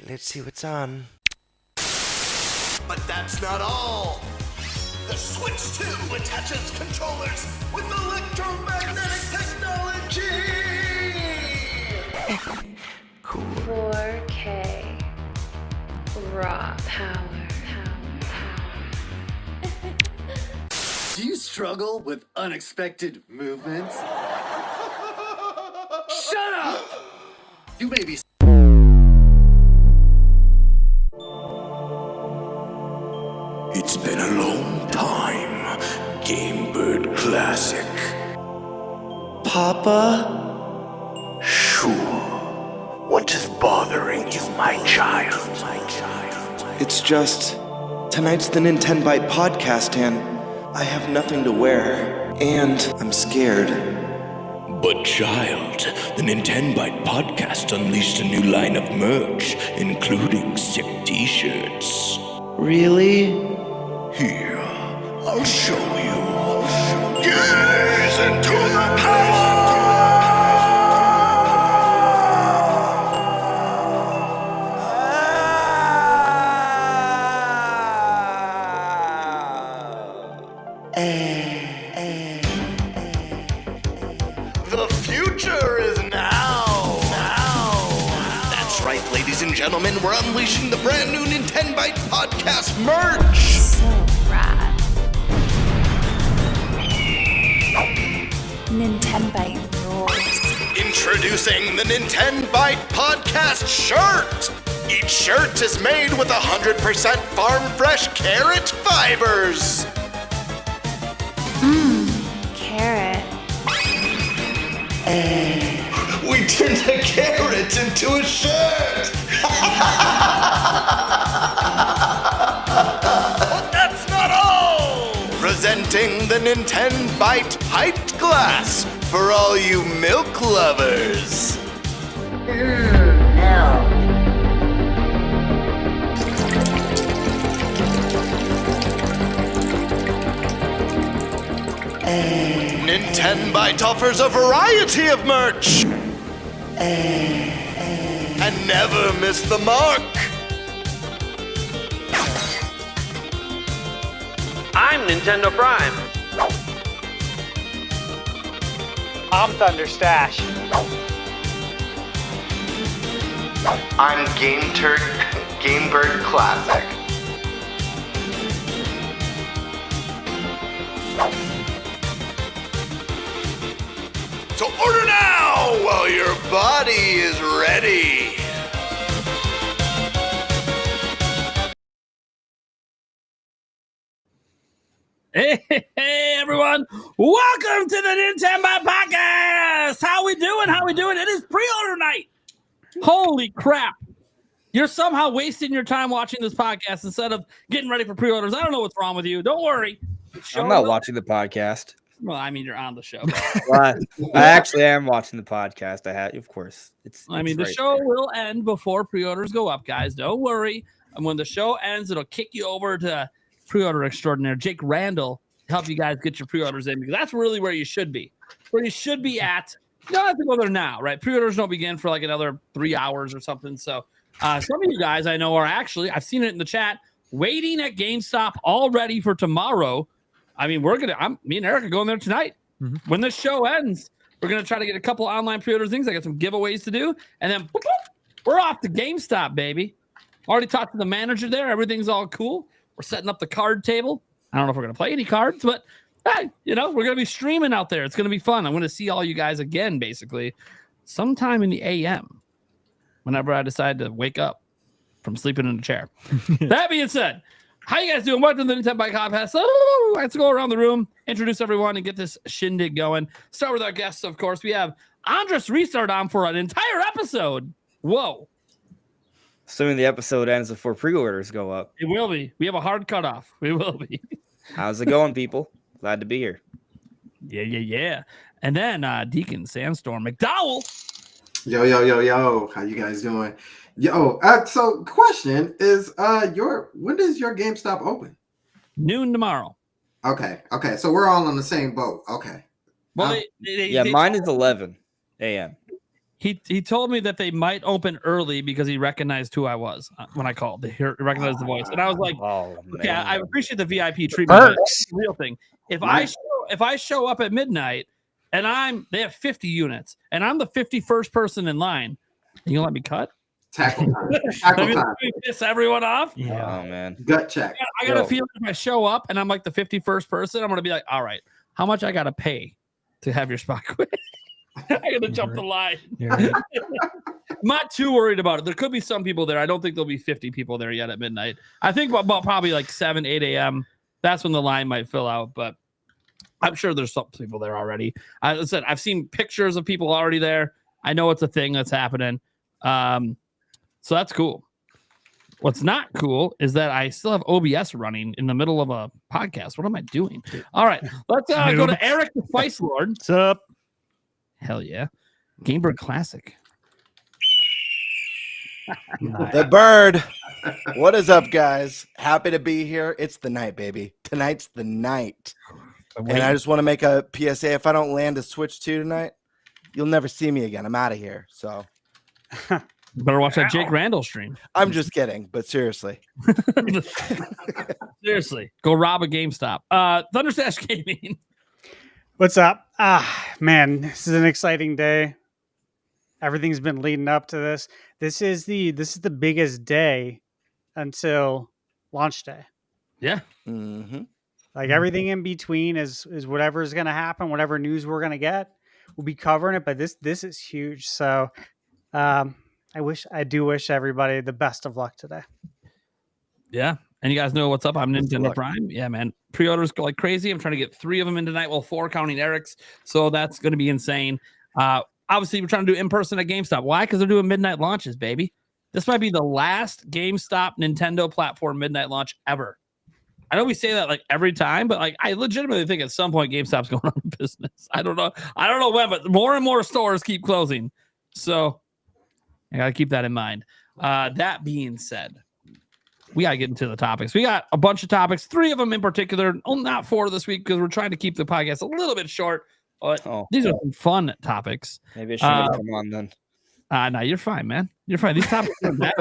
let's see what's on. But that's not all. The Switch 2 attaches controllers with electromagnetic technology. Cool. 4K. Raw power. Do you struggle with unexpected movements? Shut up! You may be... It's been a long time, Game Bird Classic. Papa? Sure. What is bothering you, my child? It's just, tonight's the Nintenbyte Podcast, and I have nothing to wear, and I'm scared. But child, the Nintenbyte Podcast unleashed a new line of merch, including sick t-shirts. Really? Here, I'll show you. Gaze into the power! The future is now. That's right, ladies and gentlemen, we're unleashing the brand new Nintenbyte Podcast merch. So rad. Nintenbyte rules. Introducing the Nintenbyte Podcast shirt. Each shirt is made with 100% farm-fresh carrot fibers. Carrot. We turned a carrot into a shirt. But that's not all. Presenting the Nintenbyte piped glass for all you milk lovers. Nintenbyte offers a variety of merch. And never miss the mark. I'm Nintendo Prime. I'm Thunderstash. I'm Game Bird Classic. So order now while your body is ready. Hey, everyone. Welcome to the Nintenbyte Podcast. How we doing? It is pre-order night. Holy crap. You're somehow wasting your time watching this podcast instead of getting ready for pre-orders. I don't know what's wrong with you. Don't worry. I'm not watching the podcast. Well, I mean, you're on the show. Well, I actually am watching the podcast. Of course. The show will end before pre-orders go up, guys. Don't worry. And when the show ends, it'll kick you over to pre-order extraordinaire Jake Randall to help you guys get your pre-orders in, because that's really where you should be. Where you should be at. You don't have to go there now, right? Pre-orders don't begin for like another 3 hours or something. So some of you guys I know are actually, I've seen it in the chat, waiting at GameStop all ready for tomorrow. I mean, me and Eric are going there tonight. Mm-hmm. When this show ends, we're going to try to get a couple online pre-order things. I got some giveaways to do. And then we're off to GameStop, baby. Already talked to the manager there. Everything's all cool. We're setting up the card table. I don't know if we're going to play any cards, but hey, we're going to be streaming out there. It's going to be fun. I'm going to see all you guys again, basically, sometime in the AM, whenever I decide to wake up from sleeping in a chair. That being said, how you guys doing? Welcome to the Nintenbyte Podcast. Let's go around the room, introduce everyone, and get this shindig going. Start with our guests, of course. We have Andres Restart on for an entire episode. Whoa. Assuming the episode ends before pre-orders go up. It will be. We have a hard cutoff. We will be. How's it going, people? Glad to be here. Yeah. And then Deacon Sandstorm McDowell. Yo. How you guys doing? Yo, so question is, when does your GameStop open? Noon tomorrow. Okay. So we're all on the same boat. Okay. Well, mine is 11 a.m. He told me that they might open early because he recognized who I was when I called. He recognized the voice, and I was like, Oh "Okay, man. I appreciate the VIP treatment. But that's the real thing. If Right. I show up at midnight and they have 50 units, and I'm the 51st person in line, you gonna let me cut? Tackle time. Tackle Let time. me piss everyone off? Yeah. Oh man. Gut check. I got a feeling if I show up and I'm like the 51st person, I'm gonna be like, all right, how much I gotta pay to have your spot quit? I gotta jump the line. You're right. I'm not too worried about it. There could be some people there. I don't think there'll be 50 people there yet at midnight. I think about probably like 7, 8 a.m. That's when the line might fill out, but I'm sure there's some people there already. I said I've seen pictures of people already there. I know it's a thing that's happening. So that's cool. What's not cool is that I still have OBS running in the middle of a podcast. What am I doing? All right, let's go to Eric the Spice Lord. What's up? Hell yeah. Gamebird Classic. The bird. What is up, guys? Happy to be here. It's the night, baby. Tonight's the night. And I just want to make a PSA. If I don't land a Switch 2 tonight, you'll never see me again. I'm out of here. So Better watch that Jake Randall stream. I'm just kidding, but seriously. Seriously. Go rob a GameStop. Thunderstash Gaming. What's up? Man, this is an exciting day. Everything's been leading up to this. This is the biggest day until launch day. Yeah. Mm-hmm. Like everything in between is whatever is going to happen, whatever news we're going to get. We'll be covering it, but this is huge. So I do wish everybody the best of luck today. Yeah. And you guys know what's up. I'm Best of Nintendo luck. Prime. Yeah, man. Pre-orders go like crazy. I'm trying to get 3 of them in tonight. Well, 4 counting Eric's. So that's going to be insane. Obviously, we're trying to do in-person at GameStop. Why? Because they're doing midnight launches, baby. This might be the last GameStop Nintendo platform midnight launch ever. I know we say that like every time, but like I legitimately think at some point GameStop's going out of business. I don't know when, but more and more stores keep closing. So I gotta keep that in mind. That being said, we gotta get into the topics. We got a bunch of topics, 3 of them in particular. Oh, not 4 this week because we're trying to keep the podcast a little bit short. But these are some fun topics. Maybe I should have come on then. No, you're fine, man. You're fine. These topics are bad.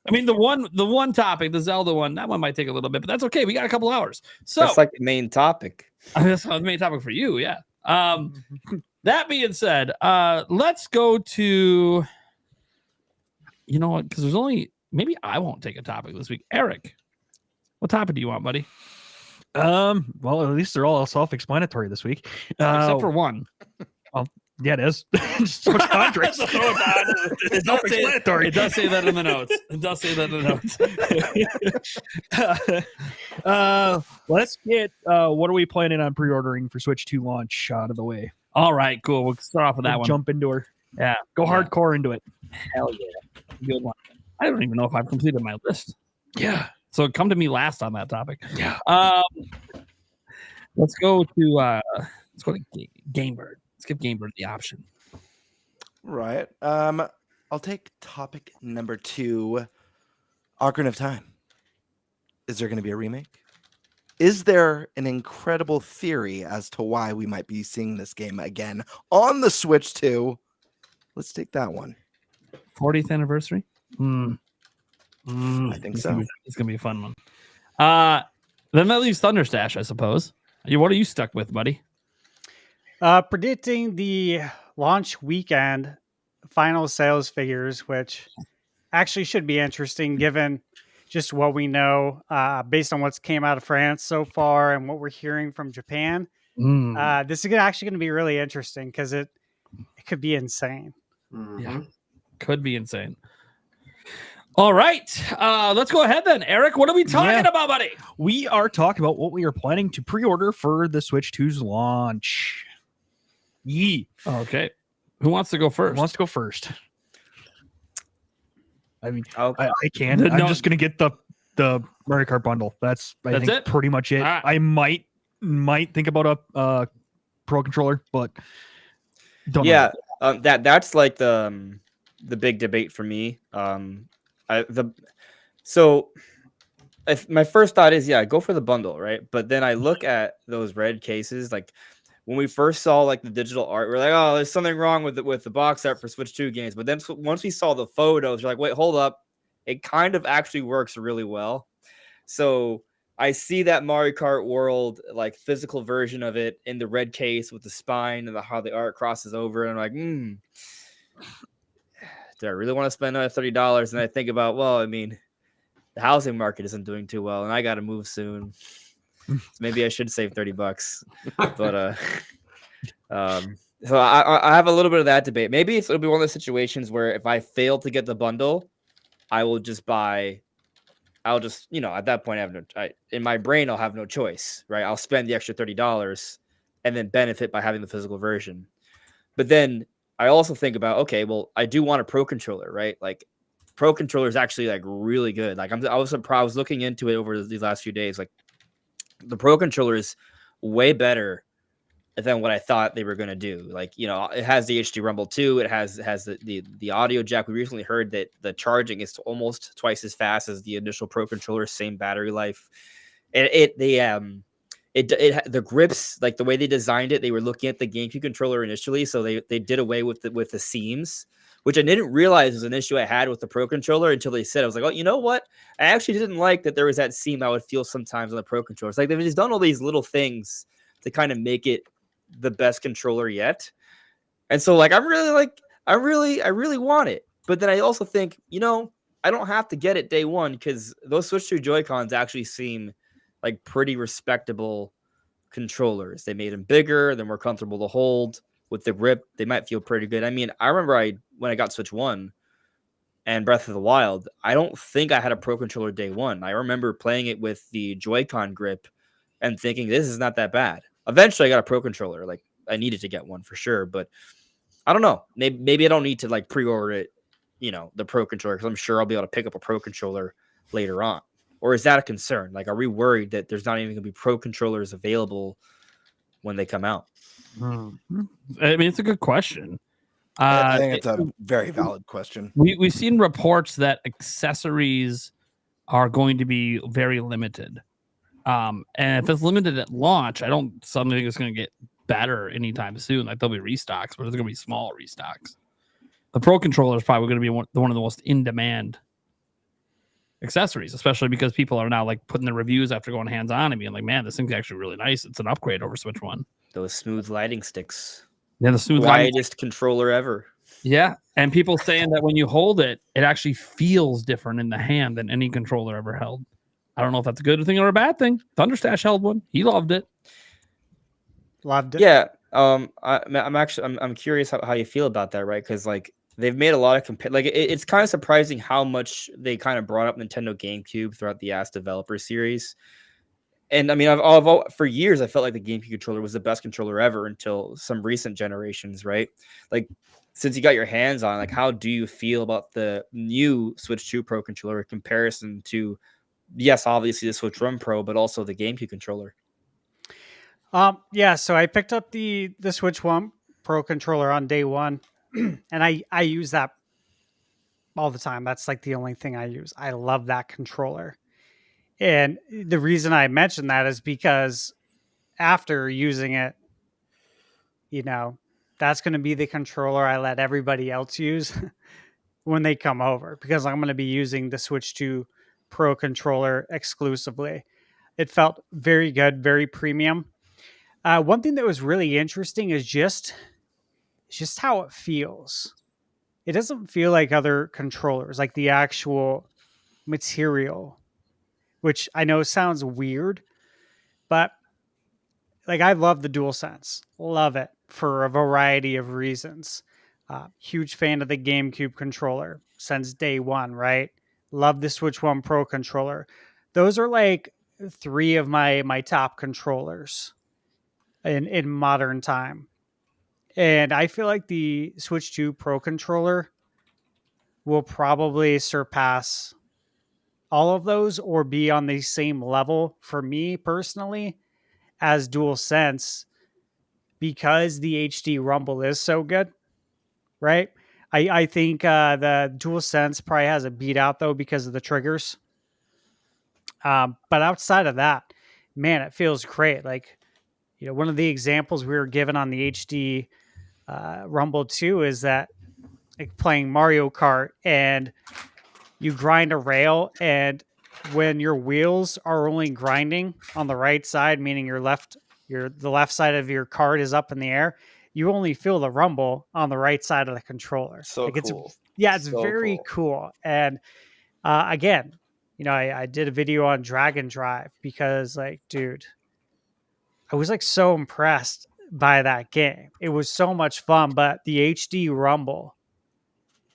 I mean, the one topic, the Zelda one, that one might take a little bit, but that's okay. We got a couple hours. So That's like the main topic. that's the main topic for you, yeah. That being said, let's go to, you know what? Because maybe I won't take a topic this week. Eric, what topic do you want, buddy? Well, at least they're all self-explanatory this week. Except for one. Yeah, it is. Just so much contrast. It's self-explanatory. It does say that in the notes. It does say that in the notes. Let's get what are we planning on pre-ordering for Switch 2 launch out of the way. All right, cool. We'll start off with that We'll one. Jump into her. Yeah. Go hardcore into it. Hell yeah. Good one. I don't even know if I've completed my list. Yeah. So come to me last on that topic. Yeah. Let's go to Gamebird. Let's give Gamebird the option. Right. I'll take topic number 2, Ocarina of Time. Is there going to be a remake? Is there an incredible theory as to why we might be seeing this game again on the Switch 2? Let's take that one. 40th anniversary? I think so. It's going to be a fun one. Then that leaves Thunderstash, I suppose. What are you stuck with, buddy? Predicting the launch weekend final sales figures, which actually should be interesting given just what we know based on what's came out of France so far and what we're hearing from Japan. This is actually going to be really interesting because it could be insane. Yeah, could be insane. All right, let's go ahead then. Eric, what are we talking about, buddy? We are talking about what we are planning to pre-order for the Switch 2's launch. Yee. Okay. Who wants to go first? Who wants to go first? I mean, Okay. I can. I'm just gonna get the Mario Kart bundle. That's think it? pretty much it. Right. I might think about a Pro controller, but don't know. That's like the big debate for me. My first thought is go for the bundle, right? But then I look at those red cases, like when we first saw like the digital art, we're like, oh, there's something wrong with the box art for Switch 2 games. But then once we saw the photos, you're like, wait, hold up. It kind of actually works really well. So I see that Mario Kart World, like physical version of it in the red case with the spine and how the art crosses over. And I'm like, do I really want to spend another $30? And I think about, well, I mean, the housing market isn't doing too well, and I got to move soon. So maybe I should save $30. But so I have a little bit of that debate. Maybe it'll be one of those situations where if I fail to get the bundle, I will just buy. I'll just, at that point, in my brain, I'll have no choice, right? I'll spend the extra $30 and then benefit by having the physical version. But then I also think about, okay, well, I do want a Pro Controller, right? Like, Pro Controller is actually like really good. Like, I was looking into it over these last few days. Like, the Pro Controller is way better than what I thought they were going to do. Like, it has the HD Rumble 2. It has the audio jack. We recently heard that the charging is almost twice as fast as the initial Pro Controller, same battery life. And the grips, like the way they designed it, they were looking at the GameCube controller initially. So they did away with the seams, which I didn't realize was an issue I had with the Pro Controller until they said, I was like, oh, you know what? I actually didn't like that there was that seam I would feel sometimes on the Pro Controller. It's like they've just done all these little things to kind of make it the best controller yet. And so like I really want it. But then I also think, I don't have to get it day one because those Switch 2 Joy-Cons actually seem like pretty respectable controllers. They made them bigger, they're more comfortable to hold. With the grip, they might feel pretty good. I mean, I remember when I got Switch 1 and Breath of the Wild, I don't think I had a Pro Controller day one. I remember playing it with the Joy-Con grip and thinking, this is not that bad. Eventually, I got a Pro Controller. Like, I needed to get one for sure, but I don't know. Maybe I don't need to like pre-order it, the Pro Controller, because I'm sure I'll be able to pick up a Pro Controller later on. Or is that a concern? Like, are we worried that there's not even going to be Pro Controllers available when they come out? I mean, it's a good question. I think it's a very valid question. We've seen reports that accessories are going to be very limited. And if it's limited at launch, I don't suddenly think it's going to get better anytime soon. Like, there'll be restocks, but it's going to be small restocks. The Pro Controller is probably going to be one of the most in-demand accessories, especially because people are now like putting their reviews after going hands-on and being like, man, this thing's actually really nice. It's an upgrade over Switch 1. Those smooth lighting sticks. Yeah, the smooth quietest controller ever. Yeah, and people saying that when you hold it, it actually feels different in the hand than any controller ever held. I don't know if that's a good thing or a bad thing. Thunderstash held one. He loved it. Loved it. Yeah. I'm curious how you feel about that, right? Because like they've made a lot of it's kind of surprising how much they kind of brought up Nintendo GameCube throughout the Ask Developer series. And I mean, for years, I felt like the GameCube controller was the best controller ever until some recent generations, right? Like, since you got your hands on, like, how do you feel about the new Switch 2 Pro controller in comparison to, yes, obviously the Switch 1 Pro, but also the GameCube controller? Yeah, so I picked up the Switch 1 Pro controller on day one, and I use that all the time. That's like the only thing I use. I love that controller. And the reason I mentioned that is because after using it, that's going to be the controller I let everybody else use when they come over, because I'm going to be using the Switch 2 Pro controller exclusively. It felt very good, very premium. One thing that was really interesting is just how it feels. It doesn't feel like other controllers, like the actual material, which I know sounds weird, but like I love the DualSense. Love it for a variety of reasons. Huge fan of the GameCube controller since day one, right? Love the Switch 1 Pro controller. Those are like three of my top controllers in modern time. And I feel like the Switch 2 Pro controller will probably surpass all of those or be on the same level for me personally as DualSense, because the HD Rumble is so good, right? I think the DualSense probably has a beat out though because of the triggers. But outside of that, man, it feels great. Like, one of the examples we were given on the HD Rumble 2 is that like playing Mario Kart and you grind a rail, and when your wheels are only grinding on the right side, meaning the left side of your cart is up in the air, you only feel the rumble on the right side of the controller. So like cool. It's So very cool. And again, I did a video on Dragon Drive because like, dude, I was like so impressed by that game. It was so much fun, but the HD Rumble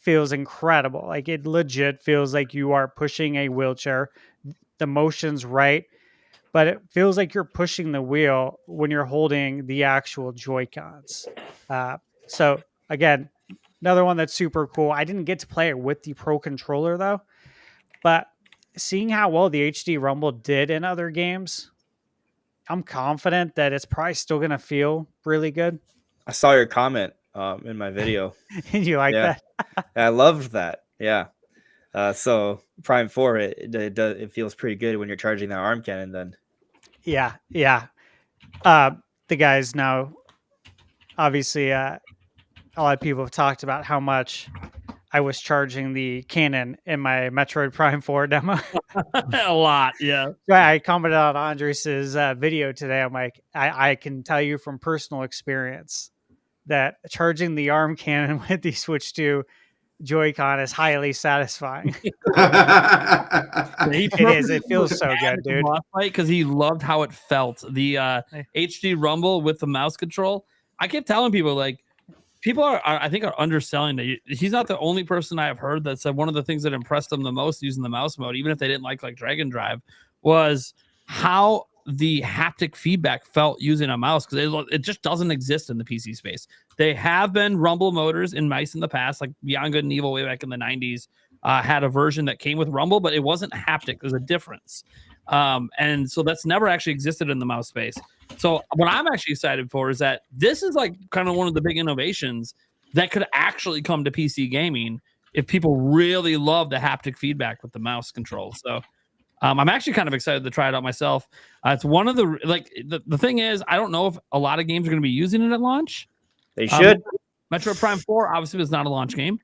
feels incredible. Like it legit feels like you are pushing a wheelchair. The motion's right, but it feels like you're pushing the wheel when you're holding the actual Joy-Cons. So again, another one that's super cool. I didn't get to play it with the Pro Controller though, but seeing how well the HD Rumble did in other games, I'm confident that it's probably still going to feel really good. I saw your comment in my video. You like that? I loved that. Yeah. So Prime 4, it feels pretty good when you're charging that arm cannon then. Yeah. The guys know, obviously, a lot of people have talked about how much I was charging the cannon in my Metroid Prime 4 demo. A lot, yeah. I commented on Andres's video today. I'm like, I can tell you from personal experience that charging the arm cannon with the Switch 2 Joy-Con is highly satisfying. It is. It feels so good, dude. Because he loved how it felt. The HD Rumble with the mouse control. I kept telling people, like, people are underselling that. He's not the only person I have heard that said one of the things that impressed them the most using the mouse mode, even if they didn't like Dragon Drive, was how the haptic feedback felt using a mouse, because it just doesn't exist in the PC space. They have been rumble motors in mice in the past, like Beyond Good and Evil way back in the 90s had a version that came with rumble, but it wasn't haptic. There's a difference. And so that's never actually existed in the mouse space. So what I'm actually excited for is that this is like kind of one of the big innovations that could actually come to PC gaming if people really love the haptic feedback with the mouse control. So I'm actually kind of excited to try it out myself. It's one of the thing is, I don't know if a lot of games are going to be using it at launch. They should. Metroid Prime 4 obviously was not a launch game.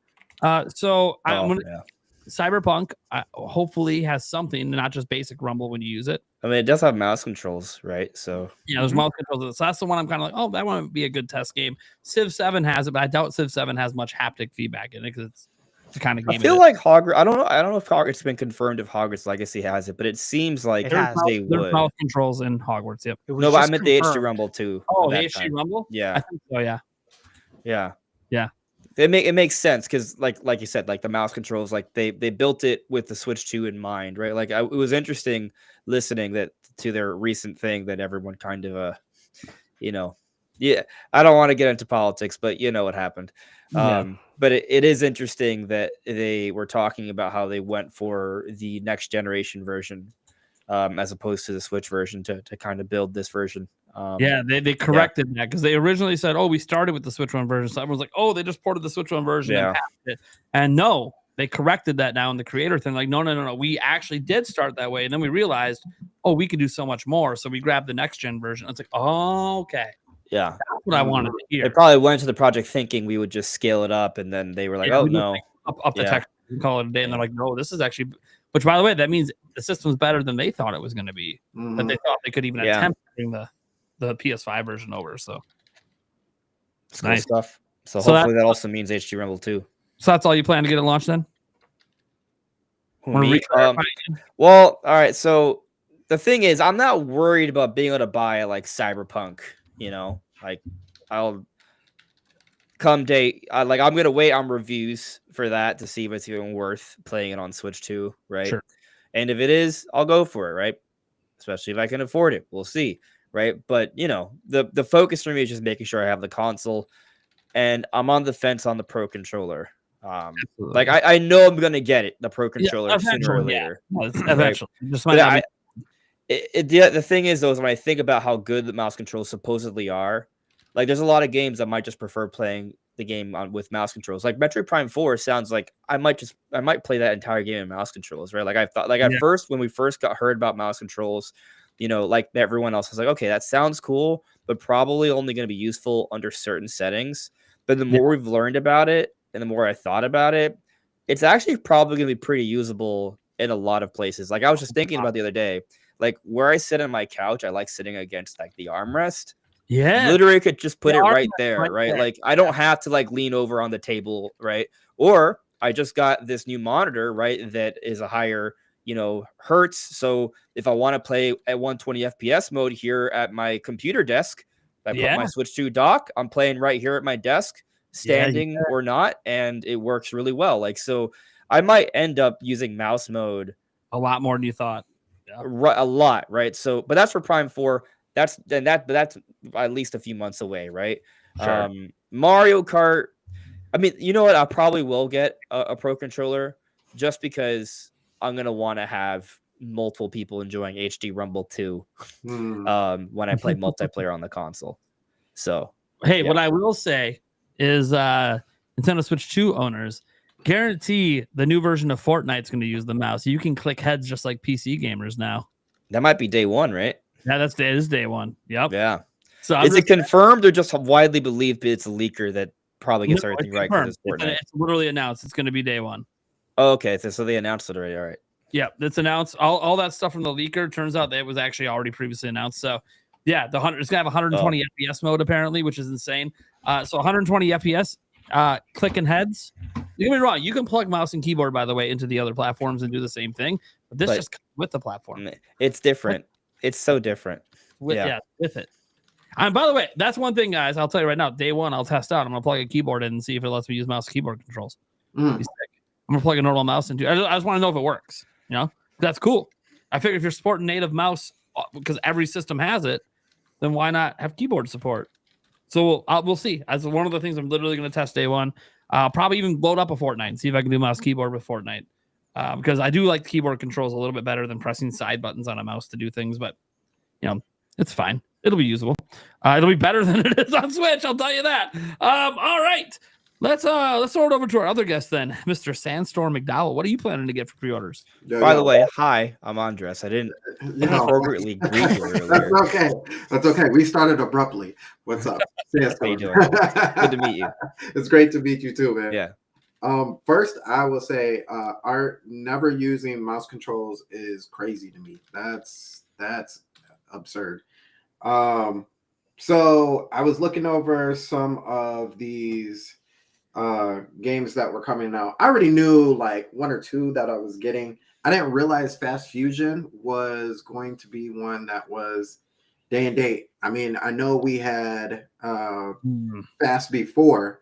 Cyberpunk hopefully has something, not just basic rumble when you use it. I mean, it does have mouse controls, right? So yeah, there's mouse controls. So that's the one I'm kind of like, oh, that one would be a good test game. Civ 7 has it, but I doubt Civ 7 has much haptic feedback in it because it's the kind of game. I feel like Hogwarts. I don't know if Hogwarts been confirmed if Hogwarts Legacy has it, but it seems like they would. There's mouse controls in Hogwarts. Yep. No, but I meant the HD Rumble too. Oh, the HD Rumble. Yeah. I think so. Yeah. It makes sense because like you said, like the mouse controls, like they built it with the Switch 2 in mind, right? Like it was interesting listening to their recent thing that everyone kind of I don't want to get into politics, but you know what happened. But it is interesting that they were talking about how they went for the next generation version as opposed to the Switch version to kind of build this version. They corrected that because they originally said, oh, we started with the Switch 1 version. So everyone's like, oh, they just ported the Switch 1 version and passed it. And no, they corrected that now in the creator thing. Like, no. We actually did start that way. And then we realized, oh, we could do so much more. So we grabbed the next gen version. It's like, oh, okay. Yeah. That's what I wanted to hear. They probably went to the project thinking we would just scale it up. And then they were like, oh, no. Up the text and call it a day. And they're like, no, this is actually, which by the way, that means the system's better than they thought it was going to be. That they thought they could even attempt to bring the PS5 version over. So it's nice stuff. So hopefully that also means HD Rumble too. So that's all you plan to get at launch then? Well, all right. So the thing is, I'm not worried about being able to buy like Cyberpunk. Like I'll come date. I'm gonna wait on reviews for that to see if it's even worth playing it on Switch 2, right? Sure. And if it is, I'll go for it, right? Especially if I can afford it. We'll see. Right. But, the focus for me is just making sure I have the console, and I'm on the fence on the Pro Controller. Like I know I'm going to get it, the Pro Controller sooner or later. Eventually. Right? The thing is, though, is when I think about how good the mouse controls supposedly are, like there's a lot of games I might just prefer playing the game with mouse controls. Like Metroid Prime 4 sounds like I might play that entire game in mouse controls, right? Like I thought, like at first, when we first heard about mouse controls, like everyone else, I was like, okay, that sounds cool, but probably only going to be useful under certain settings. But the more we've learned about it and the more I thought about it, it's actually probably going to be pretty usable in a lot of places. Like I was just thinking about the other day, like where I sit on my couch, I like sitting against like the armrest. Yeah. Literally could just put The it right armrest there, right right? there. Like I don't have to like lean over on the table, right? Or I just got this new monitor, right? That is a higher, hertz. So if I want to play at 120 FPS mode here at my computer desk, I put my Switch 2 dock, I'm playing right here at my desk, standing or not, and it works really well. Like, so I might end up using mouse mode a lot more than you thought. A lot, right? So, but that's for Prime 4. That's at least a few months away, right? Sure. Mario Kart. I mean, you know what? I probably will get a Pro Controller just because I'm gonna want to have multiple people enjoying HD Rumble 2 when I play multiplayer on the console. So, hey, what I will say is Nintendo Switch 2 owners guarantee the new version of Fortnite is going to use the mouse. You can click heads just like PC gamers now. That might be day one, right? Yeah, it is day one. Yep. Yeah. So is it confirmed or just widely believed it's a leaker that probably gets everything right because it's Fortnite? It's literally announced. It's going to be day one. Oh, okay. So they announced it already. All right. Yeah, that's announced. All that stuff from the leaker turns out that it was actually already previously announced. So yeah, it's going to have 120 FPS mode apparently, which is insane. So 120 FPS, clicking heads. Don't get me wrong. You can plug mouse and keyboard, by the way, into the other platforms and do the same thing. But this just comes with the platform. It's different. It's so different. With it. And by the way, that's one thing, guys. I'll tell you right now. Day one, I'll test out. I'm gonna plug a keyboard in and see if it lets me use mouse and keyboard controls. I'm gonna plug a normal mouse into. I just want to know if it works. That's cool. I figure if you're supporting native mouse because every system has it, then why not have keyboard support? So we'll see. As one of the things I'm literally going to test day one. I'll probably even load up a Fortnite and see if I can do mouse keyboard with Fortnite because I do like the keyboard controls a little bit better than pressing side buttons on a mouse to do things. But it's fine. It'll be usable. It'll be better than it is on Switch. I'll tell you that. All right. Let's throw it over to our other guest then, Mr. Sandstorm McDowell. What are you planning to get for pre-orders? By the way, hi, I'm Andres. I didn't appropriately greet you earlier. That's okay. That's okay. We started abruptly. What's up? How you doing? Good to meet you. It's great to meet you too, man. Yeah. First, I will say, Art never using mouse controls is crazy to me. That's absurd. So I was looking over some of these games that were coming out. I already knew like one or two that I was getting. I didn't realize Fast Fusion was going to be one that was day and date. I mean, I know we had Fast before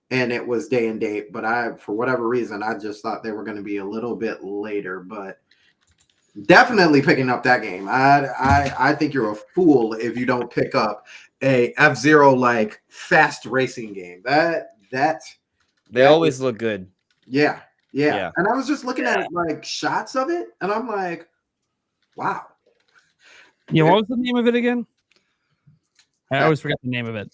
and it was day and date, but for whatever reason, I just thought they were going to be a little bit later, but definitely picking up that game. I think you're a fool if you don't pick up a F-Zero like fast racing game. They always look good. Yeah. And I was just looking at like shots of it, and I'm like, wow. Yeah, what was the name of it again? I always forget the name of it.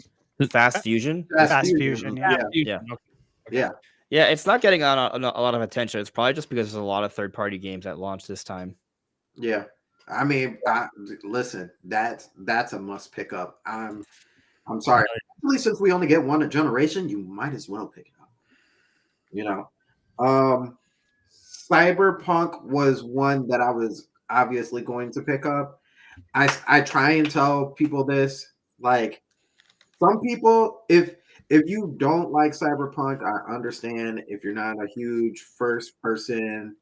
Fast Fusion. Fast Fusion. Yeah. Yeah. It's not getting on a lot of attention. It's probably just because there's a lot of third-party games that launch this time. Yeah. I mean, listen, that's a must pick up. I'm sorry. Especially since we only get one a generation, you might as well pick it up. Cyberpunk was one that I was obviously going to pick up. I try and tell people this, like some people, if you don't like Cyberpunk, I understand. If you're not a huge first person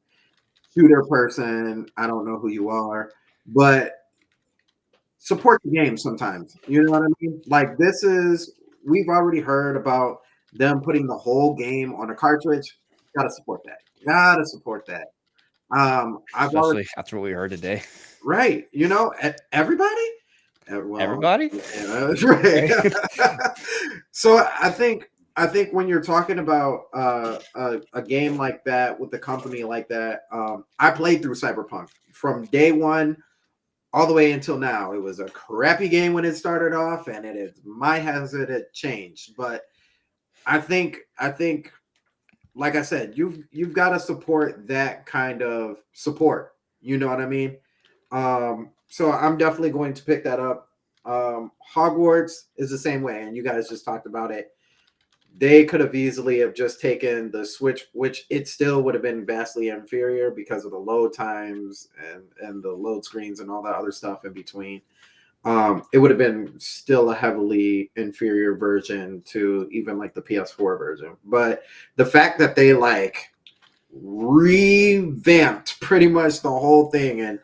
shooter person, I don't know who you are, but support the game sometimes. You know what I mean? Like we've already heard about them putting the whole game on a cartridge. Gotta support that. Especially after what we heard today. Right. Everybody? Everybody? Yeah, that's right. So I think when you're talking about a game like that with a company like that, I played through Cyberpunk from day one all the way until now. It was a crappy game when it started off, and it is my hazard it changed. But I think, like I said, you've got to support that kind of support. You know what I mean? So I'm definitely going to pick that up. Hogwarts is the same way, and you guys just talked about it. They could have easily have just taken the Switch, which it still would have been vastly inferior because of the load times and the load screens and all that other stuff in between. It would have been still a heavily inferior version to even like the PS4 version. But the fact that they like revamped pretty much the whole thing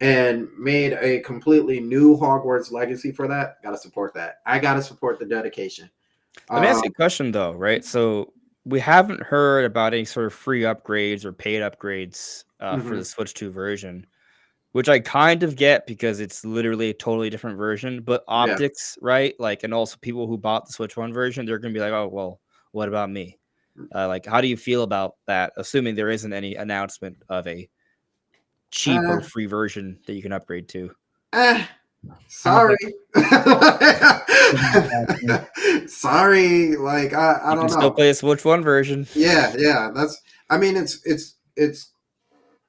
and made a completely new Hogwarts Legacy for that, gotta support that. I gotta support the dedication. Let me ask you a question though, right? So we haven't heard about any sort of free upgrades or paid upgrades for the Switch 2 version, which I kind of get because it's literally a totally different version. But optics, right? Like, and also people who bought the Switch 1 version, they're gonna be like, oh, well, what about me? Like, how do you feel about that? Assuming there isn't any announcement of a cheap or free version that you can upgrade to. Sorry. Sorry. Like I don't know. Still play a Switch 1 version. Yeah. That's. I mean, it's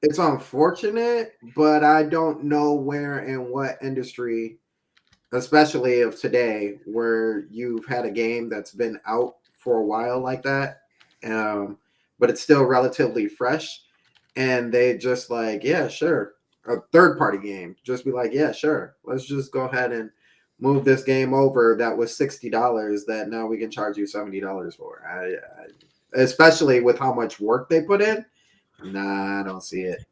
unfortunate, but I don't know where and what industry, especially of today, where you've had a game that's been out for a while like that, but it's still relatively fresh, and they just like, yeah, sure. A third-party game, just be like, yeah, sure. Let's just go ahead and move this game over that was $60 that now we can charge you $70 for. Especially with how much work they put in. Nah, I don't see it.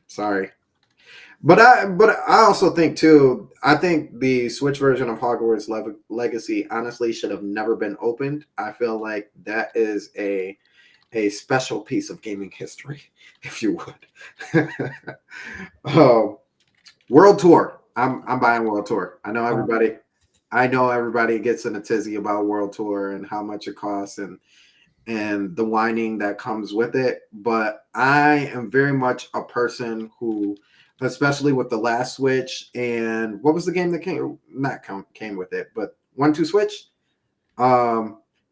Sorry. But I also think too, I think the Switch version of Hogwarts Legacy honestly should have never been opened. I feel like that is a special piece of gaming history, if you would. World Tour. I'm buying World Tour. I know everybody gets in a tizzy about World Tour and how much it costs and the whining that comes with it. But I am very much a person who, especially with the last Switch and what was the game that came with it, but 1-2 Switch.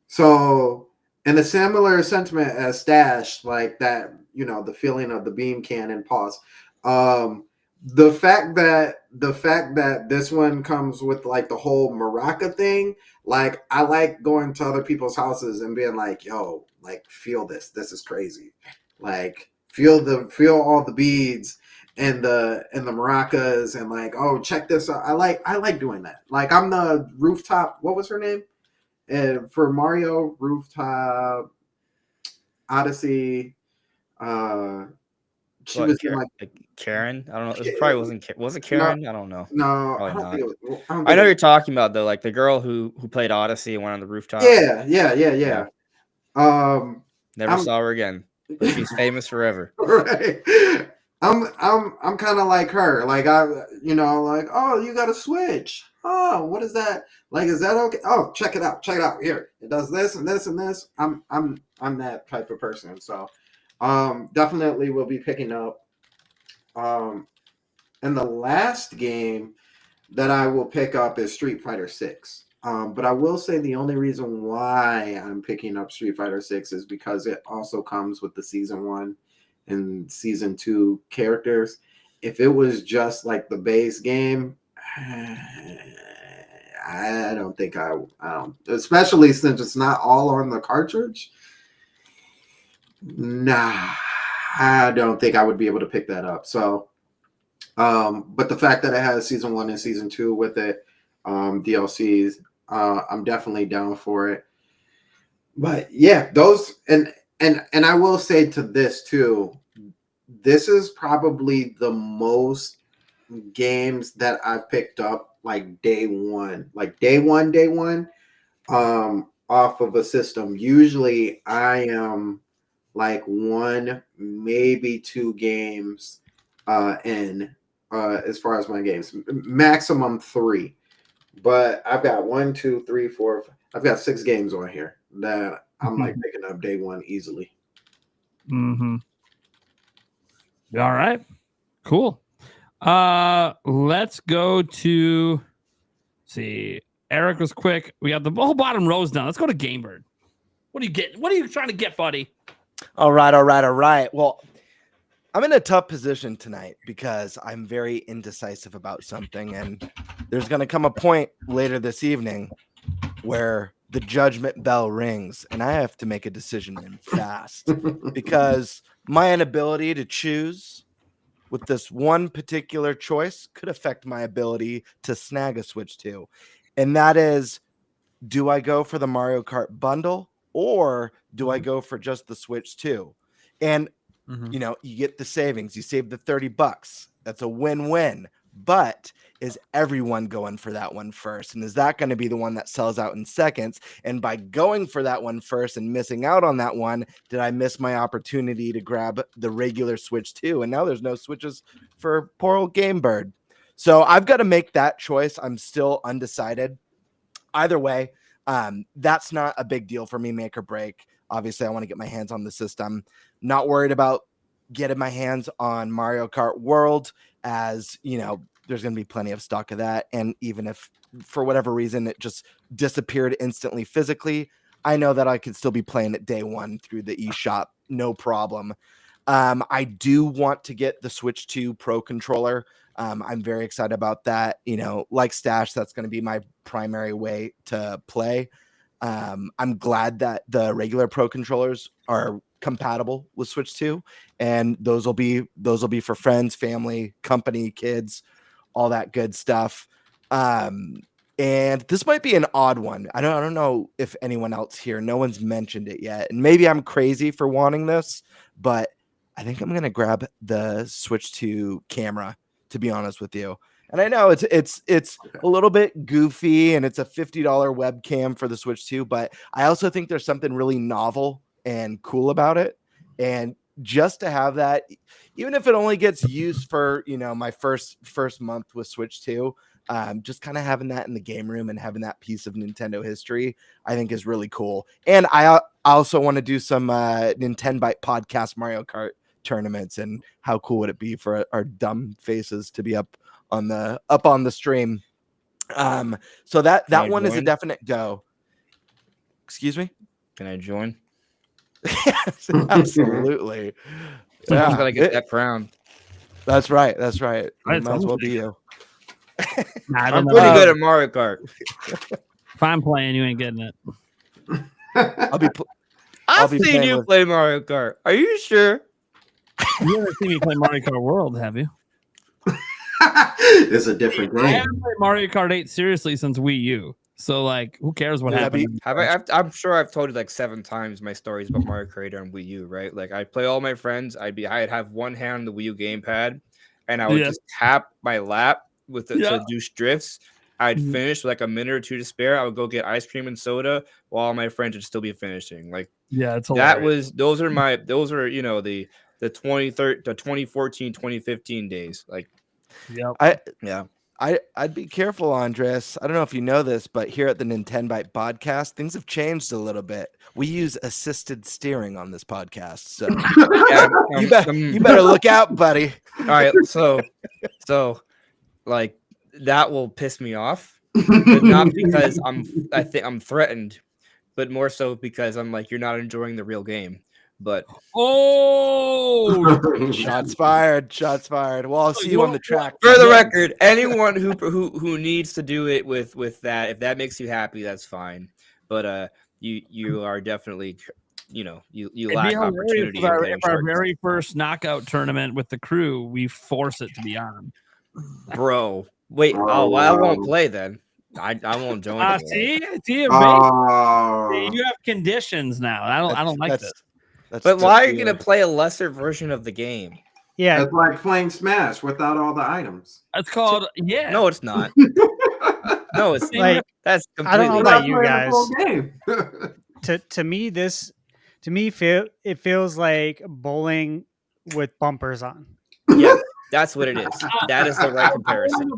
So in a similar sentiment as Stash, like that, the feeling of the beam cannon pause. The fact that this one comes with like the whole maraca thing, like I like going to other people's houses and being like, yo, like feel this. This is crazy. Like feel all the beads and the maracas and like, oh, check this out. I like doing that. Like I'm the rooftop, what was her name? For Mario Rooftop Odyssey, she was like Karen. I don't know. It probably wasn't. Was it Karen? No, I don't know. No, probably I don't not. think it was. I know you're talking about though, like the girl who played Odyssey and went on the rooftop. Yeah. Never saw her again, but she's famous forever. Right. I'm kind of like her. Like like, oh, you got a Switch. Oh, what is that? Like, is that okay? Oh, check it out. Here, it does this and this and this. I'm that type of person. So, definitely will be picking up. And the last game that I will pick up is Street Fighter 6. But I will say the only reason why I'm picking up Street Fighter 6 is because it also comes with the Season 1 and Season 2 characters. If it was just like the base game, I don't think I especially since it's not all on the cartridge. Nah, I don't think I would be able to pick that up. So, but the fact that it has Season 1 and Season 2 with it, DLCs, I'm definitely down for it. But yeah, those and I will say to this too, this is probably the most games that I've picked up like day one, off of a system. Usually I am like 1, maybe 2 games in as far as my games, maximum 3. But I've got 1, 2, 3, 4. I've got 6 games on here that I'm like picking up day one easily. Mm-hmm. All right. Cool. Let's go to see. Eric was quick. We got the whole bottom rows done. Let's go to Gamebird. What are you getting? What are you trying to get, buddy? All right. Well, I'm in a tough position tonight because I'm very indecisive about something, and there's going to come a point later this evening where the judgment bell rings, and I have to make a decision in fast because my inability to choose with this one particular choice could affect my ability to snag a Switch 2. And that is, do I go for the Mario Kart bundle or do I go for just the Switch 2? And you know, you get the savings, you save the $30. That's a win-win. But is everyone going for that one first? And is that going to be the one that sells out in seconds? And by going for that one first and missing out on that one, did I miss my opportunity to grab the regular Switch 2? And now there's no Switches for poor old Game Bird. So I've got to make that choice. I'm still undecided. Either way, that's not a big deal for me, make or break. Obviously, I want to get my hands on the system. Not worried about getting my hands on Mario Kart World, as you know, there's going to be plenty of stock of that. And even if for whatever reason it just disappeared instantly physically, I know that I could still be playing it day one through the eShop, no problem. I do want to get the Switch 2 Pro controller. I'm very excited about that. You know, like Stash, that's going to be my primary way to play. I'm glad that the regular Pro controllers are compatible with Switch 2, and those will be for friends, family, company, kids, all that good stuff. And this might be an odd one. I don't know if anyone else here, no one's mentioned it yet, and maybe I'm crazy for wanting this, but I think I'm gonna grab the Switch 2 camera, to be honest with you. And I know it's a little bit goofy, and it's a $50 webcam for the Switch 2, but I also think there's something really novel and cool about it. And just to have that, even if it only gets used for, you know, my first month with Switch 2, just kind of having that in the game room and having that piece of Nintendo history, I think is really cool. And I also want to do some Nintenbyte Podcast Mario Kart tournaments, and how cool would it be for our dumb faces to be up on the stream. So that one is a definite go. Excuse me? Can I join? Yes, absolutely. Someone's gotta get that crown. That's right. It Right, might as well be you. I I'm don't pretty know. good at Mario Kart. If I'm playing, you ain't getting it. I've seen you play Mario Kart. Are you sure? You haven't seen me play Mario Kart World, have you? It's a different I game. haven't played Mario Kart 8 seriously since Wii U. So, like, who cares what happened? I'm sure I've told you like 7 times my stories about Mario Kart on Wii U, right? Like, I'd play all my friends. I'd have one hand on the Wii U gamepad, and I would just tap my lap with to do drifts. I'd finish with like a minute or two to spare. I would go get ice cream and soda while my friends would still be finishing. Like, it's hilarious. those are you know the 2014, 2015 days. Like, I'd be careful, Andres. I don't know if you know this, but here at the Nintenbyte Podcast, things have changed a little bit. We use assisted steering on this podcast, so you better look out, buddy. All right, so like that will piss me off, but not because I think I'm threatened, but more so because I'm like, you're not enjoying the real game. But shots fired. Well, I'll see you on the track. For the record, anyone who needs to do it with that, if that makes you happy, that's fine. But you are definitely, you know, you lack opportunity. If our very first knockout tournament with the crew, we force it to be on. Bro, wait, I won't play then. I won't join. See, you have conditions now. I don't like this. But why are you going to play a lesser version of the game? Yeah, it's like playing Smash without all the items. It's called No, it's not. No, it's like that's completely. I don't know about you guys. To me, it feels like bowling with bumpers on. Yeah, that's what it is. That is the right comparison.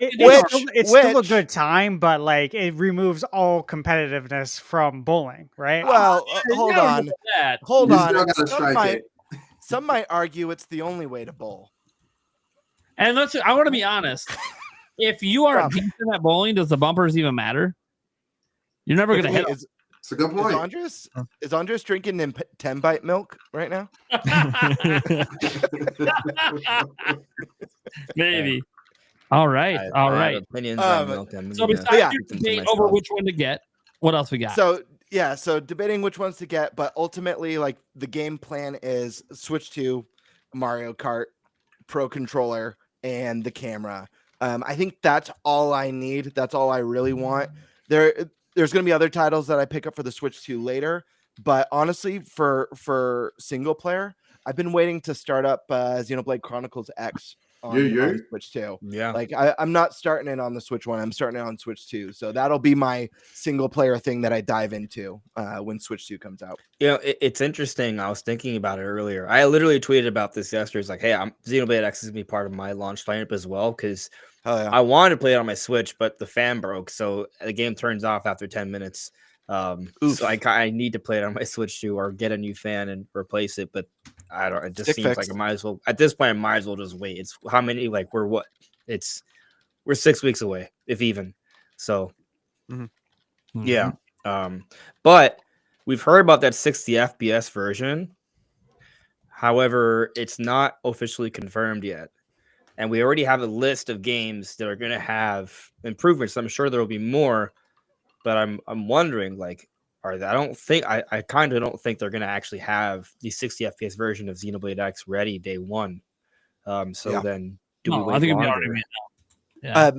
It's still a good time, but like it removes all competitiveness from bowling, right? Well, hold on. Some might argue it's the only way to bowl. And I want to be honest. If you are decent at bowling, does the bumpers even matter? You're never going to hit them. It's a good point. Is Andres drinking Nintenbyte milk right now? Maybe. All right. All I have right. opinions on milk. So besides your debate over which one to get, what else we got? So debating which ones to get, but ultimately, like the game plan is Switch 2, Mario Kart, Pro Controller, and the camera. I think that's all I need. That's all I really want. There's going to be other titles that I pick up for the Switch 2 later, but honestly, for single player, I've been waiting to start up Xenoblade Chronicles X on Switch 2. Yeah. Like I'm not starting it on the Switch 1. I'm starting it on Switch 2. So that'll be my single player thing that I dive into when Switch 2 comes out. You know, it's interesting. I was thinking about it earlier. I literally tweeted about this yesterday. It's like, hey, Xenoblade X is going to be part of my launch lineup as well, because I wanted to play it on my Switch, but the fan broke. So the game turns off after 10 minutes. So I need to play it on my Switch 2 or get a new fan and replace it. But I don't. It just seems like I might as well. At this point, I might as well just wait. It's how many? Like we're 6 weeks away, if even. So, yeah. But we've heard about that 60 FPS version. However, it's not officially confirmed yet, and we already have a list of games that are going to have improvements. I'm sure there will be more, but I'm wondering, like, I kind of don't think they're going to actually have the 60 FPS version of Xenoblade X ready day one. Then do we wait I think it'd be longer? already yeah.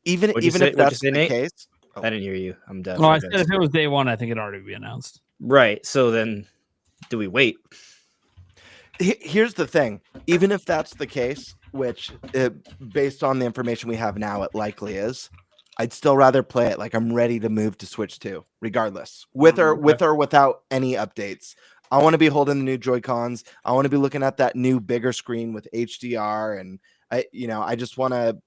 Even What'd you if say, that's the Nate? case. I didn't hear you. I'm deaf. Well, I said if it was day one, I think it'd already be announced. Right. So then do we wait? Here's the thing. Even if that's the case, which based on the information we have now, it likely is, I'd still rather play it. Like I'm ready to move to Switch 2, regardless, with or without any updates. I want to be holding the new Joy-Cons. I want to be looking at that new bigger screen with HDR, and I just want to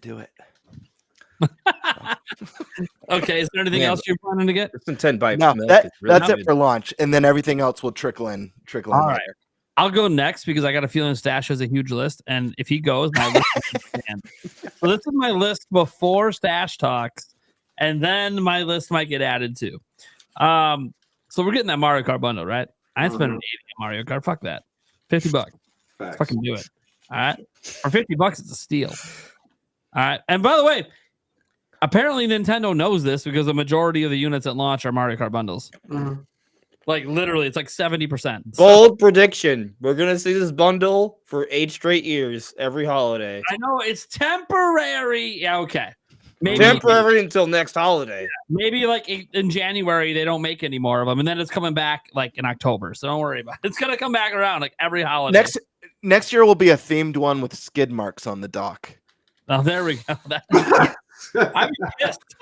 do it. Okay, is there anything else you're planning to get? It's Nintenbyte. No, that's it for launch, and then everything else will trickle in. All right. I'll go next because I got a feeling Stash has a huge list, and if he goes, my list is expand. So this is my list before Stash talks, and then my list might get added too. So we're getting that Mario Kart bundle, right? I ain't spending 80 on Mario Kart. Fuck that. $50. Let's fucking do it. All right. For $50, it's a steal. All right. And by the way, apparently Nintendo knows this because the majority of the units at launch are Mario Kart bundles. Like literally, it's like 70%. Bold prediction. We're going to see this bundle for 8 straight years every holiday. I know it's temporary. Yeah, okay. Maybe temporary until next holiday. Maybe like in January, they don't make any more of them. And then it's coming back like in October. So don't worry about it. It's going to come back around like every holiday. Next year will be a themed one with skid marks on the dock. Oh, there we go. I'd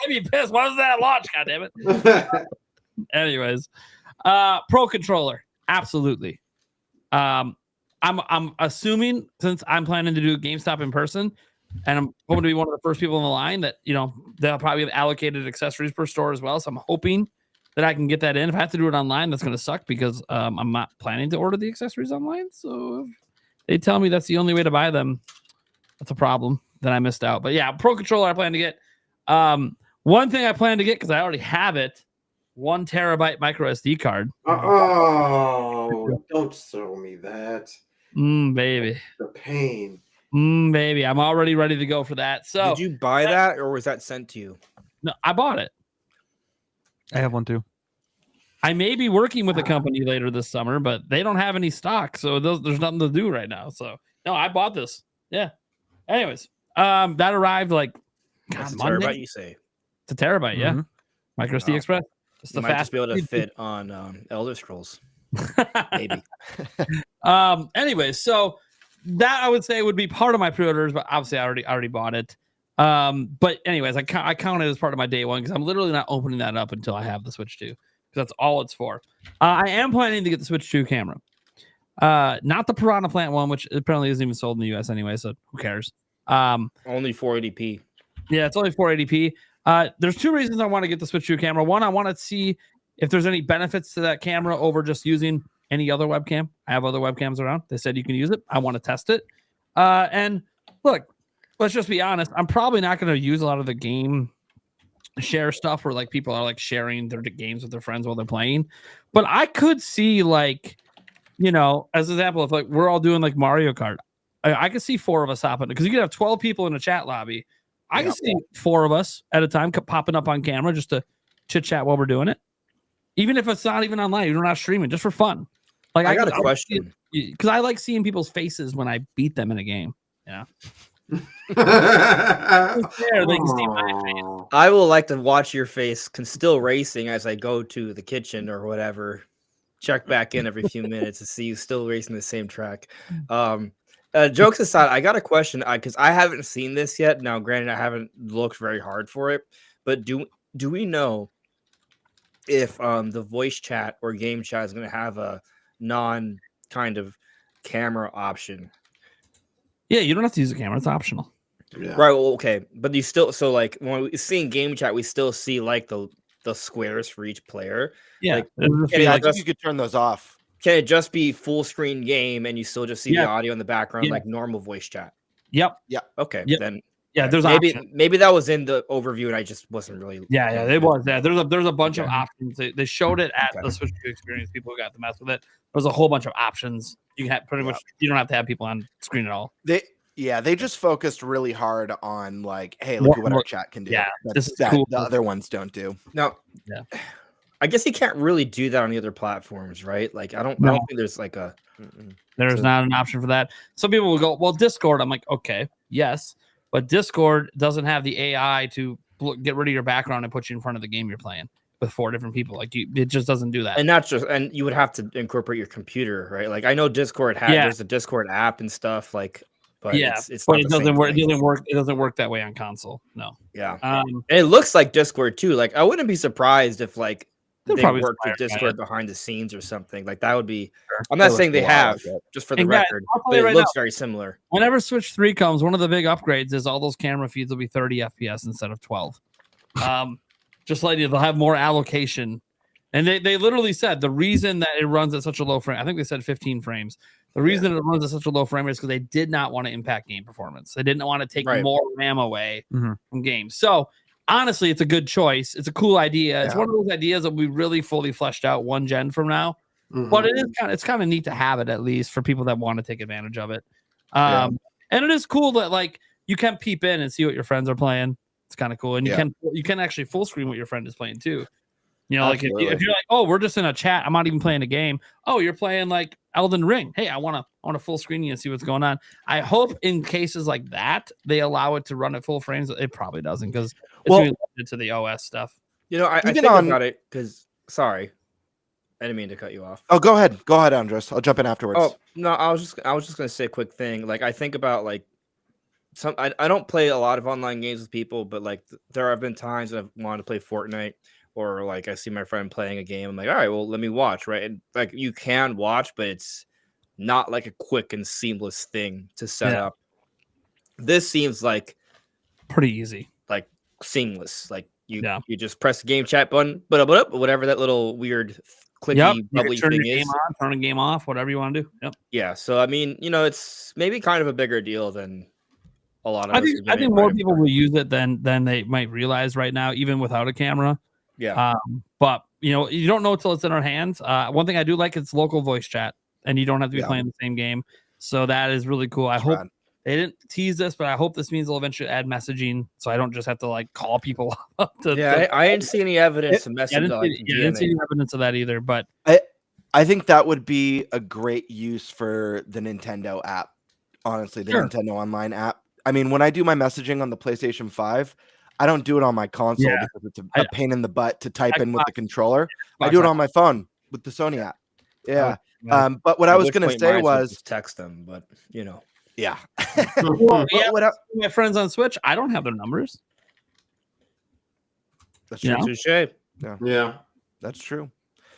be pissed. Why was that launch? God damn it. Anyways, Pro Controller, absolutely. I'm assuming since I'm planning to do GameStop in person, and I'm going to be one of the first people in the line that they'll probably have allocated accessories per store as well. So I'm hoping that I can get that in. If I have to do it online, that's going to suck because I'm not planning to order the accessories online. So if they tell me that's the only way to buy them, that's a problem. Then I missed out. But yeah, Pro Controller I plan to get. One thing I plan to get, because I already have it, 1 terabyte micro SD card. Oh, don't sell me that. Baby. The pain. Baby. I'm already ready to go for that. So did you buy that or was that sent to you? No, I bought it. I have one too. I may be working with a company later this summer, but they don't have any stock. So there's nothing to do right now. So no, I bought this. Yeah. Anyways. That arrived like That's a Monday. terabyte, you say? It's a terabyte, yeah. Micro SD Express. It's the might just fast be able to fit on Elder Scrolls. Maybe. Anyways, so that I would say would be part of my pre-orders, but obviously I already bought it. But anyways, I count it as part of my day one because I'm literally not opening that up until I have the Switch 2 because that's all it's for. I am planning to get the Switch 2 camera. Not the Piranha Plant one, which apparently isn't even sold in the US anyway, so who cares? Only 480p. Yeah, it's only 480p. There's 2 reasons I want to get the Switch 2 camera. One, I want to see if there's any benefits to that camera over just using any other webcam. I have other webcams around. They said you can use it. I want to test it. And look, let's just be honest. I'm probably not going to use a lot of the game share stuff where like people are like sharing their games with their friends while they're playing. But I could see like, you know, as an example, if like we're all doing like Mario Kart, I could see 4 of us hopping because you could have 12 people in a chat lobby. I can see 4 of us at a time popping up on camera just to chit chat while we're doing it. Even if it's not even online, you're not streaming, just for fun. Like I got a question because I like seeing people's faces when I beat them in a game. Yeah. There, they can see my face. I will like to watch your face still racing as I go to the kitchen or whatever. Check back in every few minutes to see you still racing the same track. Jokes aside, I got a question because I haven't seen this yet. Now, granted, I haven't looked very hard for it, but do we know if the voice chat or game chat is going to have a non kind of camera option? Yeah, you don't have to use a camera; it's optional. Yeah. Right. Well, okay, but you still like when we see in game chat, we still see like the squares for each player. Yeah, like, I think you could turn those off. Can it just be full screen game and you still just see the audio in the background like normal voice chat? Yep. Yeah. Okay. Yep. Then there's maybe that was in the overview and I just wasn't really. Yeah, it was. Yeah, there's a bunch of options. They showed it at the Switch 2 experience. People got to mess with it. There's a whole bunch of options. You can have pretty much. You don't have to have people on screen at all. They just focused really hard on like, hey, look at what our chat can do. Yeah, this is cool. The other ones don't do. Now, I guess you can't really do that on the other platforms, right? Like, I don't think there's like a. There's not an option for that. Some people will go, well, Discord. I'm like, okay, yes, but Discord doesn't have the AI to get rid of your background and put you in front of the game you're playing with 4 different people. Like, it just doesn't do that. And not just, and you would have to incorporate your computer, right? Like, I know Discord there's a Discord app and stuff, like. But but it doesn't work. It doesn't work. It doesn't work that way on console. No. Yeah. And it looks like Discord too. Like, I wouldn't be surprised if like they worked with Discord behind the scenes or something. Like, that would be. I'm not saying they have, just for the record, but it looks very similar. Whenever Switch 3 comes, one of the big upgrades is all those camera feeds will be 30 FPS instead of 12. Just like they'll have more allocation. And they literally said the reason that it runs at such a low frame, I think they said 15 frames. The reason it runs at such a low frame rate is because they did not want to impact game performance. They didn't want to take more RAM away from games. So honestly, it's a good choice. It's a cool idea. It's one of those ideas that we really fully fleshed out 1 gen from now. But it's kind of neat to have it at least for people that want to take advantage of it. And it is cool that like you can peep in and see what your friends are playing. It's kind of cool, and you can actually full screen what your friend is playing too. You know, like if you're like, oh, we're just in a chat, I'm not even playing a game. Oh, you're playing like Elden Ring. Hey, I want to full screen you and see what's going on. I hope in cases like that they allow it to run at full frames. It probably doesn't because it's really limited to the OS stuff. You know, I think about it because sorry, I didn't mean to cut you off. Oh, go ahead, Andres. I'll jump in afterwards. Oh no, I was just gonna say a quick thing. Like, I think about like I don't play a lot of online games with people, but like there have been times that I've wanted to play Fortnite. Or like I see my friend playing a game, I'm like, all right, well, let me watch, right? And like you can watch, but it's not like a quick and seamless thing to set up. This seems like pretty easy, like seamless. Like you just press the game chat button, but whatever that little weird clicky bubbly thing is. Turn a game off, whatever you want to do. Yep. Yeah. So I mean, you know, it's maybe kind of a bigger deal than a lot of. I think more people will use it than they might realize right now, even without a camera. Yeah. But you know, you don't know until it's in our hands. One thing I do like is local voice chat, and you don't have to be playing the same game. So that is really cool. I hope they didn't tease this, but I hope this means they'll eventually add messaging, so I don't just have to like call people up. I didn't see any evidence of messaging. I didn't see any evidence of that either. But I think that would be a great use for the Nintendo app. Honestly, the Nintendo Online app. I mean, when I do my messaging on the PlayStation 5. I don't do it on my console because it's a pain in the butt to type in with the controller. I do it on my phone with the Sony app. Yeah. But what I was going to say was text them, but you know. Yeah. My friends on Switch, I don't have their numbers. That's true. Yeah. That's true.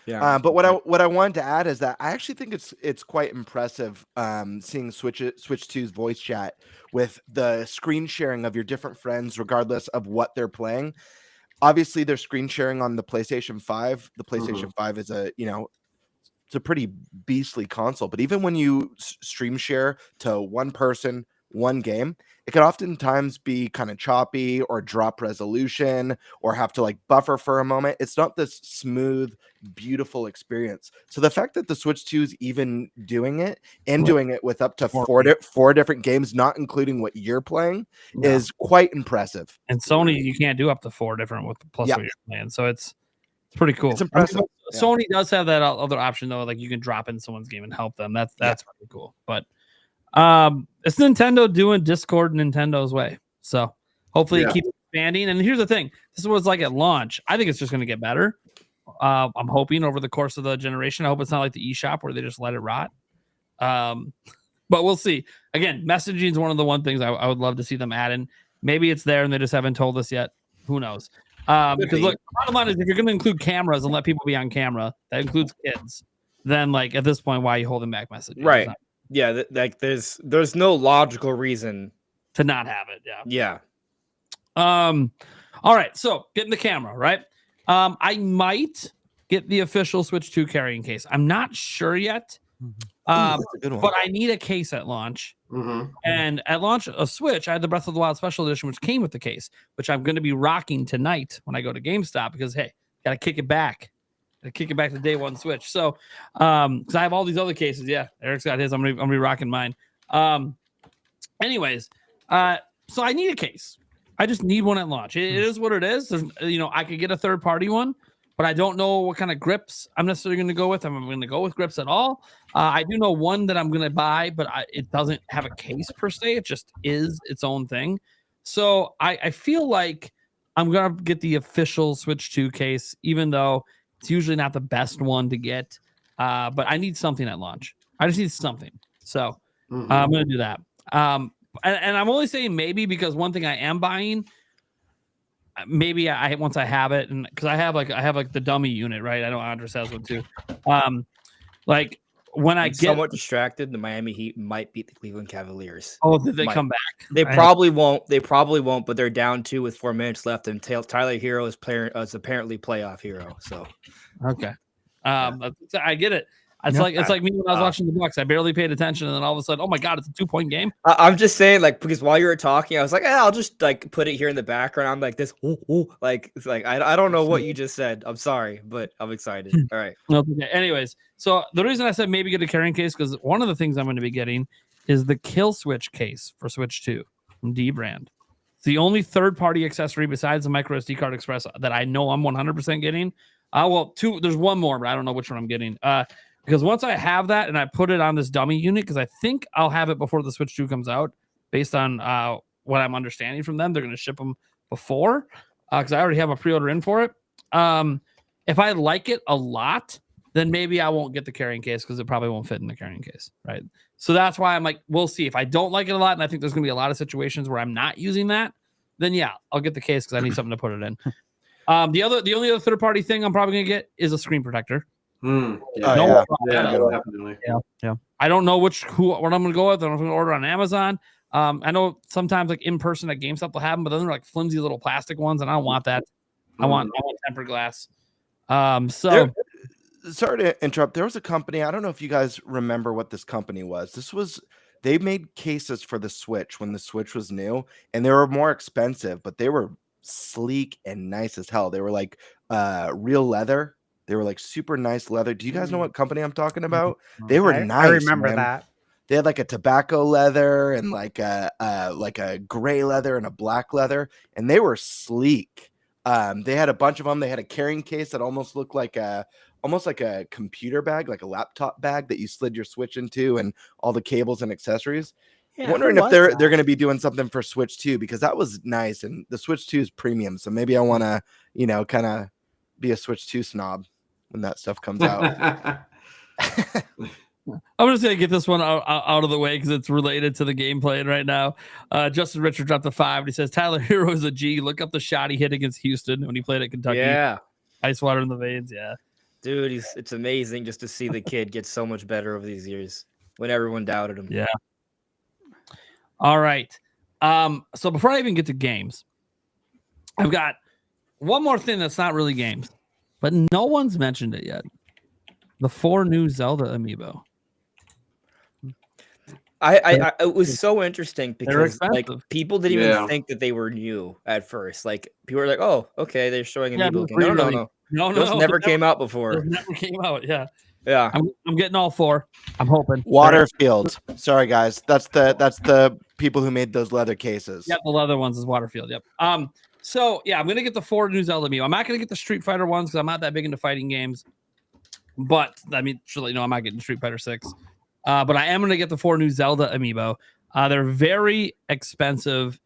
Yeah. But what I wanted to add is that I actually think it's quite impressive seeing Switch 2's voice chat with the screen sharing of your different friends, regardless of what they're playing. Obviously, they're screen sharing on the PlayStation 5. The PlayStation 5 is it's a pretty beastly console. But even when you stream share to one person one game, it could oftentimes be kind of choppy or drop resolution or have to like buffer for a moment. It's not this smooth, beautiful experience. So the fact that the Switch 2 is even doing it and doing it with up to four different games, not including what you're playing, is quite impressive. And Sony, you can't do up to 4 different with plus what you're playing. So it's pretty cool. It's impressive. Sony does have that other option though, like you can drop in someone's game and help them. That's pretty cool. But it's Nintendo doing Discord Nintendo's way. So hopefully it keeps expanding. And here's the thing: this is what it's like at launch. I think it's just going to get better. I'm hoping over the course of the generation. I hope it's not like the eShop where they just let it rot. But we'll see. Again, messaging is one of the things I would love to see them add in. Maybe it's there and they just haven't told us yet. Who knows? Because look, the bottom line is if you're going to include cameras and let people be on camera, that includes kids. Then, like at this point, why are you holding back messages? Right. Yeah. Like there's no logical reason to not have it. Yeah. All right. So getting the camera, right? I might get the official Switch 2 carrying case. I'm not sure yet. But I need a case at launch. And at launch of Switch, I had the Breath of the Wild Special Edition, which came with the case, which I'm going to be rocking tonight when I go to GameStop because, hey, got to kick it back. Got to kick it back to day one Switch. So, because I have all these other cases. Yeah, Eric's got his. I'm gonna be rocking mine. Anyways, so I need a case. I just need one at launch. It is what it is. There's, I could get a third party one, but I don't know what kind of grips I'm necessarily going to go with. I'm going to go with grips at all. I do know one that I'm going to buy, but it doesn't have a case per se. It just is its own thing. So I feel like I'm going to get the official Switch 2 case, even though it's usually not the best one to get. But I need something at launch. I just need something. So I'm going to do that. And I'm only saying maybe because one thing I am buying, maybe once I have it, and because I have like the dummy unit, right? I know Andres has one too. Like when I get somewhat distracted, the Miami Heat might beat the Cleveland Cavaliers. Oh, did they come back? They probably won't. They probably won't. But they're down 2 with 4 minutes left, and Tyler Hero is apparently playoff hero. So okay, I get it. It's like me when I was watching the Bucks. I barely paid attention, and then all of a sudden, oh my god, it's a 2-point game. I'm just saying, like, because while you were talking, I was like, I'll just like put it here in the background. I'm like this, like it's like I don't know what you just said. I'm sorry, but I'm excited. All right. Okay. Anyways, so the reason I said maybe get a carrying case because one of the things I'm going to be getting is the Kill Switch case for Switch 2 from D Brand. It's the only third-party accessory besides the micro SD card express that I know I'm 100% getting. Well, 2. There's one more, but I don't know which one I'm getting. Because once I have that and I put it on this dummy unit, because I think I'll have it before the Switch 2 comes out, based on what I'm understanding from them, they're going to ship them before, because I already have a pre-order in for it. If I like it a lot, then maybe I won't get the carrying case because it probably won't fit in the carrying case, right? So that's why I'm like, we'll see. If I don't like it a lot, and I think there's going to be a lot of situations where I'm not using that, then yeah, I'll get the case because I need something to put it in. The only other third-party thing I'm probably going to get is a screen protector. Definitely. I don't know what I'm going to go with. I don't know if I'm going to order on Amazon. I know sometimes like in person at GameStop they'll have them, but then they're like flimsy little plastic ones, and I don't want that. I want tempered glass. Sorry to interrupt. There was a company. I don't know if you guys remember what this company was. They made cases for the Switch when the Switch was new, and they were more expensive, but they were sleek and nice as hell. They were like real leather. They were like super nice leather. Do you guys know what company I'm talking about? They were nice. I remember that. They had like a tobacco leather and like a gray leather and a black leather, and they were sleek. They had a bunch of them. They had a carrying case that almost looked like a computer bag, like a laptop bag that you slid your Switch into, and all the cables and accessories. Yeah, wondering if they're going to be doing something for Switch 2 because that was nice, and the Switch 2 is premium, so maybe I want to, kind of be a Switch 2 snob when that stuff comes out. I'm just going to get this one out of the way because it's related to the game playing right now. Justin Richard dropped a 5. And he says, Tyler Hero is a G. Look up the shot he hit against Houston when he played at Kentucky. Yeah. Ice water in the veins. Yeah. Dude, it's amazing just to see the kid get so much better over these years when everyone doubted him. Yeah. All right. So before I even get to games, I've got one more thing that's not really games, but no one's mentioned it yet. The 4 new Zelda amiibo. It was so interesting because like expensive. people didn't Yeah. even think that they were new at first. Like people were like, "Oh, okay, they're showing Yeah, amiibo." the looking." No, no, pre-release. no. No, Those no, never came out before. Those never came out. Yeah, Yeah. I'm getting all 4. I'm hoping. Waterfield. Sorry, guys. That's the people who made those leather cases. Yep, the leather ones is Waterfield. Yep. So yeah, I'm gonna get the 4 new Zelda amiibo. I'm not gonna get the Street Fighter ones because I'm not that big into fighting games. But I mean, surely no, I'm not getting Street Fighter 6. But I am gonna get the 4 new Zelda amiibo. They're very expensive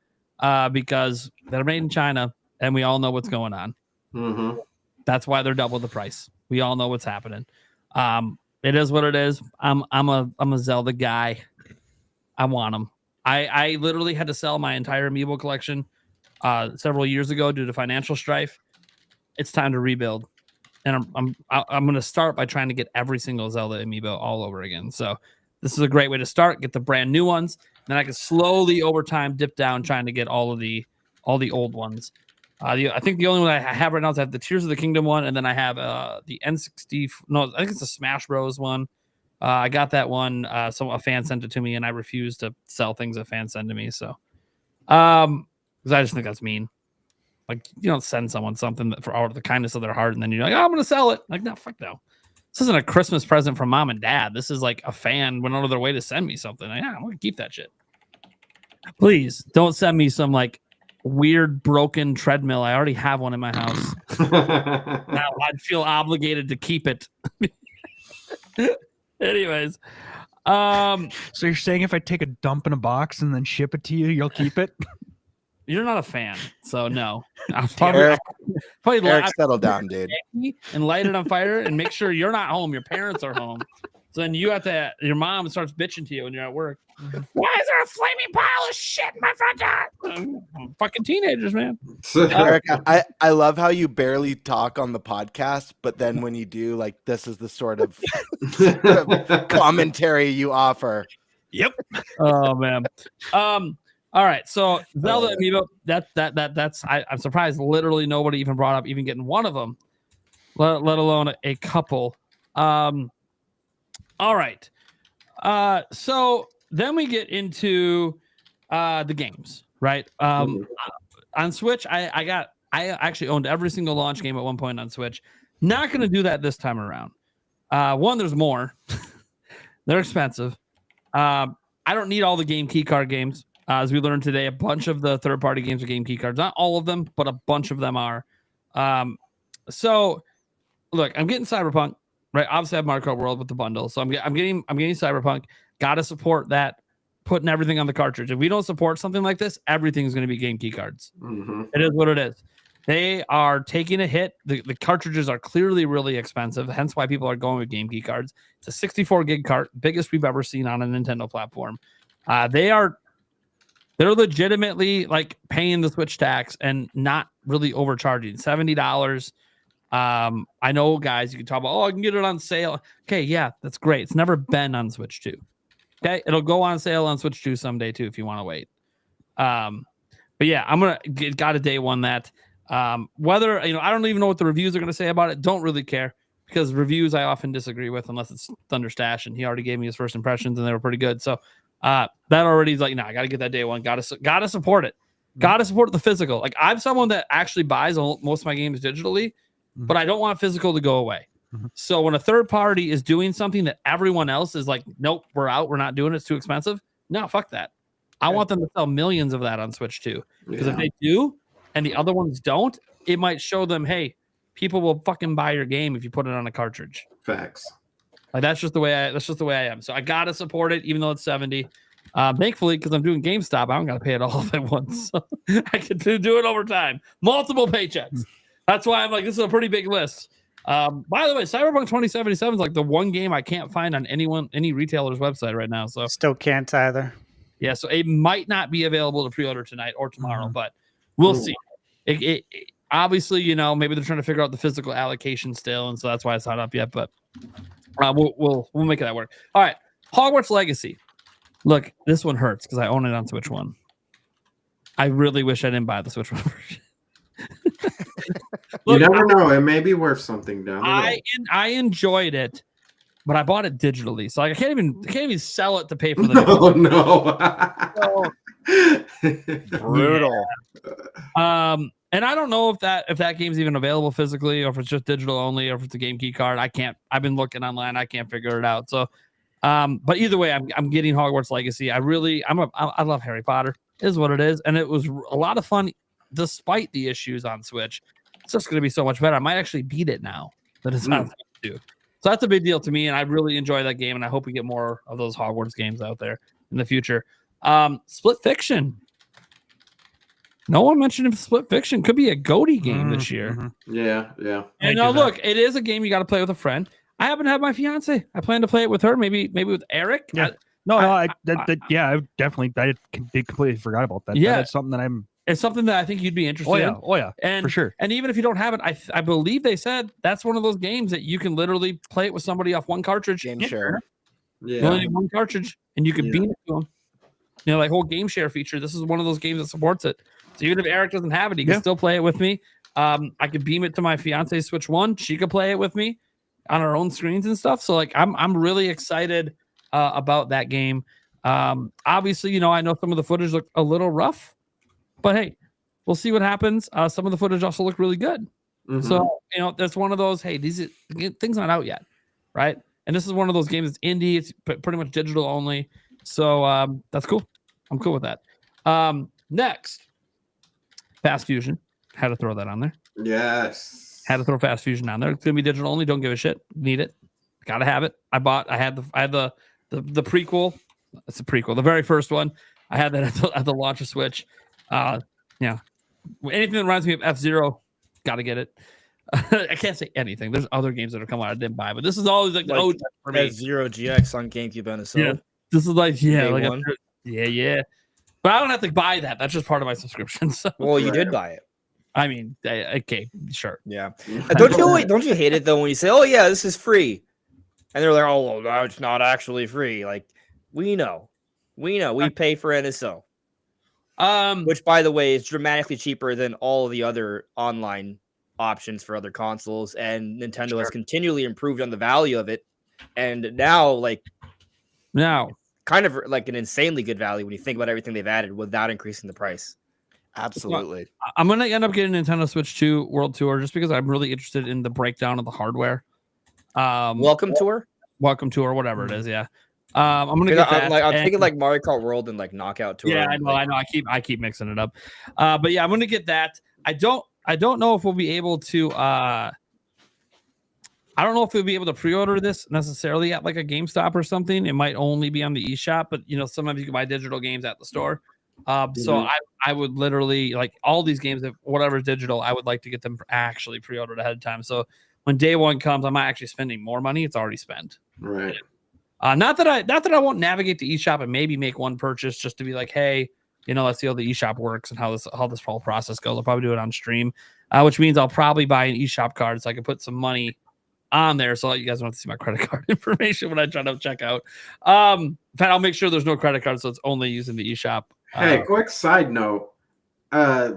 because they're made in China, and we all know what's going on. Mm-hmm. That's why they're double the price. We all know what's happening. It is what it is. I'm a Zelda guy. I want them. I literally had to sell my entire amiibo collection several years ago due to financial strife. It's time to rebuild, and I'm going to start by trying to get every single Zelda amiibo all over again. So this is a great way to start. Get the brand new ones, then I can slowly over time dip down trying to get all the old ones. I think the only one I have right now is I have the Tears of the Kingdom one, and then I have the N60. No, I think it's the Smash Bros one. I got that one. A fan sent it to me, and I refuse to sell things that fans send to me. So, because I just think that's mean. Like, you don't send someone something that out of the kindness of their heart, and then you're like, "Oh, I'm gonna sell it." Like, no, fuck no. This isn't a Christmas present from mom and dad. This is like a fan went out of their way to send me something. Yeah, I'm gonna keep that shit. Please don't send me some like weird broken treadmill. I already have one in my house. Now I'd feel obligated to keep it. Anyways, So you're saying if I take a dump in a box and then ship it to you, you'll keep it? you're not a fan, so no. I'll Eric, probably Eric, settle down, dude. and light it on fire and make sure you're not home. Your parents are home. So then you have to. Your mom starts bitching to you when you're at work. Why is there a flaming pile of shit in my front door? Fucking teenagers, man. Eric, I love how you barely talk on the podcast, but then when you do, like, this is the sort of commentary you offer. Yep. Oh man. All right. So Zelda amiibo. That's. I'm surprised. Literally nobody even brought up even getting one of them, let alone a couple. All right. So then we get into the games, right? On Switch, I actually owned every single launch game at one point on Switch. Not going to do that this time around. One, there's more. They're expensive. I don't need all the game keycard games. As we learned today, a bunch of the third-party games are game keycards. Not all of them, but a bunch of them are. So, look, I'm getting Cyberpunk. Right, obviously I have Mario Kart World with the bundle, so I'm getting Cyberpunk. Got to support that, putting everything on the cartridge. If we don't support something like this, everything's going to be game key cards. Mm-hmm. It is what it is. They are taking a hit. The cartridges are clearly really expensive, hence why people are going with game key cards. It's a 64 gig cart, biggest we've ever seen on a Nintendo platform. They're legitimately like paying the Switch tax and not really overcharging. $70. I know, guys, you can talk about, oh, I can get it on sale. Okay, yeah, that's great. It's never been on Switch 2. Okay, it'll go on sale on Switch 2 someday too if you want to wait. But yeah, I'm gonna got a day one that. Whether I don't even know what the reviews are gonna say about it. Don't really care because reviews I often disagree with unless it's Thunderstash, and he already gave me his first impressions and they were pretty good. So that already is like, I gotta get that day one. Gotta support it. Gotta support the physical. Like I'm someone that actually buys most of my games digitally. But I don't want physical to go away. So when a third party is doing something that everyone else is like, nope, we're out, we're not doing it, it's too expensive. No, fuck that. I want them to sell millions of that on Switch too. Because if they do and the other ones don't, it might show them, hey, people will fucking buy your game if you put it on a cartridge. Facts. Like that's just the way I am. So I gotta support it, even though it's 70. Thankfully, because I'm doing GameStop, I don't gotta pay it all at once. So I can do it over time. Multiple paychecks. That's why I'm like, this is a pretty big list. By the way, Cyberpunk 2077 is like the one game I can't find on any retailer's website right now. So Still can't either. yeah, so it might not be available to pre-order tonight or tomorrow, but we'll see. It obviously, maybe they're trying to figure out the physical allocation still, and so that's why it's not up yet. But we'll make that work. All right, Hogwarts Legacy. Look, this one hurts because I own it on Switch 1. I really wish I didn't buy the Switch 1 version. Look, you never know. It may be worth something down the road. I enjoyed it but I bought it digitally, so I can't even sell it to pay for the. Brutal. And I don't know if that game's even available physically, or if it's just digital only, or if it's a game key card. I've been looking online. I can't figure it out. So, but either way, I'm getting Hogwarts Legacy. I love Harry Potter. It is what it is, and it was a lot of fun despite the issues on Switch. It's just going to be so much better. I might actually beat it now that it's on Switch too. So that's a big deal to me, and I really enjoy that game, and I hope we get more of those Hogwarts games out there in the future. Split Fiction. No one mentioned if Split Fiction could be a GOTY game this year. Yeah. And look, it is a game you got to play with a friend. I happen to have my fiance. I plan to play it with her, maybe with Eric. Yeah. I definitely I completely forgot about that. Yeah, that's something that it's something that I think you'd be interested in. Oh yeah, and for sure. And even if you don't have it, I believe they said that's one of those games that you can literally play it with somebody off one cartridge. Game share. You only need one cartridge, and you can beam it to them. Like whole game share feature. This is one of those games that supports it. So even if Eric doesn't have it, he can still play it with me. I could beam it to my fiance's Switch 1. She could play it with me on our own screens and stuff. So like I'm really excited about that game. Obviously, I know some of the footage looked a little rough, but hey, we'll see what happens. Some of the footage also looked really good. So that's one of those. Hey, these things not out yet, right? And this is one of those games. It's indie. It's pretty much digital only. So that's cool. I'm cool with that. Next, Fast Fusion. Had to throw that on there. Yes. Had to throw Fast Fusion on there. It's gonna be digital only. Don't give a shit. Need it. Gotta have it. I had the prequel. It's a prequel. The very first one. I had that at the launch of Switch. Anything that reminds me of F-Zero, gotta get it. I can't say anything. There's other games that are coming out I didn't buy, but this is always like the OG for me. F-Zero GX on GameCube and so. Yeah. This is like yeah. But I don't have to buy that. That's just part of my subscription. So. Well, you did buy it. I mean, okay, sure. Yeah. Don't you hate it though when you say, "Oh yeah, this is free," and they're like, "Oh, well, no, it's not actually free." Like we know, we pay for NSO. Which, by the way, is dramatically cheaper than all the other online options for other consoles, and Nintendo has continually improved on the value of it, and now kind of like an insanely good value when you think about everything they've added without increasing the price. Absolutely. I'm going to end up getting Nintendo Switch 2 World Tour just because I'm really interested in the breakdown of the hardware. Welcome Tour, whatever it is. Yeah. I'm going to get that. I'm thinking like Mario Kart World and like Knockout Tour. Yeah, I know. I keep mixing it up. But yeah, I'm going to get that. I don't know if we'll be able to. I don't know if we'll be able to pre-order this necessarily at like a GameStop or something. It might only be on the eShop, but sometimes you can buy digital games at the store. So I would literally like all these games, if whatever is digital, I would like to get them actually pre-ordered ahead of time. So when day one comes, I'm not actually spending more money. It's already spent. Right. Not that I won't navigate the eShop and maybe make one purchase just to be like, hey, let's see how the eShop works and how this whole process goes. I'll probably do it on stream, which means I'll probably buy an eShop card so I can put some money on there, so you guys don't have to see my credit card information when I try to check out. In fact, I'll make sure there's no credit card, so it's only using the eShop. Hey, quick side note.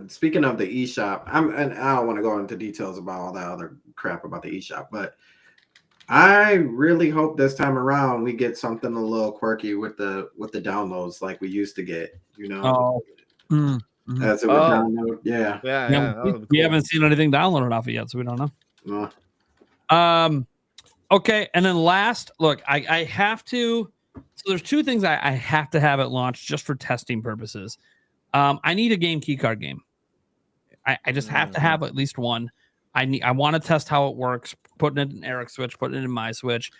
Speaking of the eShop, and I don't want to go into details about all that other crap about the eShop, but I really hope this time around we get something a little quirky with the downloads like we used to get. As it would download. Yeah. We haven't seen anything downloaded off it yet, so we don't know. No. Okay, and then last, look, I have to. So there's two things I have to have it launched just for testing purposes. I need a game keycard game. I just have to have at least one. I want to test how it works. Putting it in Eric's Switch, putting it in my Switch.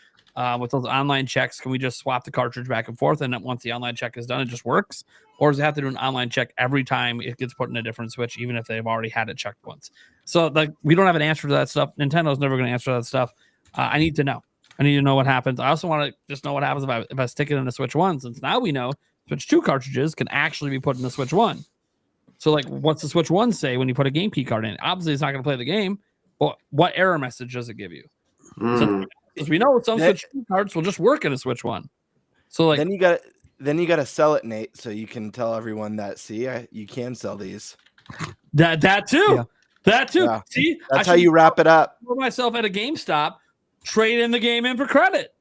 With those online checks, can we just swap the cartridge back and forth? And then once the online check is done, it just works? Or does it have to do an online check every time it gets put in a different Switch, even if they've already had it checked once? So like we don't have an answer to that stuff. Nintendo's never going to answer that stuff. I need to know. I need to know what happens. I also want to just know what happens if I stick it in a Switch 1, since now we know Switch 2 cartridges can actually be put in the Switch 1. So like what's the Switch 1 say when you put a game key card in? Obviously, it's not going to play the game, but what error message does it give you? So, as we know, some Switch 2 cards will just work in a Switch 1. So like then you got to sell it, Nate, so you can tell everyone that you can sell these. That too. Yeah. That too. Yeah. See, that's how you wrap it up. For myself at a GameStop, trade in the game in for credit.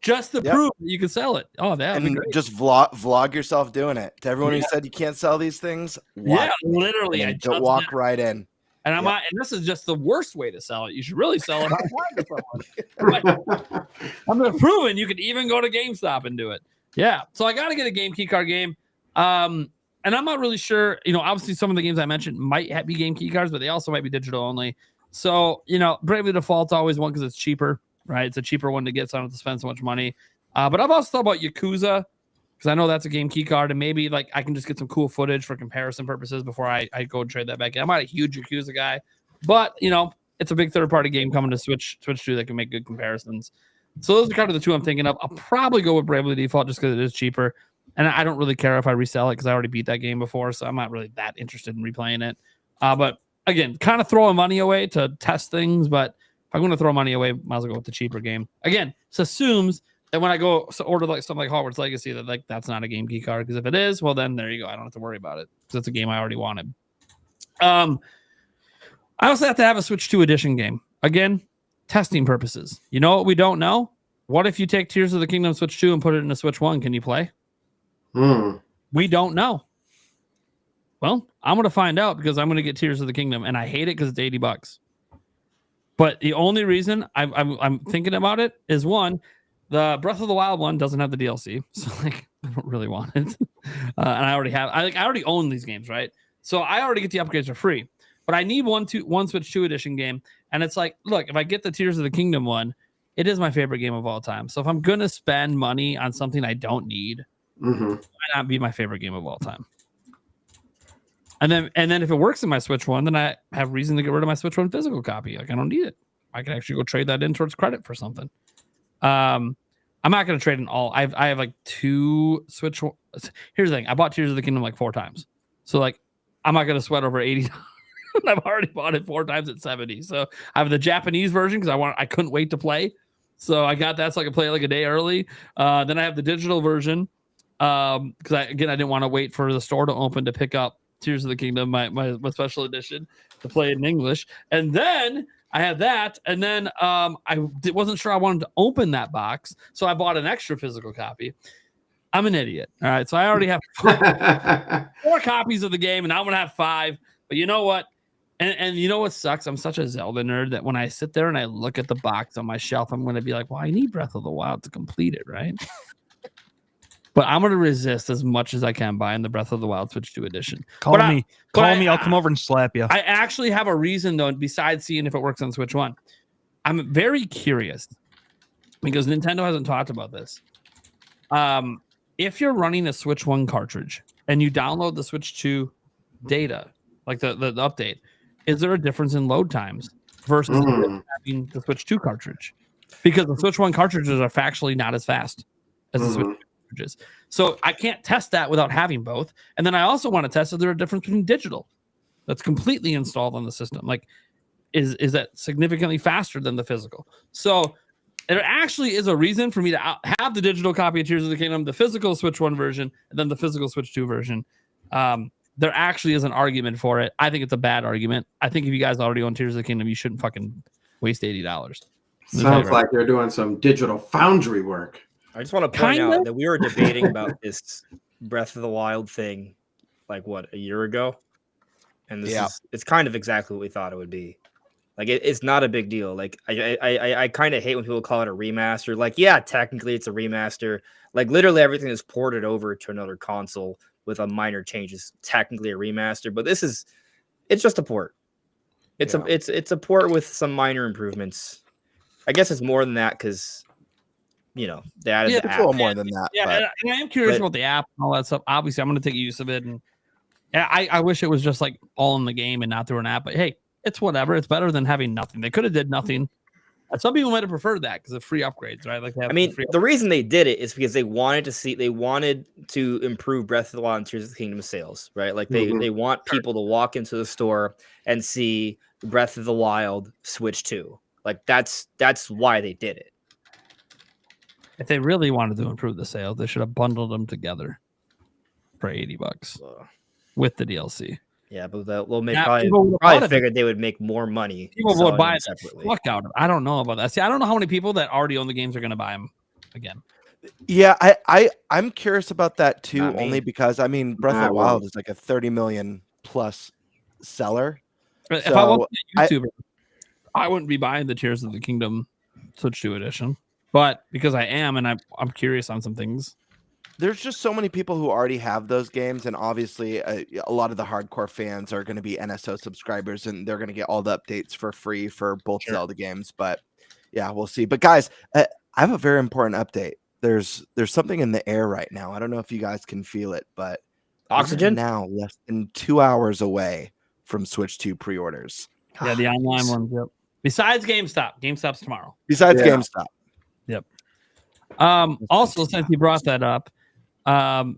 just to Yep. prove that you can sell it. Oh, that would be And great. just vlog yourself doing it. To everyone who Yeah. said you can't sell these things, Yeah, watch me. literally. And I then just walk did. right in. And Yep. and this is just the worst way to sell it. You should really sell it online to someone. But I'm just proving you could even go to GameStop and do it. Yeah. So I got to get a game key card game. And I'm not really sure, obviously some of the games I mentioned might be game key cards, but they also might be digital only. So, Bravely Default's always one because it's cheaper, right? It's a cheaper one to get, so I don't have to spend so much money. But I've also thought about Yakuza because I know that's a game key card, and maybe like I can just get some cool footage for comparison purposes before I go and trade that back in. I'm not a huge Yakuza guy, but it's a big third-party game coming to Switch 2 that can make good comparisons. So those are kind of the two I'm thinking of. I'll probably go with Bravely Default just because it is cheaper. And I don't really care if I resell it because I already beat that game before, so I'm not really that interested in replaying it. But again, kind of throwing money away to test things. But if I'm going to throw money away, might as well go with the cheaper game. Again, this assumes that when I go order like something like Hogwarts Legacy, that like that's not a game key card. Because if it is, well then there you go. I don't have to worry about it because it's a game I already wanted. I also have to have a Switch 2 edition game. Again, testing purposes. You know what we don't know? What if you take Tears of the Kingdom Switch 2 and put it in a Switch 1? Can you play? We don't know. Well, I'm going to find out because I'm going to get Tears of the Kingdom, and I hate it because it's $80. But the only reason I'm thinking about it is one, the Breath of the Wild one doesn't have the DLC, so like I don't really want it. And I already have. I already own these games, right? So I already get the upgrades for free. But I need one Switch 2 edition game, and it's like, look, if I get the Tears of the Kingdom one, it is my favorite game of all time. So if I'm going to spend money on something I don't need, why not be my favorite game of all time? And then if it works in my Switch 1, then I have reason to get rid of my Switch 1 physical copy. Like I don't need it. I can actually go trade that in towards credit for something. I'm not going to trade in all. I have like 2 Switch. Here's the thing. I bought Tears of the Kingdom like 4 times. So like I'm not going to sweat over $80. I've already bought it 4 times at 70. So I have the Japanese version because I couldn't wait to play. So I got that so I could play like a day early. Then I have the digital version. Because I didn't want to wait for the store to open to pick up Tears of the Kingdom, my special edition, to play it in English. And then I had that, and then I wasn't sure I wanted to open that box, so I bought an extra physical copy. I'm an idiot. All right, so I already have 4 copies of the game, and I'm gonna have 5. But you know what? And you know what sucks? I'm such a Zelda nerd that when I sit there and I look at the box on my shelf, I'm gonna be like, well, I need Breath of the Wild to complete it, right? But I'm going to resist as much as I can buying the Breath of the Wild Switch 2 edition. Call me. I'll come over and slap you. I actually have a reason, though, besides seeing if it works on Switch 1. I'm very curious because Nintendo hasn't talked about this. If you're running a Switch 1 cartridge and you download the Switch 2 data, like the update, is there a difference in load times versus having the Switch 2 cartridge? Because the Switch 1 cartridges are factually not as fast as the Switch 2 cartridges. So I can't test that without having both. And then I also want to test if there's a difference between digital that's completely installed on the system. Like, is that significantly faster than the physical? So there actually is a reason for me to have the digital copy of Tears of the Kingdom, the physical Switch 1 version, and then the physical Switch 2 version. There actually is an argument for it. I think it's a bad argument. I think if you guys already own Tears of the Kingdom, you shouldn't fucking waste $80. Sounds like you're doing some digital foundry work. I just want to point out that we were debating about this Breath of the Wild thing, like what, a year ago? And it's kind of exactly what we thought it would be. Like it's not a big deal. Like I kind of hate when people call it a remaster. Like, yeah, technically it's a remaster. Like literally everything is ported over to another console with a minor changes. Technically a remaster, but it's just a port. It's a port with some minor improvements. I guess it's more than that because they added the app. A little more than that. Yeah, but and I am curious about the app and all that stuff. Obviously, I'm going to take use of it, and I wish it was just like all in the game and not through an app. But hey, it's whatever. It's better than having nothing. They could have did nothing. Some people might have preferred that because of free upgrades, right? Like the reason they did it is because they wanted to improve Breath of the Wild and Tears of the Kingdom sales, right? Like they want people to walk into the store and see Breath of the Wild Switch 2. Like that's why they did it. If they really wanted to improve the sales, they should have bundled them together for $80 with the DLC. Yeah, but probably figured they would make more money. People would buy the fuck out of it. I don't know about that. See, I don't know how many people that already own the games are going to buy them. again. Yeah, I'm curious about that too, Not me. only because I mean Breath of the Wild is like a 30 million plus seller. If I So wasn't a YouTuber, I wouldn't be buying the Tears of the Kingdom Switch 2 edition. But because I am, and I'm curious on some things. there's just so many people who already have those games, and obviously a lot of the hardcore fans are going to be NSO subscribers, and they're going to get all the updates for free for both Zelda games. But yeah, we'll see. But guys, I have a very important update. There's something in the air right now. I don't know if you guys can feel it, but Oxygen? we're now less than 2 hours away from Switch 2 pre-orders. Yeah, the online ones. Yep. Besides GameStop. GameStop's tomorrow. Besides GameStop. Yep. Also, since you brought that up,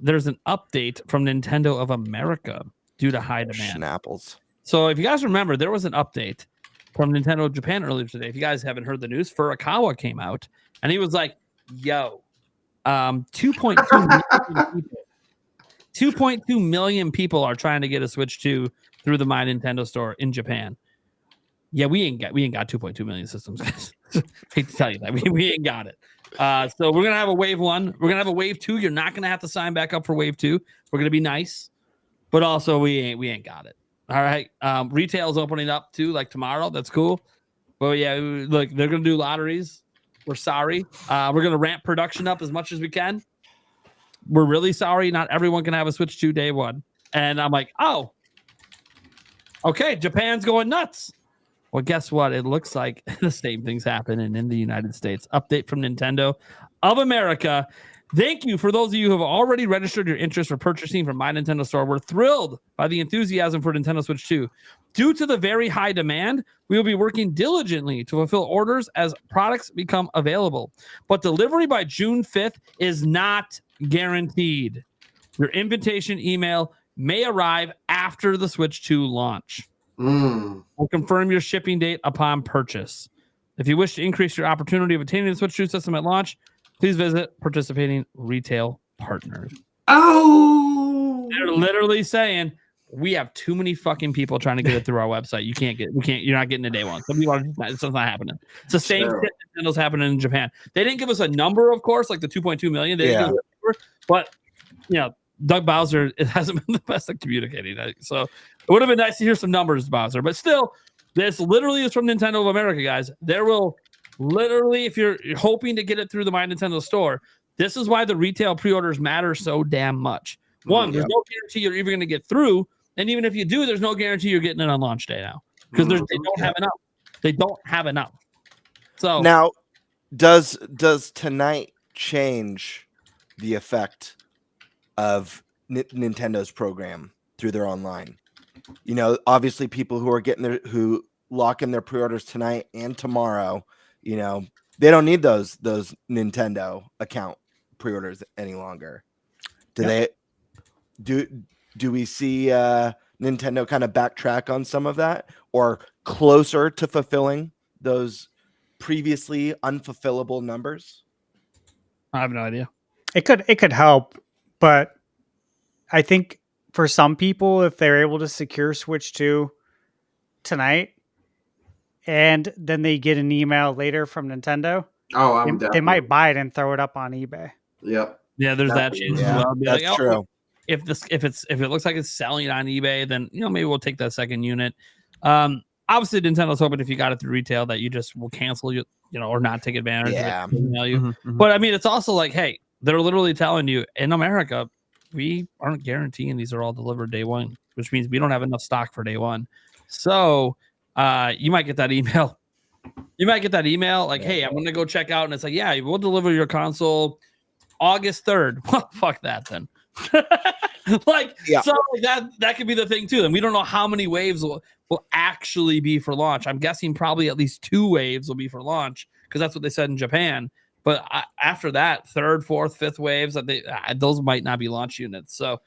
there's an update from Nintendo of America due to high demand. Schnapples. So if you guys remember, there was an update from Nintendo of Japan earlier today. If you guys haven't heard the news, Furukawa came out and he was like, yo, 2.2 million people are trying to get a Switch 2 through the My Nintendo store in Japan. Yeah, we ain't got 2.2 million systems, guys. Hate to tell you that. We ain't got it. So we're gonna have a wave 1. We're gonna have a wave 2. You're not gonna have to sign back up for wave 2. We're gonna be nice, but also we ain't got it. All right. Retail's opening up too, like tomorrow. That's cool. But yeah, look, they're gonna do lotteries. We're sorry. We're gonna ramp production up as much as we can. We're really sorry. Not everyone can have a Switch 2 day 1. And I'm like, oh, okay, Japan's going nuts. Well, guess what? It looks like the same thing's happening in the United States. Update from Nintendo of America. Thank you for those of you who have already registered your interest for purchasing from My Nintendo Store. We're thrilled by the enthusiasm for Nintendo Switch 2. Due to the very high demand, we will be working diligently to fulfill orders as products become available. But delivery by June 5th is not guaranteed. Your invitation email may arrive after the Switch 2 launch. We'll confirm your shipping date upon purchase. If you wish to increase your opportunity of obtaining the Switch 2 system at launch, please visit participating retail partners. Oh, They're literally saying we have too many fucking people trying to get it through our website. You're not getting a day 1. Some people are it's not happening. It's the same shit Nintendo's happening in Japan. They didn't give us a number, of course, like the 2.2 million. They didn't give us a number, but Doug Bowser, it hasn't been the best at communicating. So it would have been nice to hear some numbers, Bowser. But still, this literally is from Nintendo of America, guys. There will literally, if you're hoping to get it through the My Nintendo store, this is why the retail pre-orders matter so damn much. One, there's no guarantee you're even going to get through. And even if you do, there's no guarantee you're getting it on launch day now. Because they don't have enough. They don't have enough. So now, does tonight change the effect of Nintendo's program through their online? Obviously people who lock in their pre-orders tonight and tomorrow, they don't need those Nintendo account pre-orders any longer. Do we see Nintendo kind of backtrack on some of that, or closer to fulfilling those previously unfulfillable numbers? I have no idea. It could help, but I think for some people, if they're able to secure Switch 2 tonight, and then they get an email later from Nintendo, they might buy it and throw it up on eBay. Yep. Yeah, there's that chance as well. That's true. If it looks like it's selling on eBay, then maybe we'll take that second unit. Obviously, Nintendo's hoping if you got it through retail that you just will cancel or not take advantage of it. Email you. But I mean, it's also like, hey, they're literally telling you in America, we aren't guaranteeing these are all delivered day 1, which means we don't have enough stock for day 1. So you might get that email. You might get that email like, hey, I'm going to go check out. And it's like, yeah, we'll deliver your console August 3rd. Well, fuck that then. So that could be the thing too. And we don't know how many waves will actually be for launch. I'm guessing probably at least 2 waves will be for launch because that's what they said in Japan. But after that, 3rd, 4th, 5th waves, those might not be launch units. So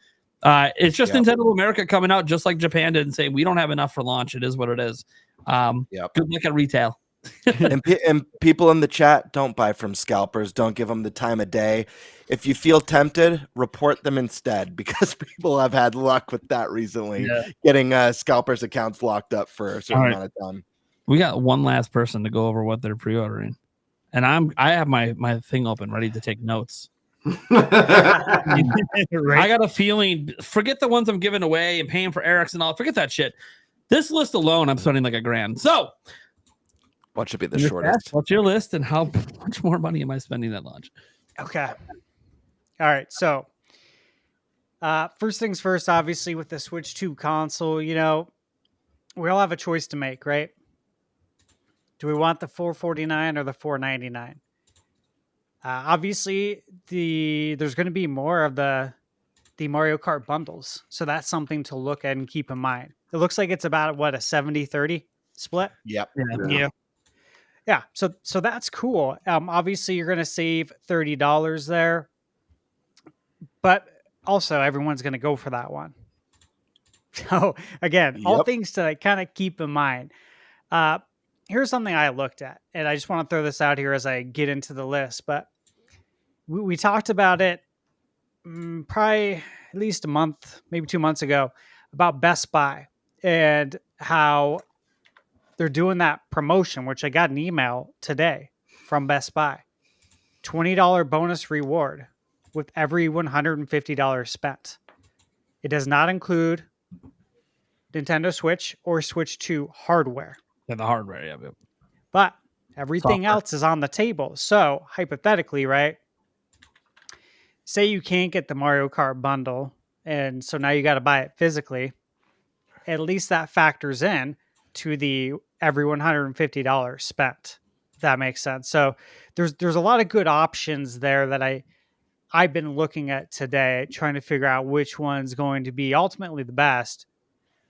it's just Nintendo America coming out just like Japan did and saying we don't have enough for launch. It is what it is. Good luck at retail. and people in the chat, don't buy from scalpers. Don't give them the time of day. If you feel tempted, report them instead, because people have had luck with that recently, getting scalpers accounts locked up for a certain amount of time. We got one last person to go over what they're pre-ordering. and I have my thing open, ready to take notes. Right. I got a feeling. Forget the ones I'm giving away and paying for Eric's and all. Forget that shit. This list alone, I'm spending like $1,000. So, What should be the Mr. shortest? What's your list, and how much more money am I spending at launch? Okay. All right. So, first things first, obviously, with the Switch 2 console, we all have a choice to make, right? Do we want the $449 or the $499? Obviously, there's going to be more of the Mario Kart bundles, so that's something to look at and keep in mind. It looks like it's about a 70-30 split. Yep. Yeah. So that's cool. Obviously, you're going to save $30 there, but also everyone's going to go for that one. So again, all Yep. things to kind of keep in mind. Here's something I looked at, and I just want to throw this out here as I get into the list. But we talked about it probably at least a month, maybe 2 months ago, about Best Buy and how they're doing that promotion, which I got an email today from Best Buy. $20 bonus reward with every $150 spent. It does not include Nintendo Switch or Switch 2 hardware. Yeah, the hardware. Yeah. But everything Software. else is on the table. So hypothetically, right? Say you can't get the Mario Kart bundle, and so now you got to buy it physically. At least that factors in to the every $150 spent. If that makes sense. So there's a lot of good options there that I've been looking at today, trying to figure out which one's going to be ultimately the best.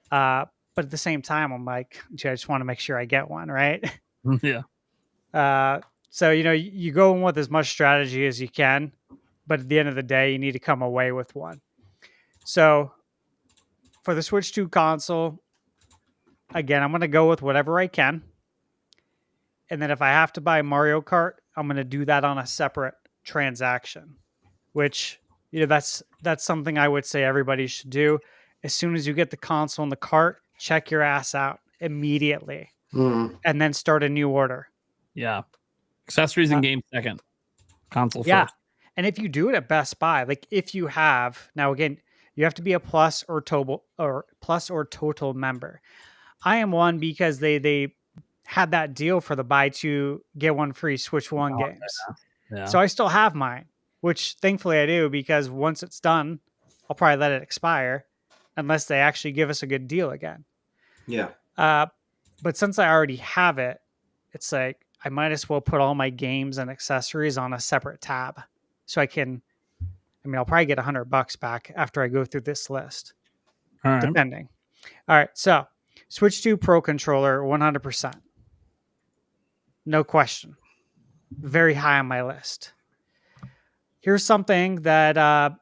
But at the same time, I'm like, gee, I just want to make sure I get one, right? Yeah. So, you go in with as much strategy as you can, but at the end of the day, you need to come away with one. So for the Switch 2 console, again, I'm going to go with whatever I can. And then if I have to buy Mario Kart, I'm going to do that on a separate transaction, which, that's something I would say everybody should do. As soon as you get the console in the cart, check your ass out immediately and then start a new order. Yeah. Accessories and games second. Console Yeah. first. And if you do it at Best Buy, like if you have, now again, you have to be a plus or total member. I am one because they had that deal for the buy two, get one free Switch 1 games. Yeah. So I still have mine, which thankfully I do, because once it's done, I'll probably let it expire unless they actually give us a good deal again. Yeah. But since I already have it, it's like I might as well put all my games and accessories on a separate tab. So I'll probably get $100 back after I go through this list, All right. depending. All right. So Switch 2 Pro controller, 100%. No question. Very high on my list. Here's something that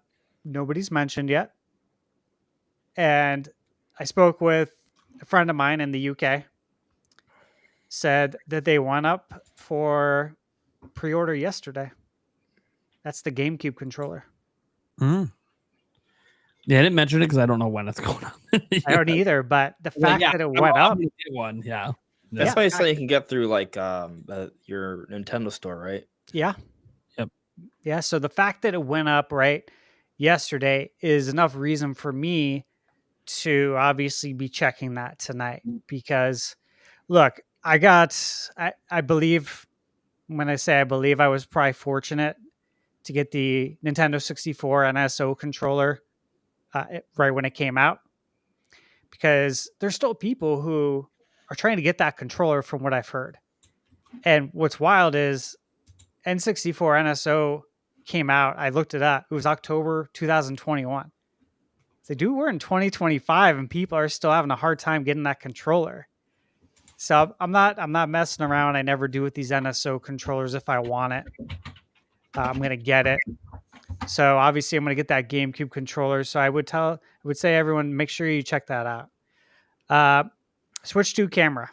nobody's mentioned yet. And I spoke with a friend of mine in the UK, said that they went up for pre-order yesterday. That's the GameCube controller. Yeah, I didn't mention it because I don't know when it's going on. I don't either, but the fact that it went up. One, yeah. That's why something you can get through like your Nintendo store, right? Yeah. Yep. Yeah. So the fact that it went up right yesterday is enough reason for me to obviously be checking that tonight, because look, I believe, when I say I believe, I was probably fortunate to get the Nintendo 64 NSO controller right when it came out, because there's still people who are trying to get that controller from what I've heard. And what's wild is N64 NSO came out. I looked it up. It was October 2021. So, dude, we're in 2025 and people are still having a hard time getting that controller. So I'm not messing around. I never do with these NSO controllers. If I want it, I'm going to get it. So obviously I'm going to get that GameCube controller. So I would say everyone, make sure you check that out. Switch 2 camera.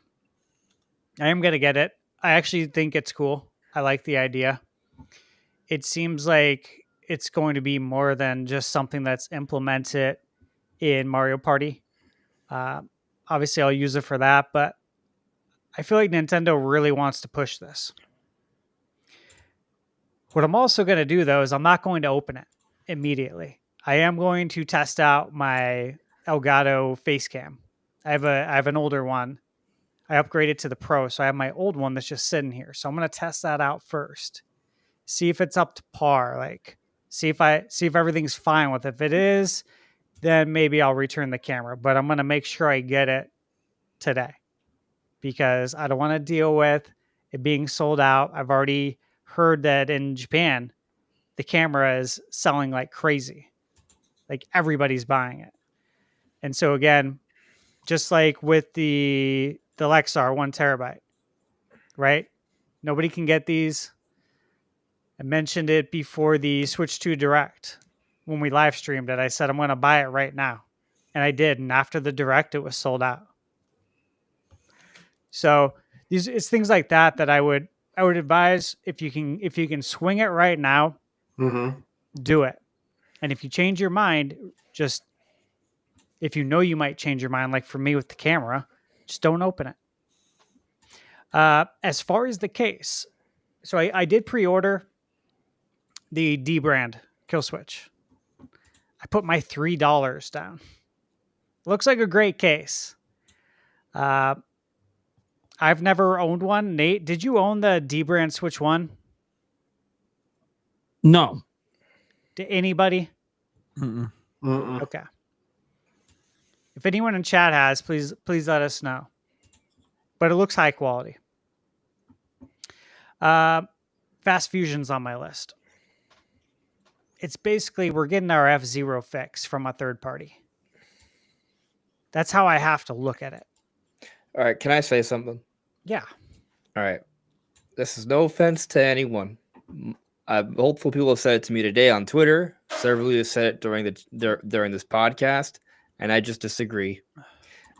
I am going to get it. I actually think it's cool. I like the idea. It seems like it's going to be more than just something that's implemented in Mario Party. Obviously I'll use it for that, but I feel like Nintendo really wants to push this. What I'm also going to do, though, is I'm not going to open it immediately. I am going to test out my Elgato face cam. I have an older one. I upgraded to the Pro, so I have my old one that's just sitting here. So I'm going to test that out first. See if it's up to par. Like, see if everything's fine with it. If it is, then maybe I'll return the camera. But I'm going to make sure I get it today because I don't want to deal with it being sold out. I've already heard that in Japan, the camera is selling like crazy. Like everybody's buying it. And so again, just like with the Lexar 1 terabyte, right? Nobody can get these. I mentioned it before the Switch 2 Direct when we live streamed it. I said, I'm going to buy it right now. And I did. And after the Direct, it was sold out. So it's things like that I would advise if you can swing it right now, do it. And if you change your mind, just if you know you might change your mind, like for me with the camera, just don't open it. As far as the case, so I did pre-order the D brand kill switch. I put my $3 down. Looks like a great case. I've never owned one. Nate, did you own the D brand Switch 1? No. Did anybody? Okay. If anyone in chat has, please let us know. But it looks high quality. Fast Fusion's on my list. It's basically we're getting our F-Zero fix from a third party. That's how I have to look at it. All right, can I say something? Yeah. All right. This is no offense to anyone. Multiple people have said it to me today on Twitter. Several have said it during this podcast, and I just disagree.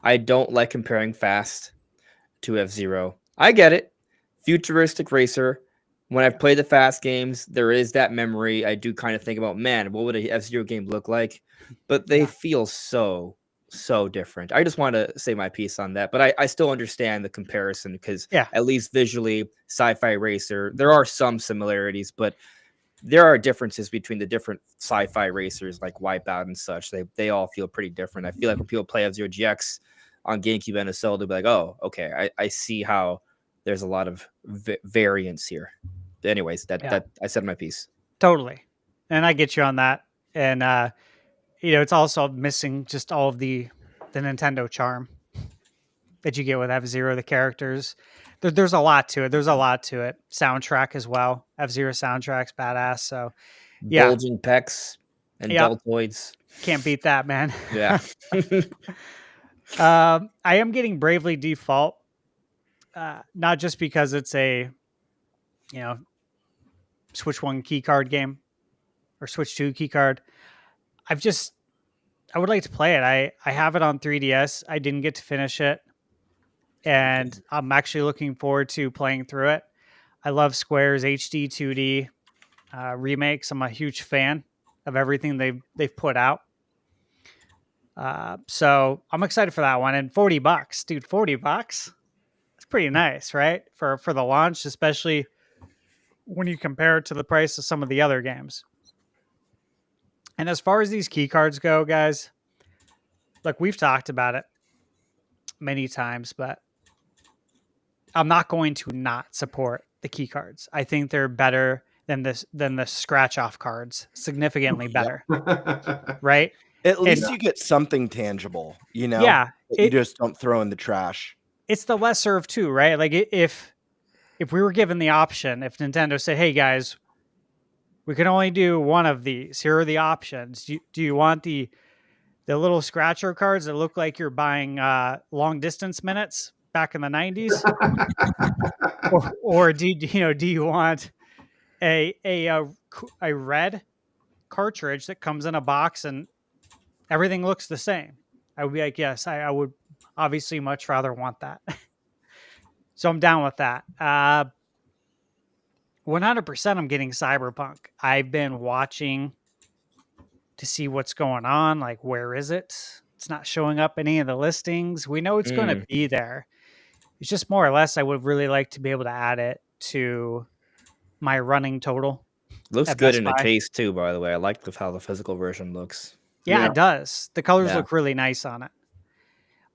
I don't like comparing Fast to F-Zero. I get it. Futuristic racer. When I've played the Fast games, there is that memory. I do kind of think about, man, what would a F-Zero game look like? But they feel so different. I just want to say my piece on that, but I still understand the comparison because at least visually, Sci-Fi Racer, there are some similarities, but there are differences between the different Sci-Fi Racers like Wipeout and such. They all feel pretty different. I feel like when people play F-Zero GX on GameCube and Zelda, they'll be like, oh, okay, I see how there's a lot of variance here. Anyways, that I said my piece. Totally. And I get you on that. And, it's also missing just all of the Nintendo charm that you get with F-Zero, the characters. There's a lot to it. Soundtrack as well. F-Zero soundtrack's badass. So, yeah. Bulging pecs and deltoids. Can't beat that, man. Yeah. I am getting Bravely Default. Not just because it's a, Switch 1 keycard game or Switch 2 keycard. I would like to play it. I have it on 3DS. I didn't get to finish it. And I'm actually looking forward to playing through it. I love Square's HD 2D remakes. I'm a huge fan of everything they've put out. So I'm excited for that one. And $40, dude, $40. It's pretty nice, right? For the launch, especially when you compare it to the price of some of the other games. And as far as these key cards go, guys, look, we've talked about it many times, but I'm not going to not support the key cards. I think they're better than the scratch off cards, significantly better. Right? At least you get something tangible, Yeah. that you just don't throw in the trash. It's the lesser of two, right? Like if we were given the option, if Nintendo said, hey guys, we can only do one of these. Here are the options. Do you want the little scratcher cards that look like you're buying long distance minutes back in the 90s? or do you want a red cartridge that comes in a box and everything looks the same? I would be like, yes, I would obviously much rather want that. So I'm down with that. 100% I'm getting Cyberpunk. I've been watching to see what's going on. Like, where is it? It's not showing up any of the listings. We know it's going to be there. It's just more or less I would really like to be able to add it to my running total Looks at good Best in the Buy. case too, by the way. I like how the physical version looks. Yeah, Yeah. it does. The colors Yeah. look really nice on it.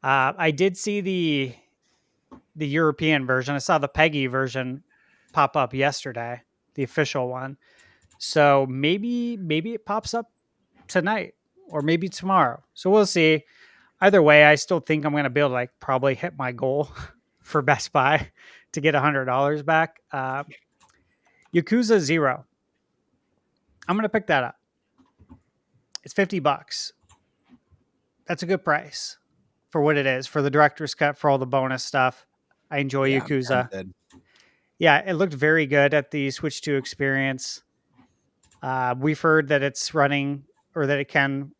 I did see the European version. I saw the Peggy version pop up yesterday, the official one. So maybe it pops up tonight or maybe tomorrow. So we'll see. Either way, I still think I'm going to be able to probably hit my goal for Best Buy to get $100 back. Yakuza 0. I'm going to pick that up. It's $50. That's a good price for what it is, for the director's cut, for all the bonus stuff. I enjoy Yeah, I'm Yakuza. tempted. Yeah, it looked very good at the Switch 2 experience. We've heard that it's running, or that it can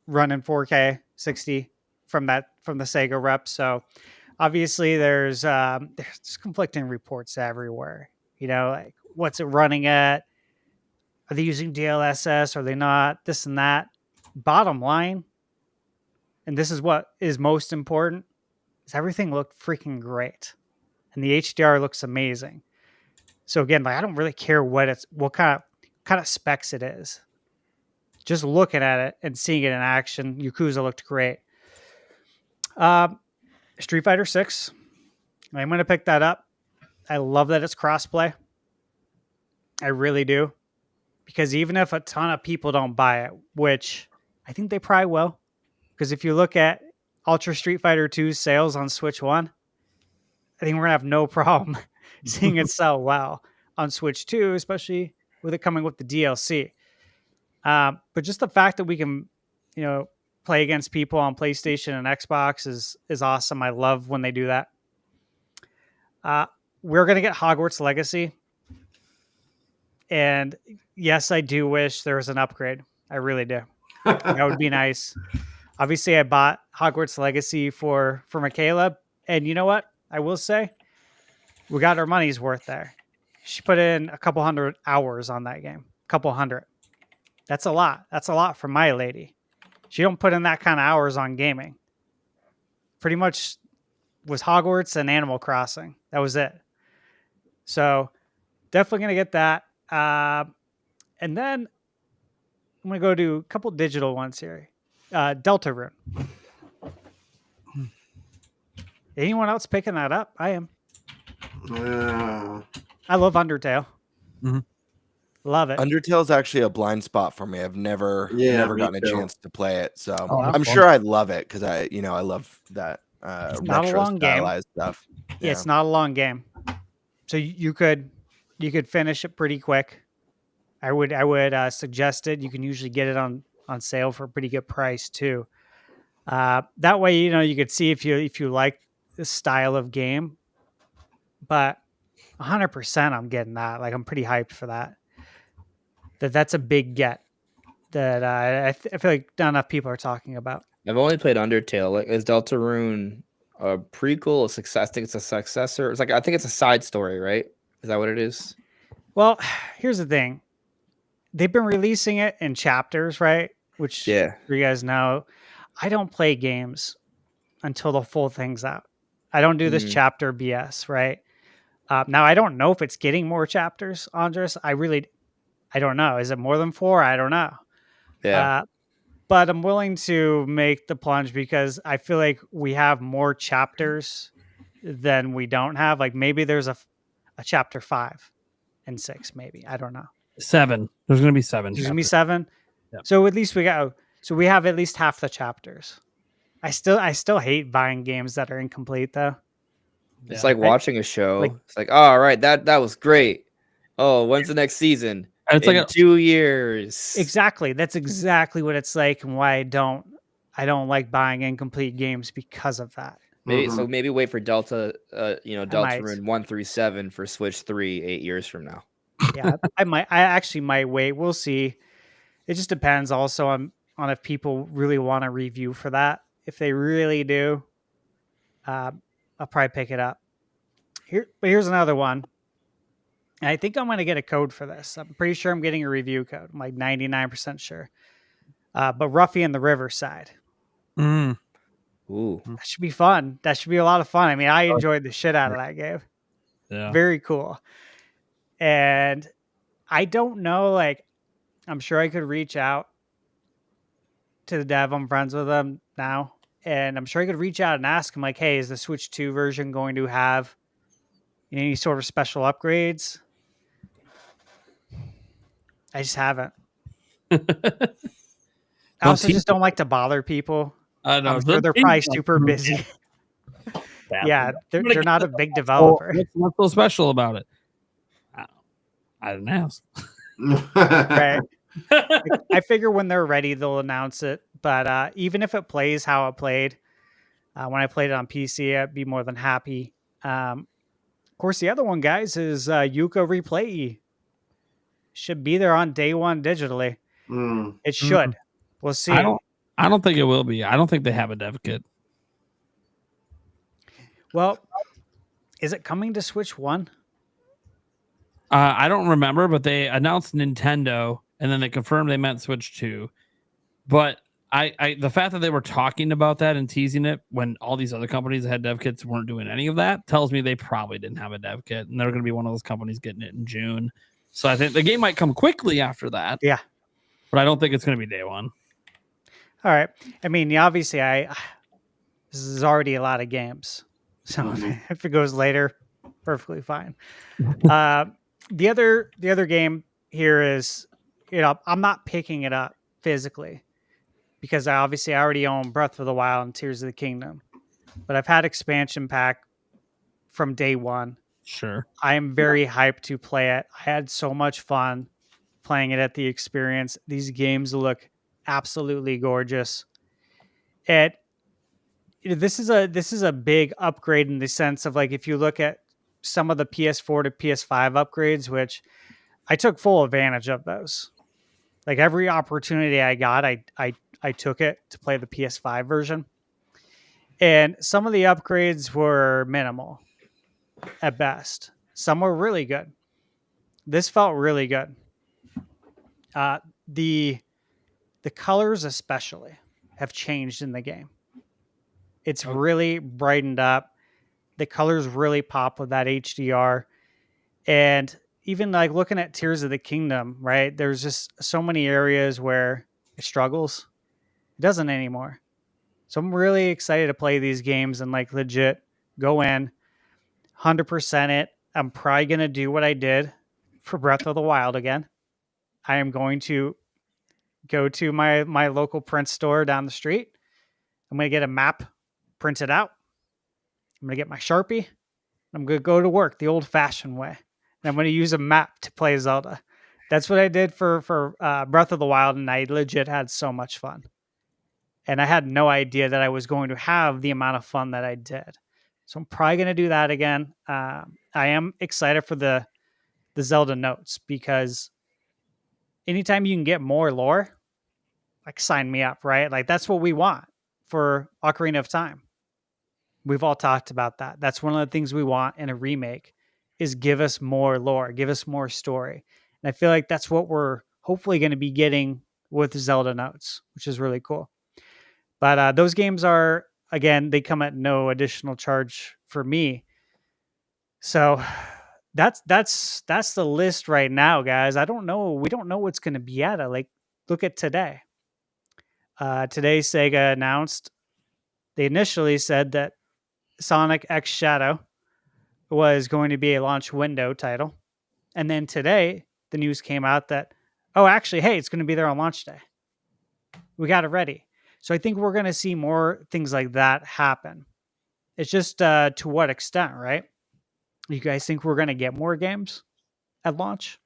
run in 4K 60 from the Sega rep. So obviously there's conflicting reports everywhere. Like what's it running at? Are they using DLSS? Are they not? This and that. Bottom line, and this is what is most important, is everything looked freaking great. And the HDR looks amazing. So again, I don't really care what kind of specs it is. Just looking at it and seeing it in action, Yakuza looked great. Street Fighter 6. I'm going to pick that up. I love that it's crossplay. I really do. Because even if a ton of people don't buy it, which I think they probably will, because if you look at Ultra Street Fighter 2's sales on Switch 1, I think we're going to have no problem seeing it sell well on Switch 2, especially with it coming with the DLC. But just the fact that we can, play against people on PlayStation and Xbox is awesome. I love when they do that. We're going to get Hogwarts Legacy. And yes, I do wish there was an upgrade. I really do. That would be nice. Obviously, I bought Hogwarts Legacy for Michaela. And you know what? I will say, we got our money's worth there. She put in a couple hundred hours on that game. A couple hundred. That's a lot. That's a lot for my lady. She don't put in that kind of hours on gaming. Pretty much was Hogwarts and Animal Crossing. That was it. So definitely going to get that. And then I'm going to go to a couple digital ones here. Deltarune. Anyone else picking that up? I am. I love Undertale. Mm-hmm. Love it. Undertale's actually a blind spot for me. I've never gotten a too. chance to play it, so Oh, that's I'm fun. sure I'd love it because I love that not a retro long game. stylized stuff. Yeah, it's not a long game, so you could finish it pretty quick. I would suggest it. You can usually get it on sale for a pretty good price too. That way, you could see if you like this style of game. But 100%, I'm getting that. I'm pretty hyped for that. That's a big get that I feel like not enough people are talking about. I've only played Undertale. Is Deltarune a prequel, a success? I think it's a successor. It's I think it's a side story, right? Is that what it is? Well, here's the thing. They've been releasing it in chapters, right? Which you guys know. I don't play games until the full thing's out. I don't do this chapter BS, right? Now, I don't know if it's getting more chapters, Andres. I don't know. Is it more than 4? I don't know. Yeah. But I'm willing to make the plunge because I feel like we have more chapters than we don't have. Maybe there's a chapter 5 and 6, maybe. I don't know. 7. There's going to be 7. There's going to be 7. Yep. So at least we have at least half the chapters. I still hate buying games that are incomplete though. It's like watching a show. It's all right, that was great. Oh, when's the next season? It's in 2 years. Exactly. That's exactly what it's like, and why I don't like buying incomplete games because of that. Maybe wait for Deltarune 1 through 7 for Switch 3 8 years from now. Yeah, I actually might wait. We'll see. It just depends also on if people really want a review for that. If they really do, I'll probably pick it up. Here's another one. And I think I'm going to get a code for this. I'm pretty sure I'm getting a review code. I'm 99% sure. But Ruffy and the Riverside. Ooh. That should be fun. That should be a lot of fun. I mean, I enjoyed the shit out of that game. Yeah. Very cool. And I don't know. Like, I'm sure I could reach out to the dev. I'm friends with them now. And I'm sure I could reach out and ask him, like, hey, is the Switch 2 version going to have any sort of special upgrades? I just haven't. I also just don't like to bother people. I know. I'm sure they're probably super busy. Yeah, they're not a big developer. What's so special about it? I didn't ask. Right. I figure when they're ready, they'll announce it. But even if it plays how it played, when I played it on PC, I'd be more than happy. Of course, the other one, guys, is Yuka Replay. Should be there on day one digitally. It should. We'll see. I don't think it will be. I don't think they have a dev kit. Well, is it coming to Switch 1? I don't remember, but they announced Nintendo, and then they confirmed they meant Switch 2. But the fact that they were talking about that and teasing it when all these other companies that had dev kits weren't doing any of that tells me they probably didn't have a dev kit, and they're going to be one of those companies getting it in June. So I think the game might come quickly after that. Yeah. But I don't think it's going to be day one. All right. I mean, obviously, this is already a lot of games. So if it goes later, perfectly fine. The other game here is, I'm not picking it up physically because I already own Breath of the Wild and Tears of the Kingdom, but I've had expansion pack from day one. Sure. I am very hyped to play it. I had so much fun playing it at the experience. These games look absolutely gorgeous. This is a big upgrade in the sense of, like, if you look at some of the PS4 to PS5 upgrades, which I took full advantage of those. Like, every opportunity I got, I took it to play the PS5 version. And some of the upgrades were minimal at best. Some were really good. This felt really good. The colors especially have changed in the game. It's really brightened up. The colors really pop with that HDR. And even like looking at Tears of the Kingdom, right? There's just so many areas where it struggles. It doesn't anymore. So I'm really excited to play these games and like legit go in, 100% it. I'm probably going to do what I did for Breath of the Wild again. I am going to go to my local print store down the street. I'm going to get a map printed out. I'm going to get my Sharpie. I'm going to go to work the old-fashioned way. And I'm going to use a map to play Zelda. That's what I did for Breath of the Wild, and I legit had so much fun. And I had no idea that I was going to have the amount of fun that I did. So I'm probably going to do that again. I am excited for the Zelda notes, because anytime you can get more lore, like, sign me up, right? Like, that's what we want for Ocarina of Time. We've all talked about that. That's one of the things we want in a remake, is give us more lore, give us more story. And I feel like that's what we're hopefully going to be getting with Zelda notes, which is really cool. But those games are, again, they come at no additional charge for me. So that's the list right now, guys. I don't know. We don't know what's going to be at it. Like, look at today. Today, Sega announced, they initially said that Sonic X Shadow was going to be a launch window title. And then today, the news came out that, oh, actually, hey, it's going to be there on launch day. We got it ready. So I think we're going to see more things like that happen. It's just to what extent, right? You guys think we're going to get more games at launch?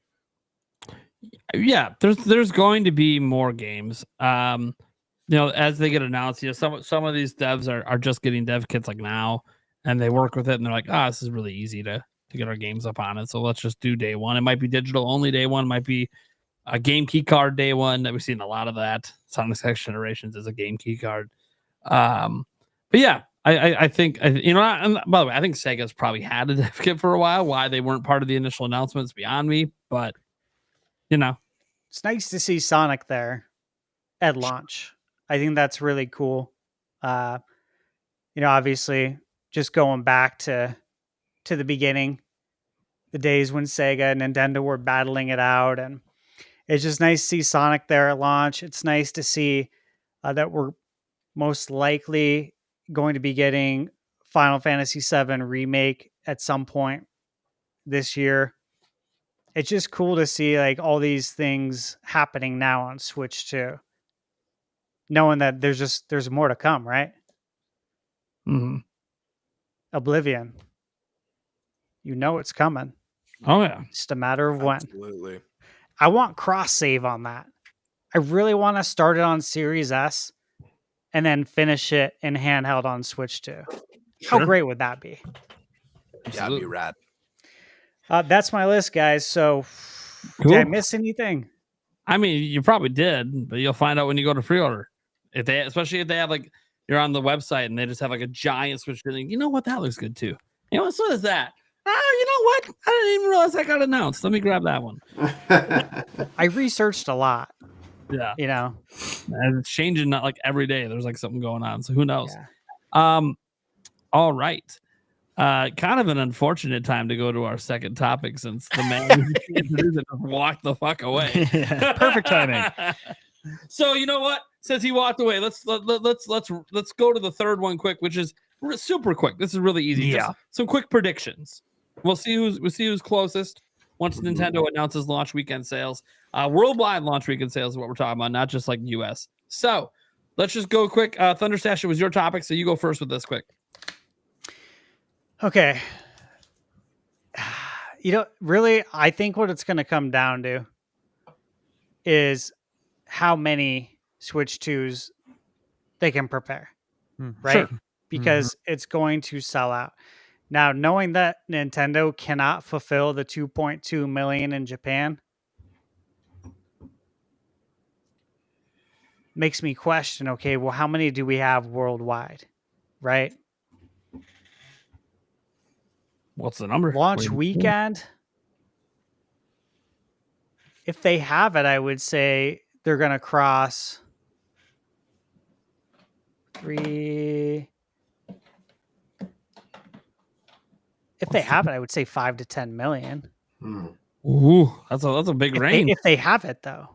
Yeah, there's going to be more games. As they get announced, some of these devs are just getting dev kits like now, and they work with it, and they're like, this is really easy to get our games up on it. So let's just do day one. It might be digital only day one, might be a game key card day one. That we've seen a lot of that. Sonic X Generations is a game key card. But yeah, I think, and by the way, I think Sega's probably had a dev kit for a while. Why they weren't part of the initial announcements beyond me, but it's nice to see Sonic there at launch. I think that's really cool. Obviously, just going back to the beginning, the days when Sega and Nintendo were battling it out, and it's just nice to see Sonic there at launch. It's nice to see that we're most likely going to be getting Final Fantasy VII Remake at some point this year. It's just cool to see like all these things happening now on Switch too. Knowing that there's more to come, right? Mhm. Oblivion. You know it's coming. Oh yeah. Just a matter of when. Absolutely. I want cross save on that. I really want to start it on Series S and then finish it in handheld on Switch too. How great would that be? Yeah, it'd be rad. That's my list, guys. So, Cool. did I miss anything? I mean, you probably did, but you'll find out when you go to pre-order. Especially if they have like you're on the website and they just have like a giant Switch thing. You know what? That looks good too. You know what? So is that. Oh, you know what? I didn't even realize that got announced. Let me grab that one. I researched a lot. Yeah. You know, And it's changing not like every day. There's like something going on. So who knows? Yeah. All right. Kind of an unfortunate time to go to our second topic since the man who introduced it just walked the fuck away. Perfect timing. So you know what? Since he walked away, let's go to the third one quick, which is super quick. This is really easy. Yeah. Just some quick predictions. We'll see who's closest once Nintendo announces launch weekend sales. Worldwide launch weekend sales is what we're talking about, not just like US. So let's just go quick. Thunderstash, it was your topic, so you go first with this quick. Okay. You know, really, I think what it's going to come down to is how many Switch 2s they can prepare, right? Sure. Because it's going to sell out. Now, knowing that Nintendo cannot fulfill the 2.2 million in Japan makes me question, okay, well, how many do we have worldwide, right? What's the number? Launch weekend, if they have it, I would say they're going to cross 3. If they have it, I would say 5 to 10 million. Ooh, that's a big range. If they have it, though.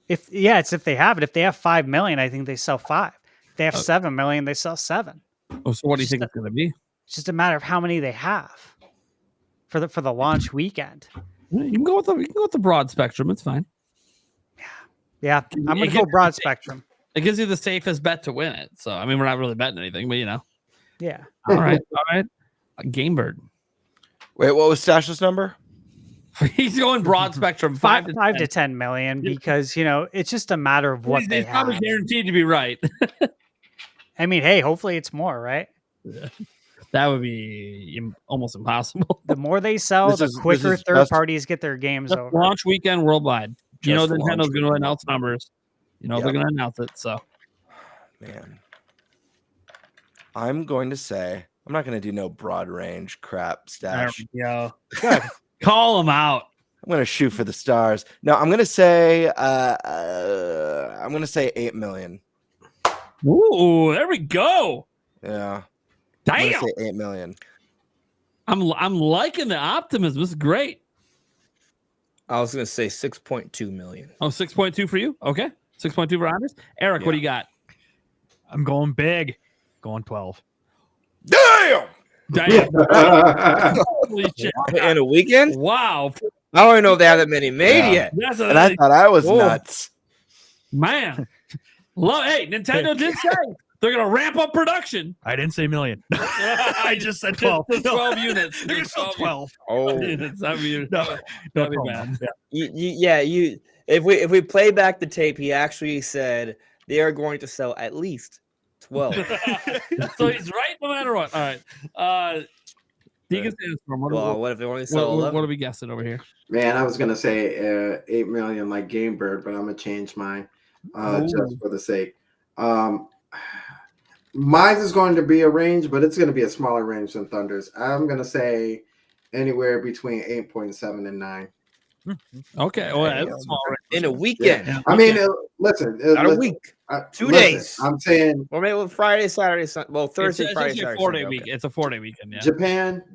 If they have it. If they have 5 million, I think they sell 5. If they have 7 million, they sell 7. Oh, so what do you think it's going to be? It's just a matter of how many they have for the launch weekend. You can go with the broad spectrum. It's fine. Yeah, I'm going to go broad spectrum. It gives you the safest bet to win it. So I mean, we're not really betting anything, but you know. Yeah. All right. Game Bird. Wait, what was Stash's number? He's going broad spectrum, 5 to 10 million, because you know it's just a matter of what they He's probably have. guaranteed to be right. I mean, hey, hopefully it's more, right? That would be almost impossible. The more they sell, the quicker third parties get their games over. Launch weekend worldwide. You know Just Nintendo's launch going to announce numbers. You know they're going to announce it. So, Man, I'm going to say I'm not going to do no broad range crap, Stash. Good. Call them out. I'm going to shoot for the stars. No, I'm going to say 8 million. Ooh, there we go. Yeah. Damn. I'm going to say 8 million. I'm liking the optimism. This is great. I was going to say 6.2 million. Oh, 6.2 for you? Okay. 6.2 for Anders. Eric, what do you got? I'm going big. Going 12. Damn! Holy shit. In a weekend? Wow. I don't even know if they have that many made yet. And I thought I was nuts. Man. Hey, Nintendo did say they're going to ramp up production. I didn't say million. I just said 12. 12 units. They're gonna sell 12. Oh, units. That'd be bad. If we play back the tape, he actually said they are going to sell at least 12. So he's right no matter what. All right. Deacon Sandstorm, what if they only sell what are we guessing over here? Man, I was gonna say 8 million like Game Bird, but I'm gonna change mine just for the sake. Mine is going to be a range, but it's going to be a smaller range than Thunder's. I'm going to say anywhere between 8.7 and 9. Okay. Well, that's a small range. In a weekend. I mean, listen, Not a listen, week. 2 listen, days. I'm saying Or maybe Friday, Saturday, Sunday. Well, Thursday, it's Friday, actually a Saturday, 4-day Sunday. week. Okay. It's a 4-day weekend. Yeah.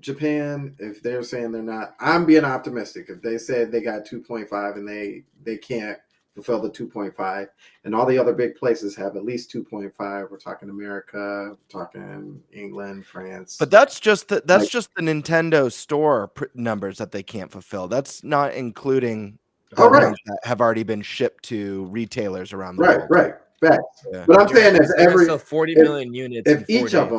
Japan, if they're saying they're not, I'm being optimistic. If they said they got 2.5 and they can't fulfill the 2.5, and all the other big places have at least 2.5, we're talking America, we're talking England, France. But that's just the Nintendo store numbers that they can't fulfill. That's not including the ones that have already been shipped to retailers around the world. Right. Facts. Yeah. But I'm saying if 40 million units. if each of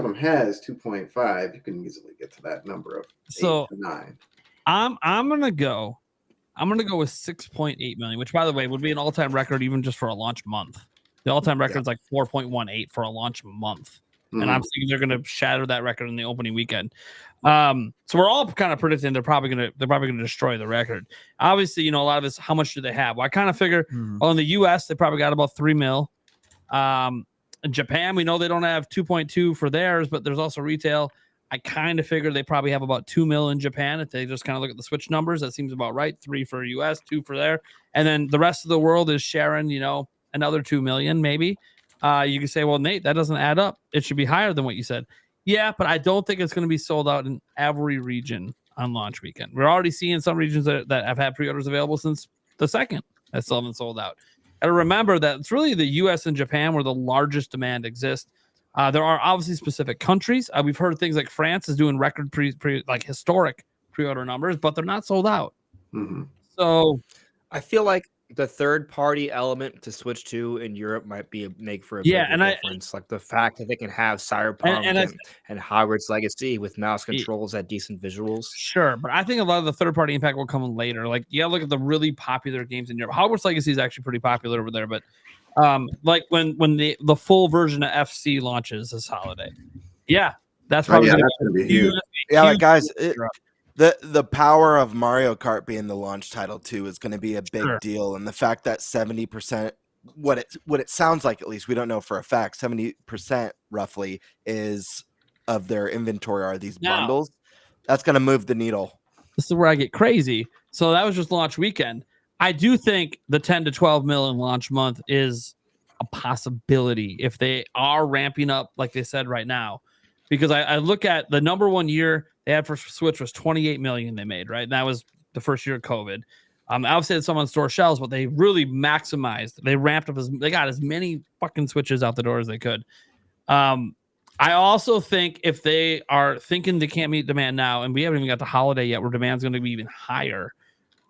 them has 2.5, you can easily get to that number of 8 to 9. I'm gonna go with 6.8 million, which by the way would be an all-time record even just for a launch month. The all-time record is like 4.18 for a launch month. And I'm thinking they're going to shatter that record in the opening weekend. So we're all kind of predicting they're probably going to destroy the record. Obviously, a lot of this, how much do they have? Well, I kind of figure, well, in the US, they probably got about 3 mil. In Japan, we know they don't have 2.2 for theirs, but there's also retail. I kind of figure they probably have about 2 mil in Japan. If they just kind of look at the Switch numbers, that seems about right. 3 for US, 2 for there. And then the rest of the world is sharing, another 2 million, maybe. You can say, well, Nate, that doesn't add up. It should be higher than what you said. Yeah, but I don't think it's going to be sold out in every region on launch weekend. We're already seeing some regions that have had pre-orders available since the second that still haven't sold out. And remember that it's really the US and Japan where the largest demand exists. There are obviously specific countries. We've heard things like France is doing record historic pre-order numbers, but they're not sold out. Mm-hmm. So I feel like the third-party element to Switch 2 in Europe might make for a big difference. Like the fact that they can have Cyberpunk and Hogwarts Legacy with mouse controls at decent visuals. Sure, but I think a lot of the third-party impact will come later. Like, look at the really popular games in Europe. Hogwarts Legacy is actually pretty popular over there, but like when the full version of FC launches this holiday, that's probably going to be huge. Like guys. The power of Mario Kart being the launch title too is going to be a big deal, and the fact that 70%, what it sounds like, at least we don't know for a fact, 70% roughly is of their inventory are these bundles. That's going to move the needle. This is where I get crazy. So that was just launch weekend. I do think the 10 to 12 mil in launch month is a possibility if they are ramping up like they said right now, because I look at the number one year they had for Switch was 28 million they made, right? And that was the first year of COVID. Obviously had some on store shelves, but they really maximized. They ramped up they got as many fucking Switches out the door as they could. I also think if they are thinking they can't meet demand now, and we haven't even got the holiday yet where demand's going to be even higher.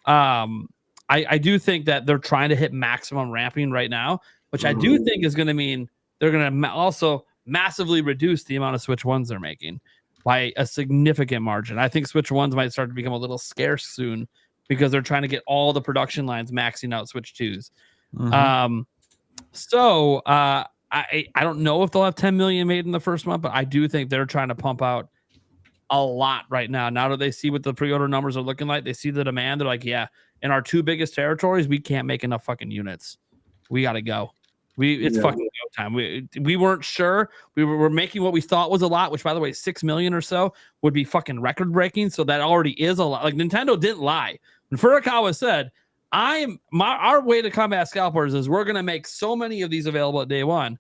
I do think that they're trying to hit maximum ramping right now, which I do think is going to mean they're going to also massively reduce the amount of Switch 1s they're making by a significant margin. I think Switch 1s might start to become a little scarce soon because they're trying to get all the production lines maxing out Switch 2s. I don't know if they'll have 10 million made in the first month, but I do think they're trying to pump out a lot right now. Now that they see what the pre-order numbers are looking like, they see the demand. They're like, in our 2 biggest territories, we can't make enough fucking units. We got to go. It's fucking go time. We weren't sure. We were making what we thought was a lot, which by the way, 6 million or so would be fucking record breaking. So that already is a lot. Like Nintendo didn't lie. When Furukawa said, our way to combat scalpers is we're going to make so many of these available at day one.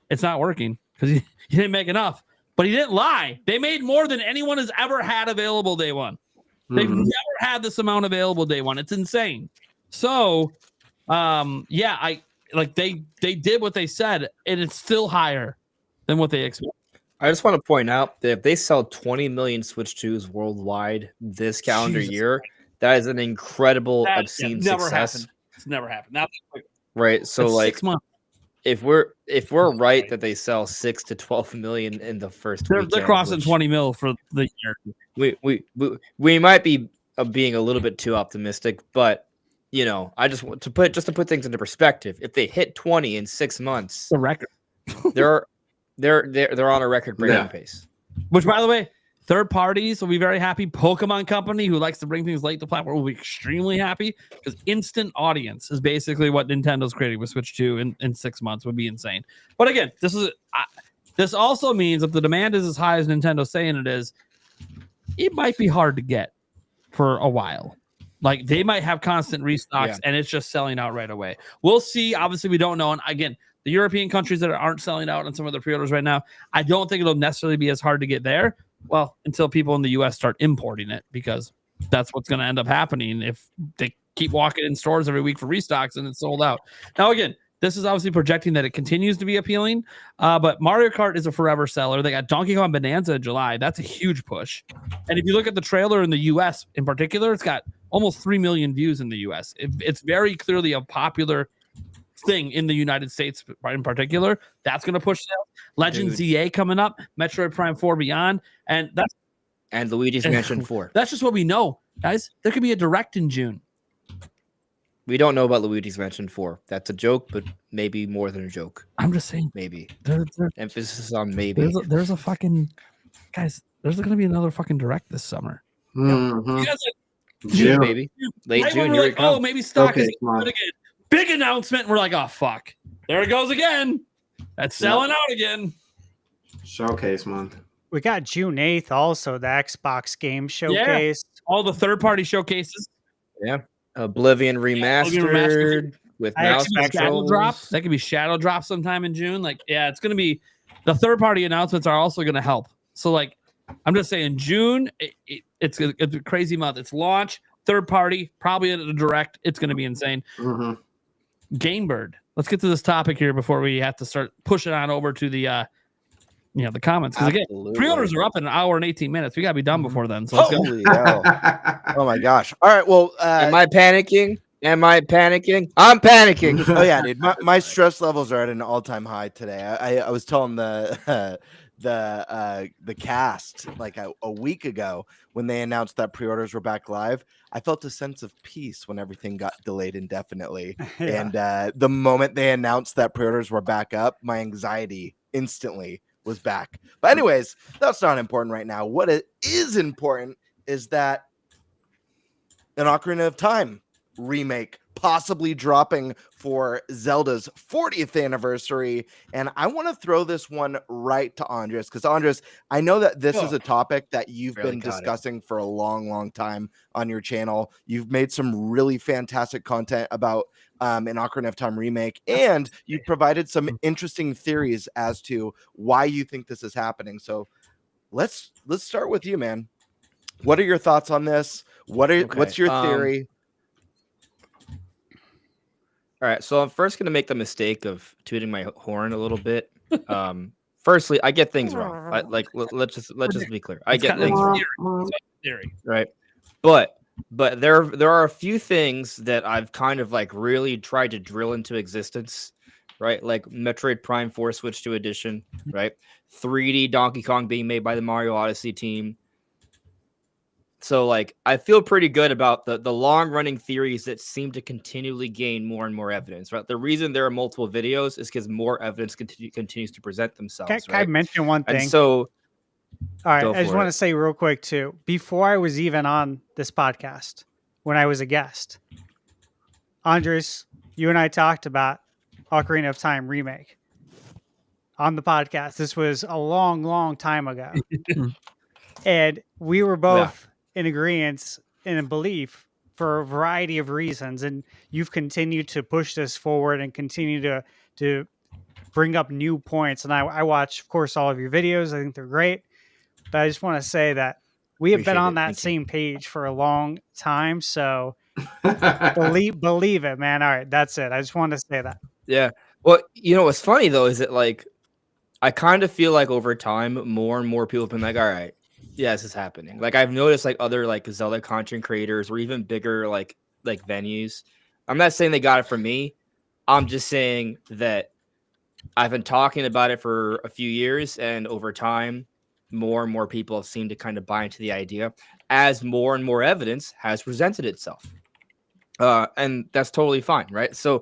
It's not working because he didn't make enough, but he didn't lie. They made more than anyone has ever had available day one. They've never had this amount available day one. It's insane. So, they did what they said, and it's still higher than what they expected. I just want to point out that if they sell 20 million Switch 2s worldwide this calendar year, that is an incredible, obscene success. It's never happened. Now, right. So, like 6 6 months. If we're right that they sell 6 to 12 million in the first weekend, they're crossing 20 mil for the year. We might be being a little bit too optimistic, but I just want to put things into perspective. If they hit 20 in 6 months, the record, they're on a record-breaking pace. Which, by the way, third parties will be very happy. Pokemon Company, who likes to bring things late to platform, will be extremely happy because instant audience is basically what Nintendo's creating with Switch 2 in 6 months. Would be insane. But again, this also means if the demand is as high as Nintendo's saying it is, it might be hard to get for a while. Like they might have constant restocks and it's just selling out right away. We'll see. Obviously, we don't know. And again, the European countries that aren't selling out on some of the pre-orders right now, I don't think it'll necessarily be as hard to get there. Well, until people in the US start importing it, because that's what's going to end up happening if they keep walking in stores every week for restocks and it's sold out. Now, again, this is obviously projecting that it continues to be appealing, but Mario Kart is a forever seller. They got Donkey Kong Bonanza in July. That's a huge push. And if you look at the trailer in the US in particular, it's got almost 3 million views in the US. It's very clearly a popular thing in the United States in particular. That's going to push sales. Legends ZA coming up, Metroid Prime 4 Beyond, and Luigi's Mansion 4. That's just what we know, guys. There could be a direct in June. We don't know about Luigi's Mansion 4. That's a joke, but maybe more than a joke. I'm just saying. Maybe. Emphasis on maybe. There's a fucking... Guys, there's going to be another fucking direct this summer. Mm-hmm. You guys June, baby. Late June. We're like, oh, maybe stock is come on. good again. Big announcement. And we're like, oh, fuck. There it goes again. That's selling out again. Showcase month. We got June 8th also, the Xbox game showcase. All the third-party showcases. Yeah. Oblivion remastered with mouse Shadow drop. That could be Shadow drop sometime in June. Like, yeah, it's going to be the third-party announcements are also going to help. So, like, I'm just saying, June, it's a crazy month. It's launch, third-party, probably at a direct. It's going to be insane. Mm-hmm. Gamebird. Let's get to this topic here before we have to start pushing on over to the the comments. Because again, pre-orders are up in an hour and 18 minutes. We gotta be done before then. So let's go. Holy hell. Oh my gosh. All right. Well, am I panicking? I'm panicking. Oh yeah, dude. My stress levels are at an all-time high today. I was telling the cast like a week ago when they announced that pre-orders were back live. I felt a sense of peace when everything got delayed indefinitely. And the moment they announced that pre-orders were back up, my anxiety instantly was back. But anyways, that's not important right now. What is important is that an Ocarina of Time remake possibly dropping for Zelda's 40th anniversary. And I want to throw this one right to Andres, because Andres, I know that this is a topic that you've been discussing for a long time on your channel. You've made some really fantastic content about an Ocarina of Time remake, and you've provided some interesting theories as to why you think this is happening. So let's start with you, man. What are your thoughts on this? What's your theory? All right, so I'm first going to make the mistake of tooting my horn a little bit. Firstly, I get things wrong. Let's just be clear. I get things wrong. Theory. Right, but there are a few things that I've kind of like really tried to drill into existence. Right, like Metroid Prime 4 Switch 2 edition. Right, 3D Donkey Kong being made by the Mario Odyssey team. So, like, I feel pretty good about the long-running theories that seem to continually gain more and more evidence, right? The reason there are multiple videos is because more evidence continues to present themselves, Can I mention one thing? And so, all right, I just want to say real quick, too, before I was even on this podcast, when I was a guest, Andres, you and I talked about Ocarina of Time remake on the podcast. This was a long time ago. And we were both... in agreement and in belief for a variety of reasons, and you've continued to push this forward and continue to bring up new points. And I watch, of course, all of your videos. I think they're great, but I just want to say that we have been on that same page for a long time. So believe it, man. All right, that's it. I just wanted to say that. Yeah. Well, you know what's funny though is that like I kind of feel like over time more and more people have been like, all right. Yeah, this is happening. Like I've noticed like other like Zelda content creators or even bigger like venues. I'm not saying they got it from me. I'm just saying that I've been talking about it for a few years, and over time, more and more people have seemed to kind of buy into the idea as more and more evidence has presented itself. And that's totally fine, right? So,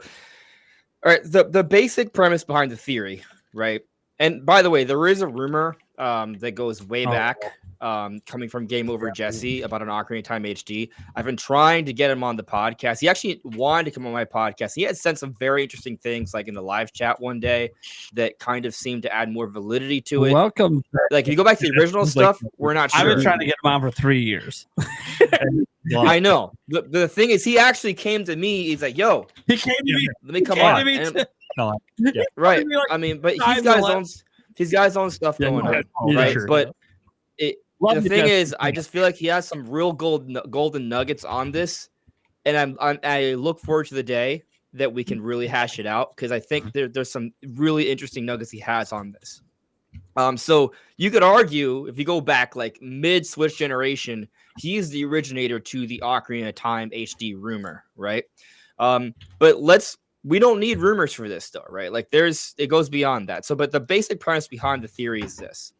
all right, the basic premise behind the theory, right? And by the way, there is a rumor that goes way back, coming from Game Over Jesse about an Ocarina of Time HD. I've been trying to get him on the podcast. He actually wanted to come on my podcast. He had said some very interesting things, like in the live chat one day, that kind of seemed to add more validity to it. Welcome. Like, if you go back to the original stuff, we're not sure. I've been trying to get him on for 3 years. I know. The thing is, he actually came to me. He's like, "Yo, He came to me. let me come on." And- right. Like I mean, but five he's got his to own. He's got his own stuff going on, right? sure. But the Love thing you, is, I just feel like he has some real golden nuggets on this, and I look forward to the day that we can really hash it out, because I think there's some really interesting nuggets he has on this. So you could argue, if you go back like mid Switch generation, he's the originator to the Ocarina of Time HD rumor, right? But we don't need rumors for this though, right? Like it goes beyond that. So, but the basic premise behind the theory is this: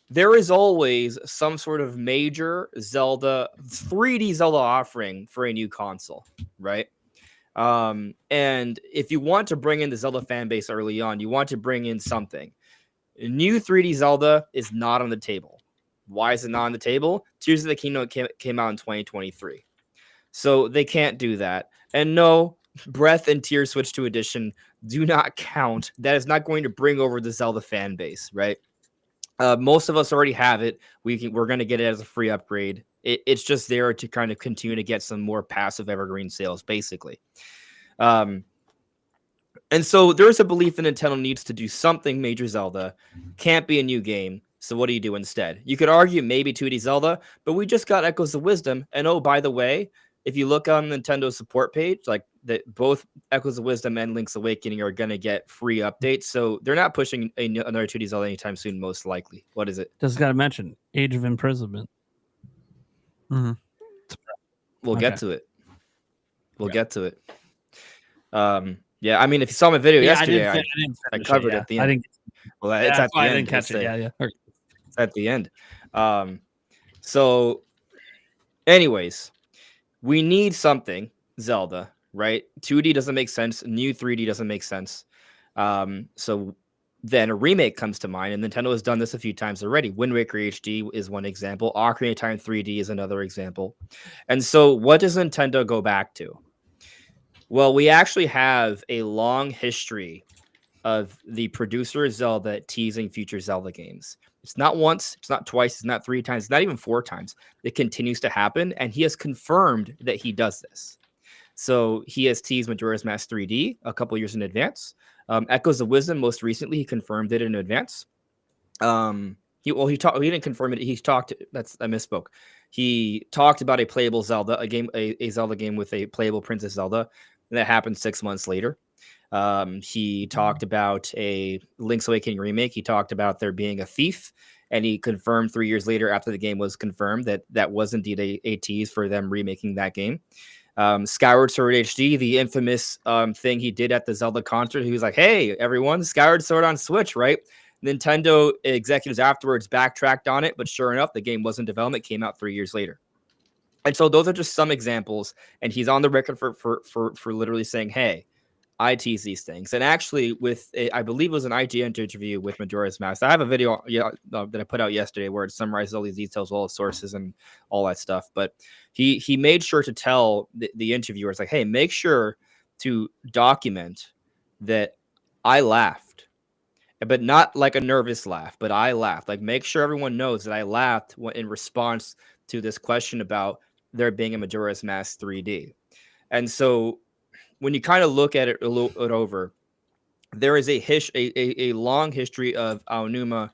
there is always some sort of major 3D Zelda offering for a new console, right? And if you want to bring in the Zelda fan base early on, you want to bring in something. New 3D Zelda is not on the table. Why is it not on the table? Tears of the Kingdom came out in 2023. So they can't do that. And no, Breath and Tears Switch 2 Edition do not count. That is not going to bring over the Zelda fan base, right? Most of us already have it. We're going to get it as a free upgrade. It's just there to kind of continue to get some more passive evergreen sales, basically. And so there's a belief that Nintendo needs to do something major Zelda. Can't be a new game. So what do you do instead? You could argue maybe 2D Zelda, but we just got Echoes of Wisdom. And oh, by the way, if you look on Nintendo's support page, like that, both Echoes of Wisdom and Link's Awakening are going to get free updates. So they're not pushing another 2D Zelda anytime soon, most likely. What is it? Just got to mention Age of Imprisonment. Mm-hmm. We'll get to it. We'll get to it. Yeah, I mean, if you saw my video yesterday, I covered it at the end. It's at the end. I didn't catch it. Yeah. It's at the end. So, anyways, we need something Zelda, right? 2D doesn't make sense. New 3D doesn't make sense. So then a remake comes to mind, and Nintendo has done this a few times already. Wind Waker HD is one example. Ocarina of Time 3D is another example. And so what does Nintendo go back to? Well, we actually have a long history of the producer of Zelda teasing future Zelda games. It's not once, it's not twice, it's not 3 times, it's not even 4 times. It continues to happen, and he has confirmed that he does this. So he has teased Majora's Mask 3D a couple years in advance. Echoes of Wisdom, most recently, he confirmed it in advance. He didn't confirm it. I misspoke. He talked about a playable Zelda, a Zelda game with a playable Princess Zelda. And that happened 6 months later. He talked about a Link's Awakening remake. He talked about there being a thief, and he confirmed 3 years later, after the game was confirmed, that was indeed a tease for them remaking that game. Skyward Sword HD, the infamous thing he did at the Zelda concert. He was like, "Hey, everyone, Skyward Sword on Switch, right?" Nintendo executives afterwards backtracked on it, but sure enough, the game was in development, came out 3 years later. And so those are just some examples, and he's on the record for literally saying, "Hey, I tease these things." And actually, I believe it was an IGN interview with Majora's Mask. I have a video that I put out yesterday where it summarizes all these details, all the sources, and all that stuff. But he made sure to tell the interviewers, like, "Hey, make sure to document that I laughed, but not like a nervous laugh, but I laughed. Like, make sure everyone knows that I laughed in response to this question about there being a Majora's Mask 3D." And so when you kind of look at it over, there is a long history of Aonuma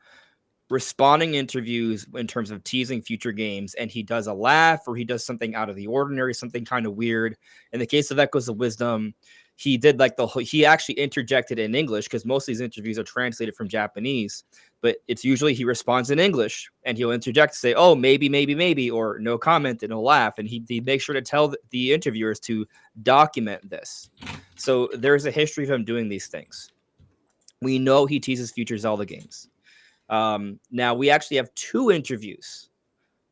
responding to interviews in terms of teasing future games, and he does a laugh or he does something out of the ordinary, something kind of weird. In the case of Echoes of Wisdom, he did he actually interjected in English, because most of these interviews are translated from Japanese, but it's usually he responds in English and he'll interject, say, "Oh, maybe," or "no comment," and he'll laugh. And he makes sure to tell the interviewers to document this. So there's a history of him doing these things. We know he teases future Zelda games. Now we actually have 2 interviews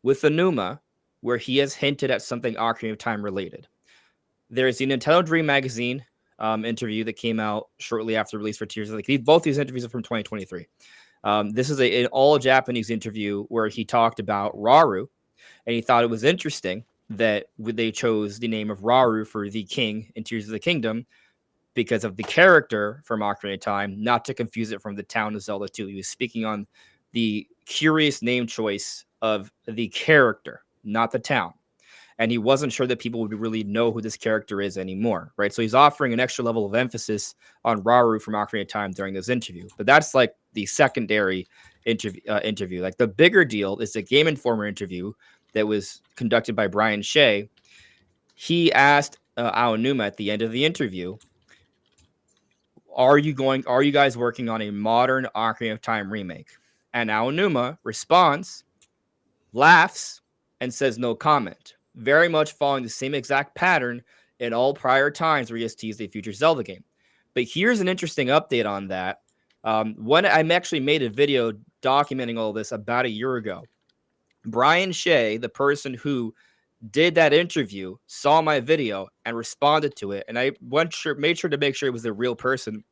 with Aonuma where he has hinted at something Ocarina of Time related. There's the Nintendo Dream Magazine interview that came out shortly after release for Tears of the Kingdom. Both these interviews are from 2023. This is an all Japanese interview where he talked about Rauru, and he thought it was interesting that they chose the name of Rauru for the king in Tears of the Kingdom because of the character from Ocarina of Time, not to confuse it from the town of Zelda 2. He was speaking on the curious name choice of the character, not the town. And he wasn't sure that people would really know who this character is anymore, right? So he's offering an extra level of emphasis on Rauru from Ocarina of Time during this interview. But that's like the secondary interview. Like the bigger deal is the Game Informer interview that was conducted by Brian Shea. He asked Aonuma at the end of the interview, are you guys working on a modern Ocarina of Time remake? And Aonuma responds, laughs, and says no comment. Very much following the same exact pattern in all prior times where he has teased a future Zelda game. But here's an interesting update on that. When I actually made a video documenting all this about a year ago, Brian Shea, the person who did that interview, saw my video and responded to it. And I made sure to make sure it was a real person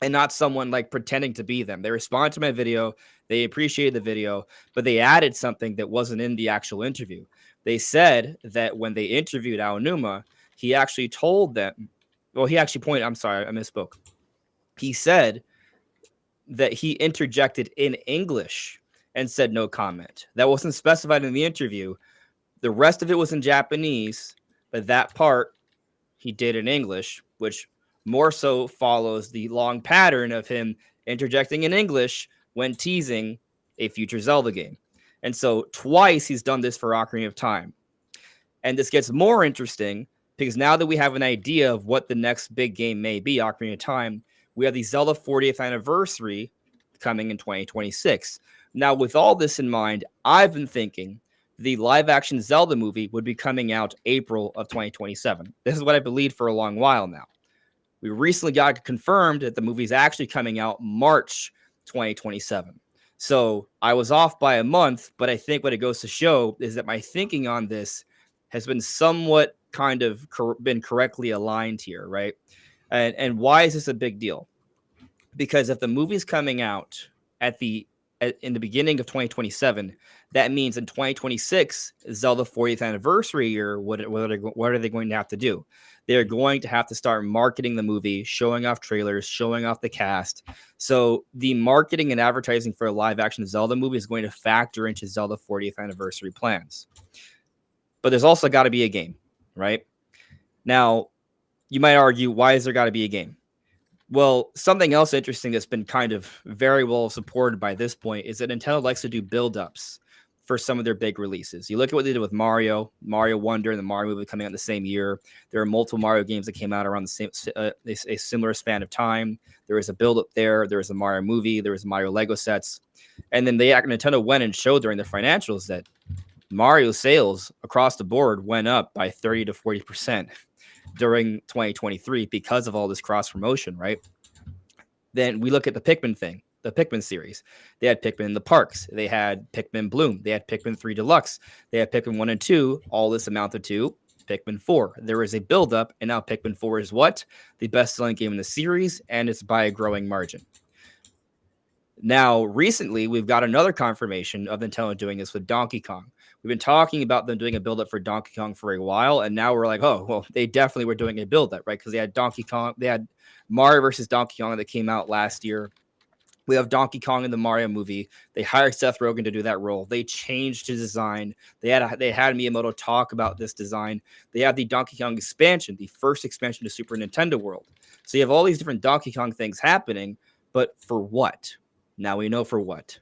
and not someone like pretending to be them. They responded to my video. They appreciated the video, but they added something that wasn't in the actual interview. They said that when they interviewed Aonuma, he actually told them, well, he actually pointed, I'm sorry, I misspoke. He said that he interjected in English and said no comment. That wasn't specified in the interview. The rest of it was in Japanese, but that part he did in English, which more so follows the long pattern of him interjecting in English when teasing a future Zelda game. And so twice he's done this for Ocarina of Time. And this gets more interesting because now that we have an idea of what the next big game may be, Ocarina of Time, we have the Zelda 40th anniversary coming in 2026. Now, with all this in mind, I've been thinking the live-action Zelda movie would be coming out April of 2027. This is what I believed for a long while now. We recently got confirmed that the movie is actually coming out March 2027. So I was off by a month, but I think what it goes to show is that my thinking on this has been somewhat kind of been correctly aligned here, right? And why is this a big deal? Because if the movie's coming out in the beginning of 2027, that means in 2026, Zelda 40th anniversary year, what are they going to have to do? They're going to have to start marketing the movie, showing off trailers, showing off the cast. So the marketing and advertising for a live action Zelda movie is going to factor into Zelda 40th anniversary plans. But there's also got to be a game, right? Now, you might argue, why is there got to be a game? Well, something else interesting that's been kind of very well supported by this point is that Nintendo likes to do build-ups for some of their big releases. You look at what they did with Mario Wonder, and the Mario movie coming out in the same year. There are multiple Mario games that came out around the same a similar span of time. There was a build-up there. There was a Mario movie. There was Mario Lego sets. And then Nintendo went and showed during their financials that Mario sales across the board went up by 30 to 40% during 2023 because of all this cross promotion, right? Then we look at the Pikmin series. They had Pikmin in the parks. They had Pikmin Bloom. They had Pikmin 3 Deluxe. They had Pikmin 1 and 2. All this amounted to Pikmin 4. There is a buildup, and now Pikmin 4 is what? The best-selling game in the series, and it's by a growing margin. Now, recently, we've got another confirmation of Nintendo doing this with Donkey Kong. We've been talking about them doing a build-up for Donkey Kong for a while, and now we're like, oh, well, they definitely were doing a build-up, right? Because they had Donkey Kong, they had Mario versus Donkey Kong that came out last year. We have Donkey Kong in the Mario movie. They hired Seth Rogen to do that role. They changed his design. They had Miyamoto talk about this design. They have the Donkey Kong expansion, the first expansion to Super Nintendo World. So you have all these different Donkey Kong things happening, but for what? Now we know for what.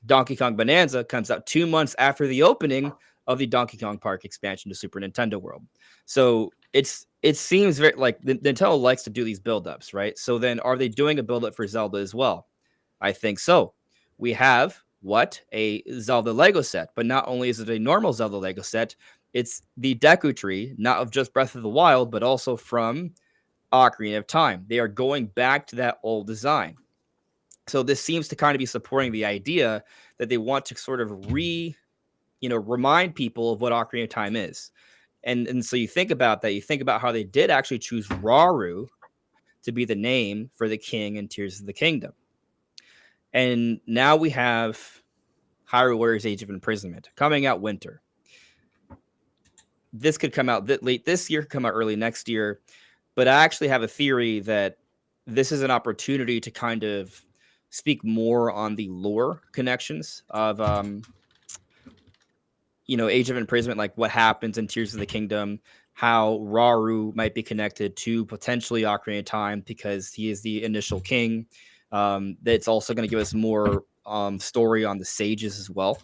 Donkey Kong Bonanza comes out 2 months after the opening of the Donkey Kong Park expansion to Super Nintendo World. So it seems very like Nintendo likes to do these buildups, right? So then are they doing a buildup for Zelda as well? I think so. We have a Zelda Lego set, but not only is it a normal Zelda Lego set, it's the Deku Tree, not of just Breath of the Wild, but also from Ocarina of Time. They are going back to that old design. So this seems to kind of be supporting the idea that they want to sort of remind people of what Ocarina of Time is. And so you think about that. You think about how they did actually choose Rauru to be the name for the king in Tears of the Kingdom. And now we have Hyrule Warriors Age of Imprisonment coming out winter. This could come out late this year, could come out early next year. But I actually have a theory that this is an opportunity to kind of speak more on the lore connections of, Age of Imprisonment, like what happens in Tears of the Kingdom, how Rauru might be connected to potentially Ocarina of Time because he is the initial king. That's also going to give us more story on the sages as well.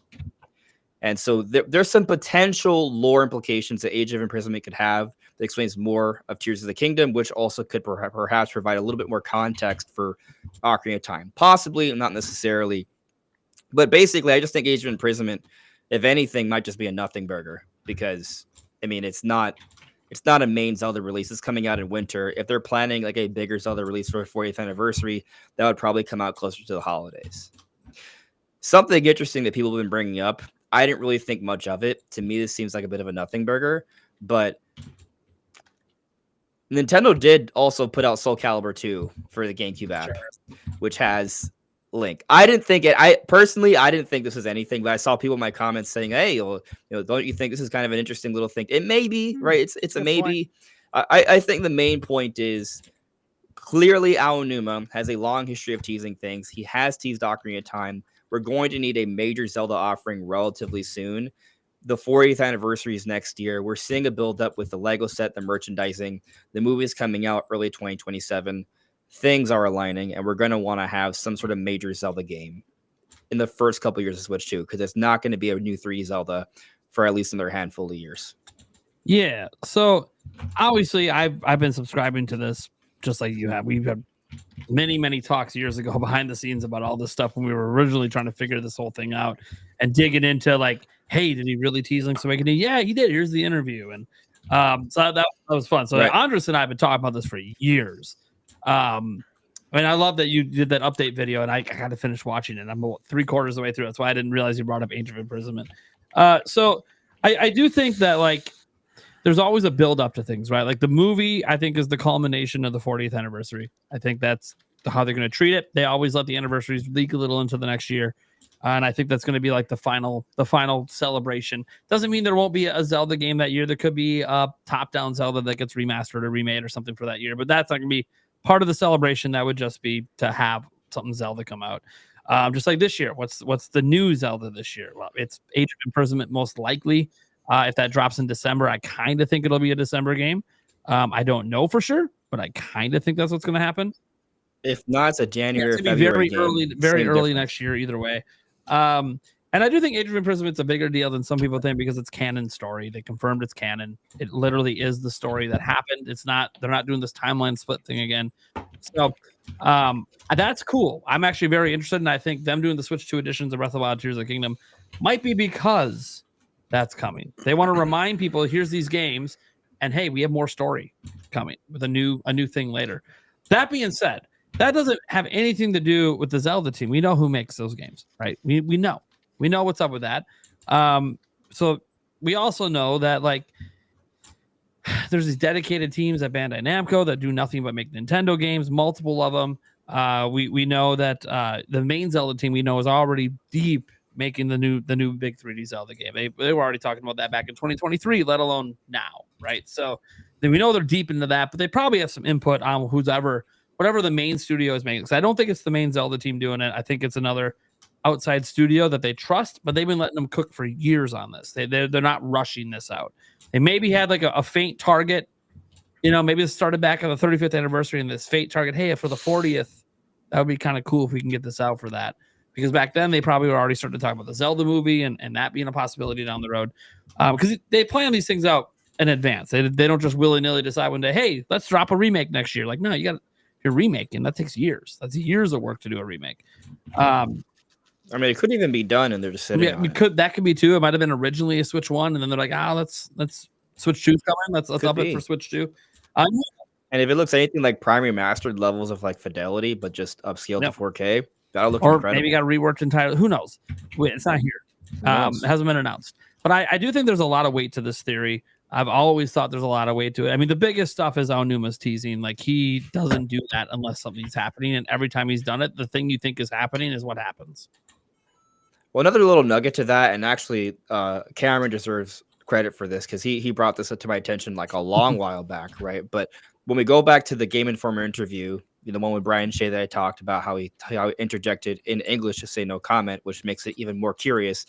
And so there's some potential lore implications that Age of Imprisonment could have that explains more of Tears of the Kingdom, which also could perhaps provide a little bit more context for Ocarina of Time. Possibly, not necessarily. But basically, I just think Age of Imprisonment, if anything, might just be a nothing burger because, I mean, it's not a main Zelda release. It's coming out in winter. If they're planning like a bigger Zelda release for a 40th anniversary, that would probably come out closer to the holidays. Something interesting that people have been bringing up, I didn't really think much of it. To me, this seems like a bit of a nothing burger, but Nintendo did also put out Soul Calibur 2 for the GameCube app, which has Link. I didn't think this was anything, but I saw people in my comments saying, "Hey, don't you think this is kind of an interesting little thing?" It may be, right? It's a maybe. I think the main point is clearly Aonuma has a long history of teasing things. He has teased Ocarina of Time. We're going to need a major Zelda offering relatively soon. The 40th anniversary is next year. We're seeing a build-up with the Lego set, the merchandising. The movie is coming out early 2027. Things are aligning, and we're going to want to have some sort of major Zelda game in the first couple of years of Switch 2, because it's not going to be a new 3D Zelda for at least another handful of years. Yeah. So obviously, I've been subscribing to this just like you have. We've had many talks years ago behind the scenes about all this stuff when we were originally trying to figure this whole thing out and digging into like, hey, did he really tease Link's Awakening? Yeah, he did. Here's the interview. And so that was fun. So Andres and I have been talking about this for years. I mean, I love that you did that update video, and I got to finish watching it. I'm about 3/4 of the way through. That's why I didn't realize you brought up Age of Imprisonment. So I do think that like there's always a build up to things, right? Like the movie, I think, is the culmination of the 40th anniversary. I think that's how they're going to treat it. They always let the anniversaries leak a little into the next year. And I think that's going to be like the final celebration. Doesn't mean there won't be a Zelda game that year. There could be a top-down Zelda that gets remastered or remade or something for that year, but that's not going to be part of the celebration. That would just be to have something Zelda come out. Just like this year, what's the new Zelda this year? Well, it's Age of Imprisonment most likely. If that drops in December, I kind of think it'll be a December game. I don't know for sure, but I kind of think that's what's going to happen. If not, it's a January or February game. Very early next year, either way. And I do think Age of Imprisoment's a bigger deal than some people think because it's canon story. They confirmed it's canon. It literally is the story that happened. It's not. They're not doing this timeline split thing again. So that's cool. I'm actually very interested, and I think them doing the Switch 2 editions of Breath of the Wild, Tears of the Kingdom might be because that's coming. They want to remind people, here's these games, and hey, we have more story coming with a new thing later. That being said, that doesn't have anything to do with the Zelda team. We know who makes those games, right? We know what's up with that. So we also know that like there's these dedicated teams at Bandai Namco that do nothing but make Nintendo games, multiple of them. We know that the main Zelda team we know is already deep making the new big 3D Zelda game. They were already talking about that back in 2023, let alone now, right? So then we know they're deep into that, but they probably have some input on whatever the main studio is making. Because I don't think it's the main Zelda team doing it. I think it's another outside studio that they trust, but they've been letting them cook for years on this. They're not rushing this out. They maybe had like a faint target, maybe it started back on the 35th anniversary and this faint target. Hey, for the 40th, that would be kind of cool if we can get this out for that. Because back then they probably were already starting to talk about the Zelda movie and that being a possibility down the road. Because they plan these things out in advance. They don't just willy-nilly decide one day, hey, let's drop a remake next year. Like, no, you're remaking. That takes years. That's years of work to do a remake. I mean, it couldn't even be done, and they're just sitting. Yeah, that could be too. It might have been originally a Switch 1, and then they're like, let's Switch 2's coming. Let's up it for Switch 2. And if it looks anything like primary mastered levels of like fidelity, but just upscaled to 4K, that'll look incredible. Maybe got reworked entirely. Who knows? Wait, it's not here. It hasn't been announced. But I do think there's a lot of weight to this theory. I've always thought there's a lot of weight to it. I mean, the biggest stuff is Aonuma's teasing. Like, he doesn't do that unless something's happening. And every time he's done it, the thing you think is happening is what happens. Well, another little nugget to that, and actually Cameron deserves credit for this because he brought this up to my attention like a long while back, right? But when we go back to the Game Informer interview, the one with Brian Shea that I talked about, how he interjected in English to say no comment, which makes it even more curious.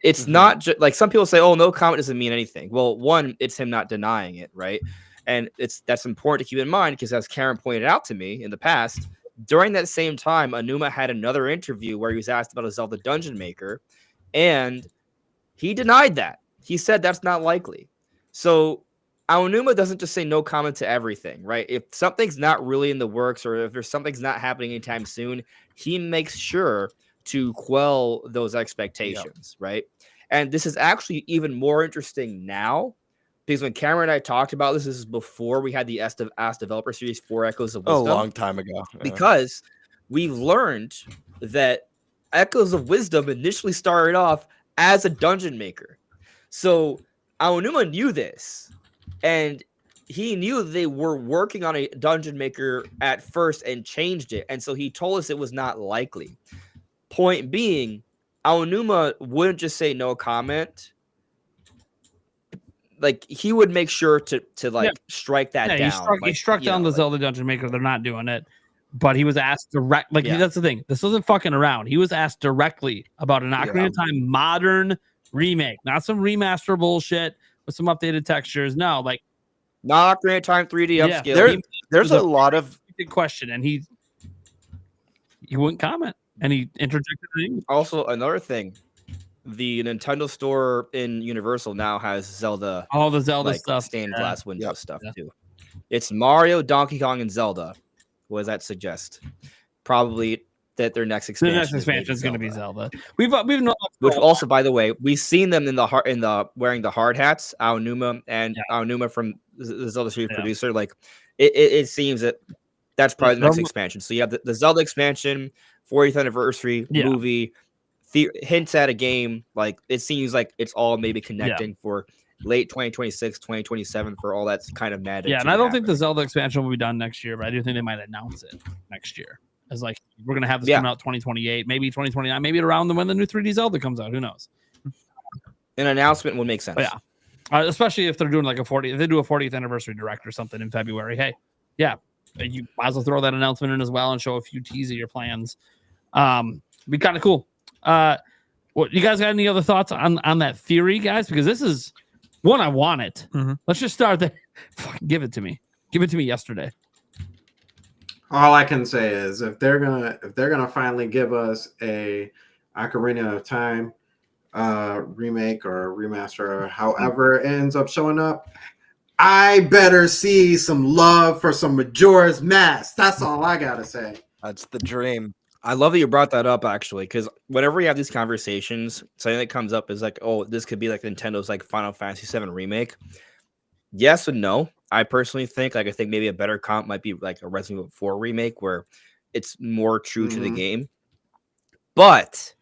It's not just like some people say, oh, no comment doesn't mean anything. Well, one, it's him not denying it, right? And that's important to keep in mind because, as Karen pointed out to me in the past, during that same time, Aonuma had another interview where he was asked about a Zelda Dungeon Maker, and he denied that. He said that's not likely. So Aonuma doesn't just say no comment to everything, right? If something's not really in the works or if there's something's not happening anytime soon, he makes sure to quell those expectations, right? And this is actually even more interesting now because when Cameron and I talked about this is before we had the Ask Developer Series 4 Echoes of Wisdom. A long time ago. Yeah. Because we learned that Echoes of Wisdom initially started off as a dungeon maker. So Aonuma knew this, and he knew they were working on a dungeon maker at first and changed it. And so he told us it was not likely. Point being, Aonuma wouldn't just say no comment. Like, he would make sure to strike that down. He struck down the Zelda Dungeon Maker. They're not doing it. But he was asked that's the thing. This wasn't fucking around. He was asked directly about an Ocarina of Time modern remake, not some remaster bullshit with some updated textures. No, like not Ocarina of Time 3D upscale. There's a lot of big question, and he wouldn't comment, and he interjected it. Also, another thing, the Nintendo store in Universal now has Zelda. All the Zelda stuff, stained glass window stuff too. It's Mario, Donkey Kong, and Zelda. What does that suggest? Probably that their next expansion. The next expansion is going to be Zelda. We've known. Which also, by the way, we've seen them in the wearing the hard hats. Aonuma and Aonuma from the Zelda series producer. Like it seems that's probably the next expansion. So you have the Zelda expansion, 40th anniversary movie, hints at a game. Like it seems like it's all maybe connecting for late 2026, 2027 for all that's kind of mad. Yeah, and I don't think the Zelda expansion will be done next year, but I do think they might announce it next year. As like we're gonna have this come out 2028, maybe 2029, maybe around when the new 3D Zelda comes out. Who knows? An announcement would make sense. But especially if they're doing like if they do a 40th anniversary direct or something in February. Hey, you might as well throw that announcement in as well and show a few teas of your plans. Be kind of cool. What you guys got any other thoughts on that theory, guys? Because this is one I want it. Let's just start there. Fucking give it to me. Give it to me yesterday. All I can say is if they're gonna finally give us a Ocarina of Time remake or remaster or however it ends up showing up, I better see some love for some Majora's Mask. That's all I gotta say. That's the dream. I love that you brought that up, actually, because whenever we have these conversations, something that comes up is like, oh, this could be like Nintendo's like Final Fantasy VII remake. Yes and no. I personally think I think maybe a better comp might be like a Resident Evil 4 remake where it's more true to the game. But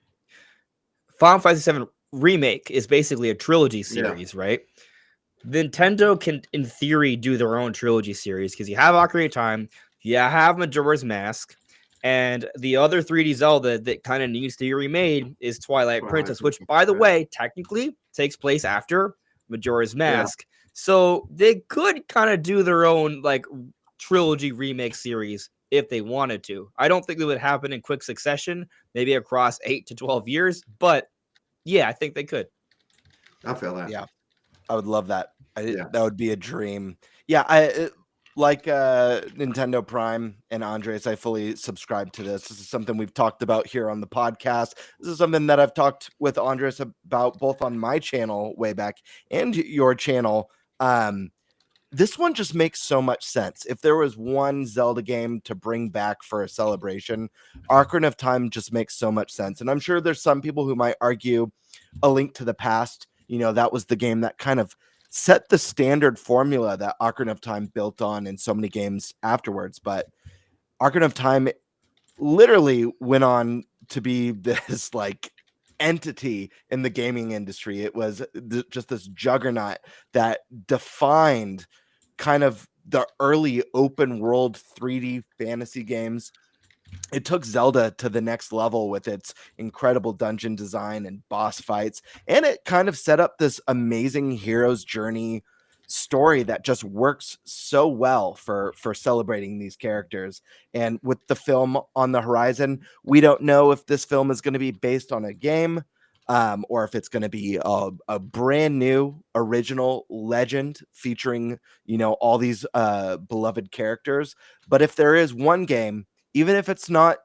Final Fantasy VII remake is basically a trilogy series, right? Nintendo can, in theory, do their own trilogy series because you have Ocarina of Time, you have Majora's Mask, and the other 3D Zelda that kind of needs to be remade is Twilight Princess, which, by the way, technically takes place after Majora's Mask. So they could kind of do their own like trilogy remake series if they wanted to. I don't think it would happen in quick succession, maybe across 8 to 12 years, but yeah, I think they could. I feel that. Yeah, I would love that. That would be a dream. Yeah, I like Nintendo Prime and Andres, I fully subscribe to this. This is something we've talked about here on the podcast. This is something that I've talked with Andres about both on my channel way back and your channel. This one just makes so much sense. If there was one Zelda game to bring back for a celebration, Ocarina of Time just makes so much sense. And I'm sure there's some people who might argue A Link to the Past, that was the game that kind of set the standard formula that Ocarina of Time built on in so many games afterwards. But Ocarina of Time literally went on to be this like entity in the gaming industry. It was just this juggernaut that defined kind of the early open world 3D fantasy games. It took Zelda to the next level with its incredible dungeon design and boss fights, and it kind of set up this amazing hero's journey story that just works so well for celebrating these characters. And with the film on the horizon, we don't know if this film is going to be based on a game, or if it's going to be a brand new original legend featuring, all these beloved characters. But if there is one game, even if it's not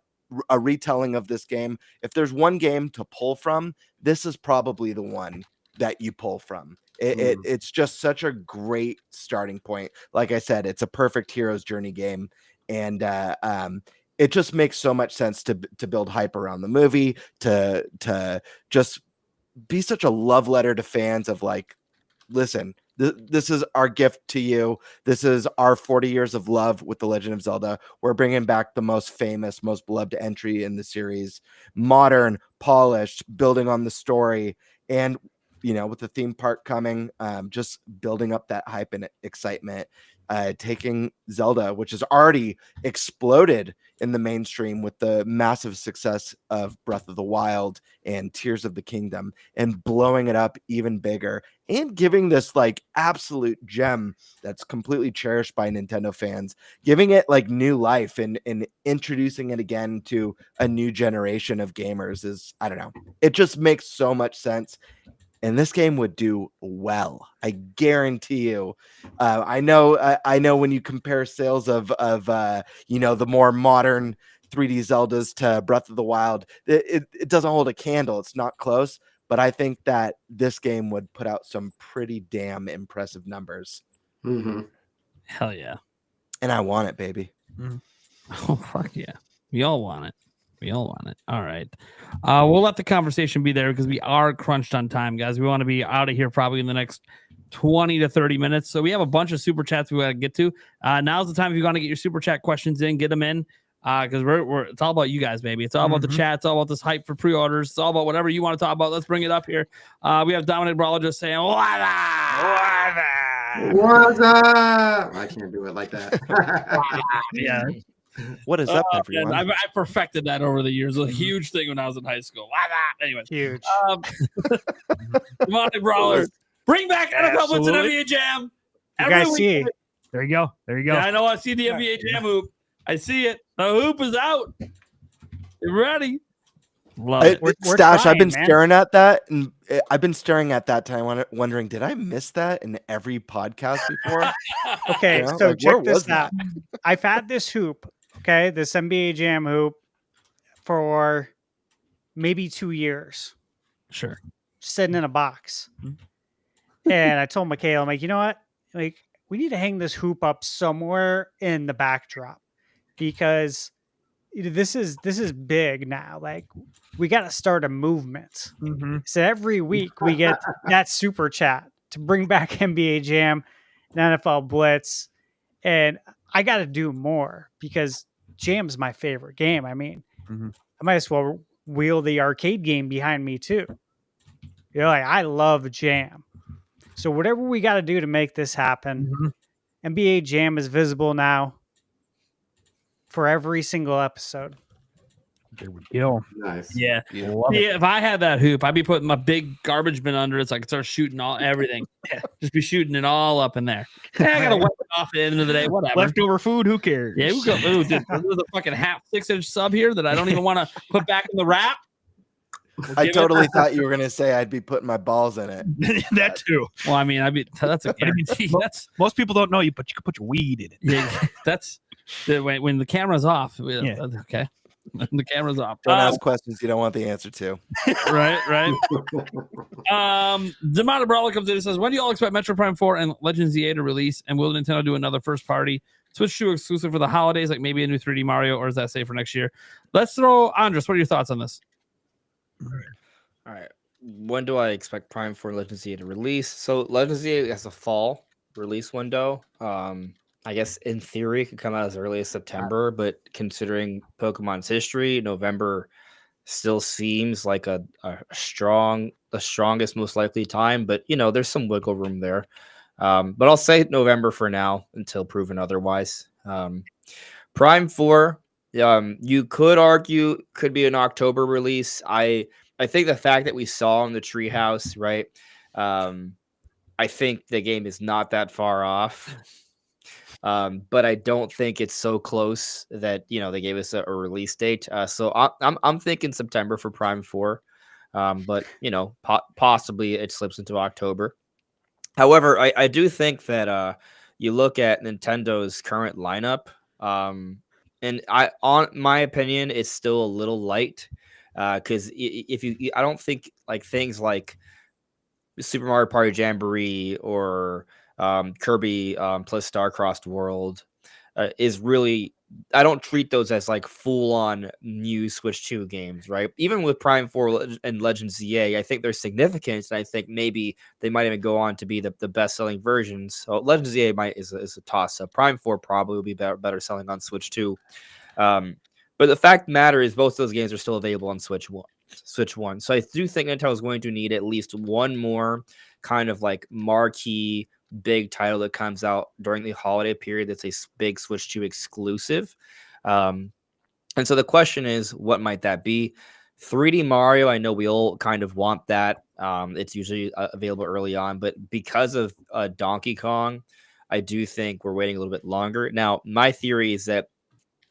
a retelling of this game, if there's one game to pull from, this is probably the one that you pull from. It's just such a great starting point. Like I said, it's a perfect hero's journey game, and it just makes so much sense to build hype around the movie, to just be such a love letter to fans of like, listen, this is our gift to you. This is our 40 years of love with The Legend of Zelda. We're bringing back the most famous, most beloved entry in the series, modern, polished, building on the story, and with the theme park coming, just building up that hype and excitement, taking Zelda, which has already exploded in the mainstream with the massive success of Breath of the Wild and Tears of the Kingdom, and blowing it up even bigger, and giving this like absolute gem that's completely cherished by Nintendo fans, giving it like new life and introducing it again to a new generation of gamers is, I don't know, it just makes so much sense. And this game would do well, I guarantee you. I know when you compare sales of the more modern 3D Zeldas to Breath of the Wild, it doesn't hold a candle. It's not close, but I think that this game would put out some pretty damn impressive numbers. Mm-hmm. Hell yeah. And I want it, baby. Mm-hmm. Oh, fuck yeah. We all want it. We all want it. All right. We'll let the conversation be there because we are crunched on time, guys. We want to be out of here probably in the next 20 to 30 minutes. So we have a bunch of super chats we got to get to. Now's the time if you want to get your super chat questions in, get them in. Because it's all about you guys, baby. It's all about the chat. It's all about this hype for pre-orders. It's all about whatever you want to talk about. Let's bring it up here. We have Dominic Brawler just saying, what up? What's up? I can't do it like that. Yeah. What is up, everyone? I perfected that over the years. It was a huge thing when I was in high school. Anyway, Huge. Dominic Brawler, bring back NFL Blitz and NBA Jam. You guys see? There you go. There you go. Yeah, I know. I see the NBA Jam hoop. I see it. The hoop is out. You ready? Love it. We're Stash, trying, I've been man. staring at that, and I've been staring at that time, wondering, did I miss that in every podcast before? Okay, Yeah, so like, where check this was out. I've had this hoop, okay, this NBA Jam hoop, for maybe 2 years, Sure. sitting in a box. And I told Michaela, I'm like, you know what? Like, we need to hang this hoop up somewhere in the backdrop because this is big now. Like, we got to start a movement. So every week we get that super chat to bring back NBA Jam and NFL Blitz, and I got to do more because Jam's my favorite game. I mean, I might as well wheel the arcade game behind me too. Like, I love Jam. So whatever we got to do to make this happen, NBA Jam is visible now for every single episode. There we go. Nice. Yeah. Love it. Yeah, if I had that hoop, I'd be putting my big garbage bin under it so I could start shooting everything. Just be shooting it all up in there. I gotta wipe it off at the end of the day. Whatever. Leftover food, who cares? Yeah, we go. Ooh, dude, there's a fucking half 6-inch sub here that I don't even want to put back in the wrap. I totally thought you were going to say I'd be putting my balls in it. That too. Well, I mean, that's a guarantee. That's Most people don't know you, but you can put your weed in it. yeah, that's when the camera's off. Okay. The camera's off. Don't ask questions you don't want the answer to. Right. Demata Brawler comes in and says, when do you all expect Metro Prime 4 and Legends EA to release? And will Nintendo do another first party Switch 2 exclusive for the holidays, like maybe a new 3D Mario, or is that safe for next year? Let's throw Andres. What are your thoughts on this? All right. When do I expect Prime 4 Legends EA to release? So Legends EA has a fall release window. I guess in theory it could come out as early as September, but considering Pokemon's history, November still seems like the strongest, most likely time, but there's some wiggle room there. But I'll say November for now until proven otherwise. Prime 4, you could argue could be an October release. I think the fact that we saw in the Treehouse, right? I think the game is not that far off. But I don't think it's so close that they gave us a release date. So I'm thinking September for Prime 4. But possibly it slips into October. However, I do think that you look at Nintendo's current lineup, and on my opinion, it's still a little light. Because I don't think like things like Super Mario Party Jamboree or Kirby plus Starcrossed World is really. I don't treat those as like full on new Switch 2 games, right? Even with Prime 4 and Legend ZA, I think there's significance, and I think maybe they might even go on to be the best selling versions. So Legend ZA is a toss up. Prime 4 probably will be better selling on Switch 2. But the fact of the matter is both those games are still available on Switch 1. So I do think Nintendo is going to need at least one more kind of like marquee big title that comes out during the holiday period that's a big Switch 2 exclusive. And so the question is, what might that be? 3D Mario, I know we all kind of want that. It's usually available early on, but because of Donkey Kong, I do think we're waiting a little bit longer. Now, my theory is that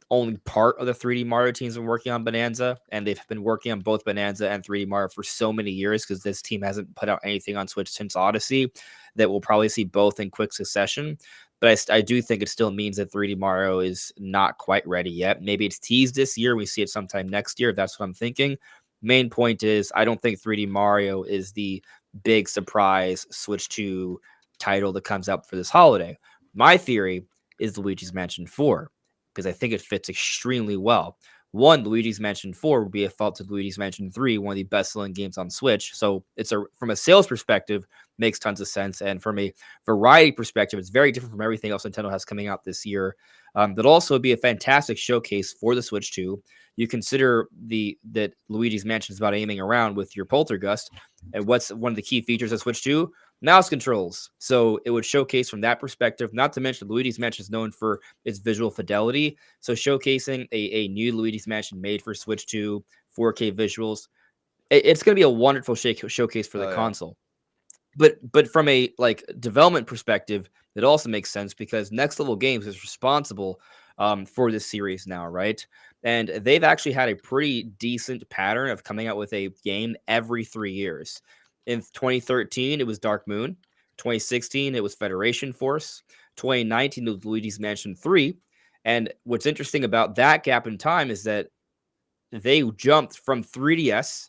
only part of the 3D Mario teams have been working on Bonanza, and they've been working on both Bonanza and 3D Mario for so many years because this team hasn't put out anything on Switch since Odyssey that we'll probably see both in quick succession. But I do think it still means that 3D Mario is not quite ready yet. Maybe it's teased this year. We see it sometime next year. That's what I'm thinking. Main point is I don't think 3D Mario is the big surprise Switch 2 title that comes out for this holiday. My theory is Luigi's Mansion 4. Because I think it fits extremely well. One, Luigi's Mansion 4 would be a fault to Luigi's Mansion 3, one of the best-selling games on Switch. So from a sales perspective, makes tons of sense. And from a variety perspective, it's very different from everything else Nintendo has coming out this year. That'll also be a fantastic showcase for the Switch 2. You consider that Luigi's Mansion is about aiming around with your Poltergust. And what's one of the key features of Switch 2? Mouse controls. So it would showcase from that perspective, not to mention Luigi's Mansion is known for its visual fidelity. So showcasing a new Luigi's Mansion made for Switch 2, 4K visuals, it's going to be a wonderful showcase for the console. But from a like development perspective, it also makes sense because Next Level Games is responsible for this series now, right? And they've actually had a pretty decent pattern of coming out with a game every 3 years. In 2013, it was Dark Moon. 2016, it was Federation Force. 2019, it was Luigi's Mansion 3. And what's interesting about that gap in time is that they jumped from 3DS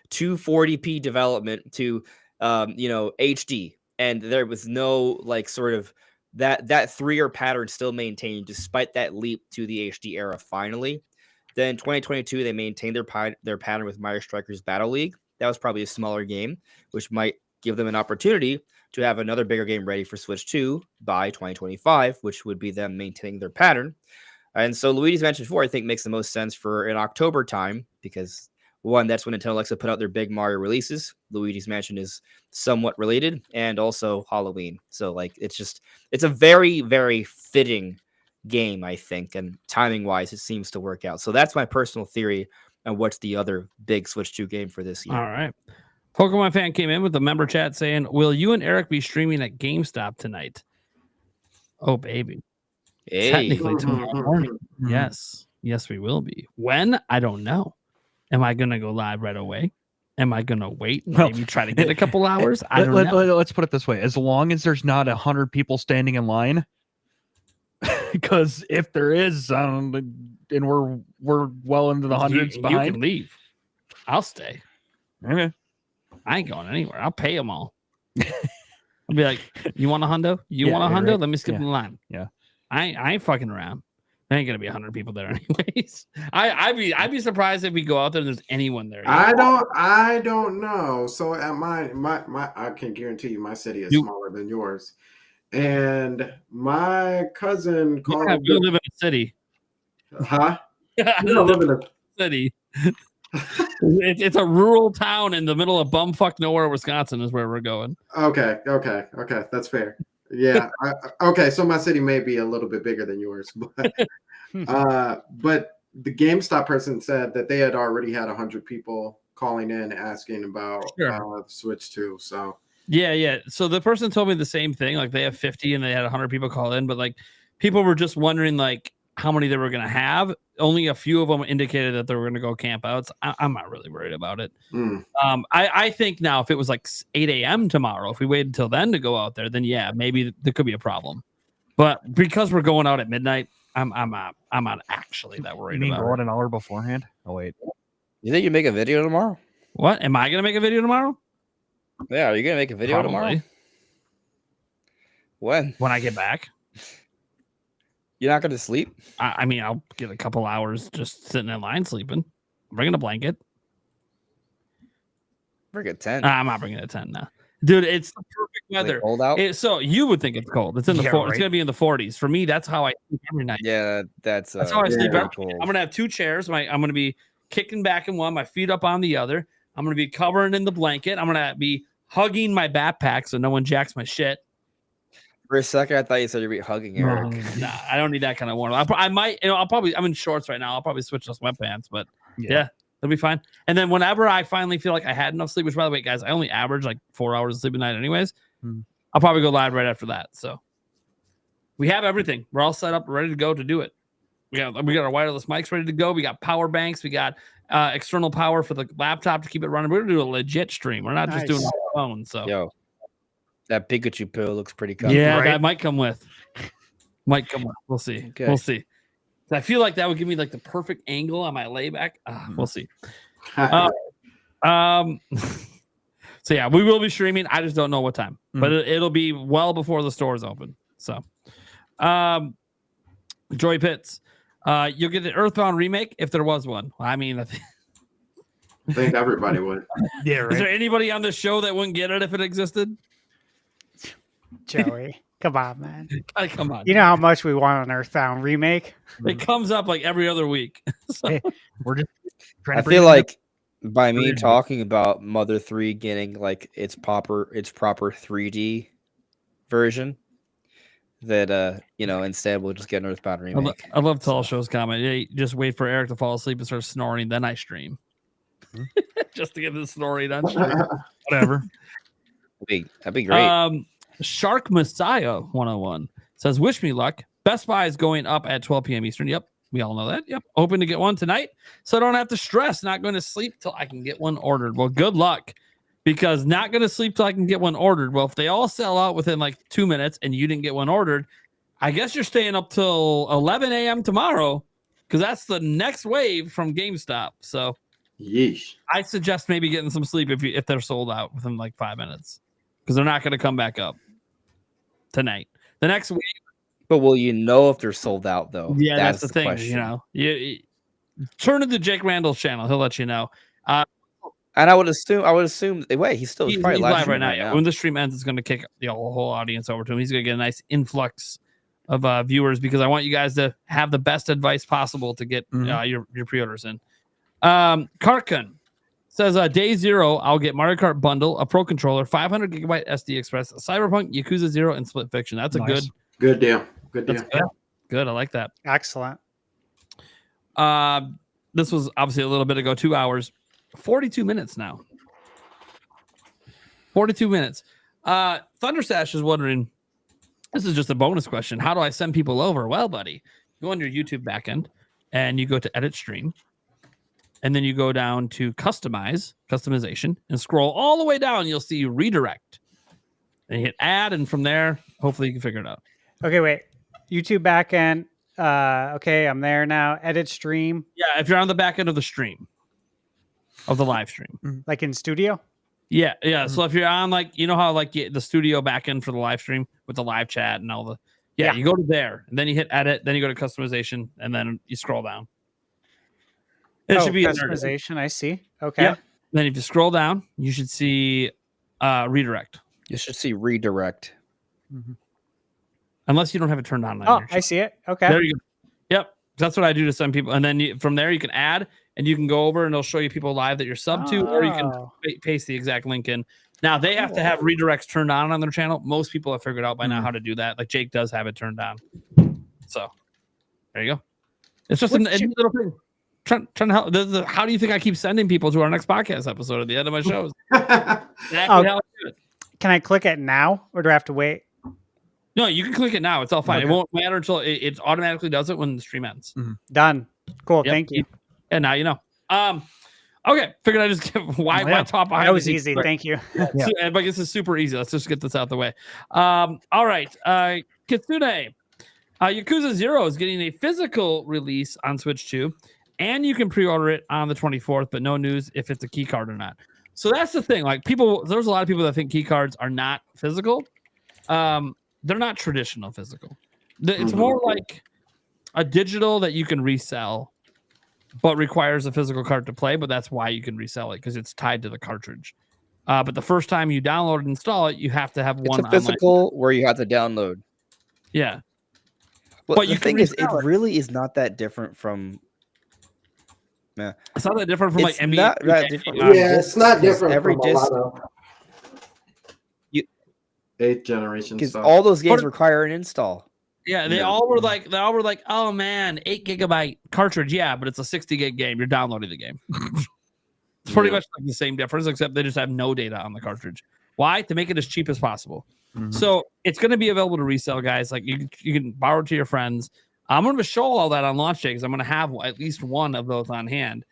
to 40p development to HD, and there was no like sort of that 3-year pattern still maintained despite that leap to the HD era. Finally, then 2022 they maintained their pattern with Mario Strikers Battle League. That was probably a smaller game, which might give them an opportunity to have another bigger game ready for Switch 2 by 2025, which would be them maintaining their pattern. And so Luigi's Mansion 4, I think, makes the most sense for an October time because, one, that's when Nintendo likes to put out their big Mario releases. Luigi's Mansion is somewhat related, and also Halloween. So, like, it's a very, very fitting game, I think, and timing-wise, it seems to work out. So that's my personal theory on what's the other big Switch 2 game for this year. All right. Pokemon fan came in with the member chat saying, will you and Eric be streaming at GameStop tonight? Oh, baby. Hey. Technically tomorrow morning. Yes. Yes, we will be. When? I don't know. Am I going to go live right away? Am I going to wait and maybe try to get a couple hours? I don't know. Let's put it this way. As long as there's not 100 people standing in line, because if there is, and we're well into the hundreds behind, you can leave. I'll stay. Okay. I ain't going anywhere. I'll pay them all. I'll be like, you want a hundo? You want a hundo? Right. Let me skip the line. Yeah. I ain't fucking around. There ain't gonna be 100 people there anyways. I'd be surprised if we go out there and there's anyone there. I don't know. So at my I can guarantee you my city is smaller than yours. And my cousin called. You live in a city. Huh? You don't live in a city. It's a rural town in the middle of bumfuck nowhere, Wisconsin is where we're going. Okay, that's fair. Yeah. Okay, so my city may be a little bit bigger than yours, but the GameStop person said that they had already had 100 people calling in asking about Switch 2. So yeah. So the person told me the same thing. Like they have 50 and they had 100 people call in, but like people were just wondering like how many they were going to have. Only a few of them indicated that they were going to go camp out. So I'm not really worried about it. I think now if it was like 8 a.m. tomorrow, if we waited until then to go out there, then yeah, maybe there could be a problem. But because we're going out at midnight, I'm not actually that worried about it. An hour beforehand? Oh wait. You think you make a video tomorrow? What? Am I going to make a video tomorrow? Yeah, are you going to make a video tomorrow? When I get back. You're not going to sleep? I mean, I'll get a couple hours just sitting in line sleeping. I'm bringing a blanket. Bring a tent. I'm not bringing a tent now. Dude, it's the perfect weather. Cold out? So you would think it's cold. It's in the It's going to be in the 40s. For me, that's how I sleep every night. Yeah, that's how I sleep every night. I'm going to have two chairs. I'm going to be kicking back in one, my feet up on the other. I'm going to be covering in the blanket. I'm going to be hugging my backpack so no one jacks my shit. For a second, I thought you said you'd be hugging Eric. Nah, I don't need that kind of warmth. I might, I'm in shorts right now. I'll probably switch to sweatpants, but yeah, it'll be fine. And then whenever I finally feel like I had enough sleep, which by the way, guys, I only average like 4 hours of sleep a night anyways. I'll probably go live right after that. So we have everything. We're all set up, ready to go to do it. We got our wireless mics ready to go. We got power banks. We got external power for the laptop to keep it running. We're going to do a legit stream. We're not just doing it on the phone. So yo. That Pikachu pill looks pretty comfy. Yeah, right? That might come with. We'll see. Okay. We'll see. I feel like that would give me like the perfect angle on my layback. We'll see. So yeah, we will be streaming. I just don't know what time, but it'll be well before the stores open. So, Joy Pitts, you'll get an Earthbound remake if there was one. I mean, I think everybody would. Yeah. Right. Is there anybody on the show that wouldn't get it if it existed? Joey, come on, man. Come on. You know how much we want an Earthbound remake? It comes up like every other week. So. Hey, we're just I feel like by me talking about Mother 3 getting like its proper 3D version, that instead we'll just get an Earthbound remake. I love Tall Show's comment. Yeah, just wait for Eric to fall asleep and start snoring, then I stream. Just to get the snoring on stream. Whatever. That'd be great. Shark Messiah 101 says, wish me luck. Best Buy is going up at 12 p.m. Eastern. Yep. We all know that. Yep. Hoping to get one tonight. So I don't have to stress not going to sleep till I can get one ordered. Well, good luck, because not going to sleep till I can get one ordered. Well, if they all sell out within like 2 minutes and you didn't get one ordered, I guess you're staying up till 11 a.m. tomorrow, because that's the next wave from GameStop. So yeesh. I suggest maybe getting some sleep if they're sold out within like 5 minutes, because they're not going to come back up tonight. The next week. But will you know if they're sold out though? Yeah, that's the thing. Question. You turn to Jake Randall's channel; he'll let you know. And I would assume. Wait, he's probably live right now. When the stream ends, it's going to kick the whole audience over to him. He's going to get a nice influx of viewers, because I want you guys to have the best advice possible to get your pre-orders in. Karkun says, day 0, I'll get Mario Kart bundle, a Pro controller, 500 gigabyte SD Express, Cyberpunk, Yakuza 0, and Split Fiction. That's nice. a good deal. Good deal. Good. I like that. Excellent. This was obviously a little bit ago, 2 hours, 42 minutes now. 42 minutes. Thundersash is wondering, this is just a bonus question. How do I send people over? Well, buddy, go on your YouTube backend and you go to edit stream. And then you go down to customization, and scroll all the way down. You'll see redirect. And you hit add, and from there, hopefully you can figure it out. Okay, wait. YouTube backend. Okay, I'm there now. Edit stream. Yeah, if you're on the back end of the stream, of the live stream. Like in studio? Yeah. So if you're on, like, you know how like the studio backend for the live stream with the live chat and all the... Yeah, you go to there, and then you hit edit, then you go to customization, and then you scroll down. It should be customization. I see. Okay. Yeah. Then if you scroll down, you should see redirect. You should see redirect. Mm-hmm. Unless you don't have it turned on. Oh, I see it. Okay. There you go. Yep. That's what I do to some people. And then from there, you can add. and you can go over and they'll show you people live that you're sub to, or you can Oh. paste the exact link in. Now they have to have redirects turned on their channel. Most people have figured out by now how to do that. Like Jake does have it turned on. So there you go. It's just a little thing. Trying to help. How do you think I keep sending people to our next podcast episode at the end of my shows? Exactly how I do it. Can I click it now, or do I have to wait? No, you can click it now. It's all fine. It won't matter until it automatically does it when the stream ends. Done. Cool. Yep. Thank you. And now you know. Okay. Figured I just give why top behind. That was the scenes. easy. Thank you. I guess it's super easy. Let's just get this out the way. All right. Kitsune. Yakuza 0 is getting a physical release on Switch 2, and you can pre-order it on the 24th, but no news if it's a key card or not. So that's the thing. Like there's a lot of people that think key cards are not physical. They're not traditional physical. It's more like a digital that you can resell, but requires a physical card to play. But that's why you can resell it, because it's tied to the cartridge. But the first time you download and install it, you have to have one. It's a physical where you have to download. Yeah. Well, But the you can thing is, it resell it. really is not that different from. Yeah, It's not that different from like it's NBA. not that different. Yeah, it's not different Every from disc, a lot of eighth generation because stuff. all those games require an install. Yeah, they all were like, oh man, 8 gigabyte cartridge. Yeah, but it's a 60 gig game. You're downloading the game. It's pretty much like the same difference, except they just have no data on the cartridge. Why? To make it as cheap as possible. So it's going to be available to resell, guys. Like you can borrow it to your friends. I'm going to show all that on launch day because I'm going to have at least one of those on hand.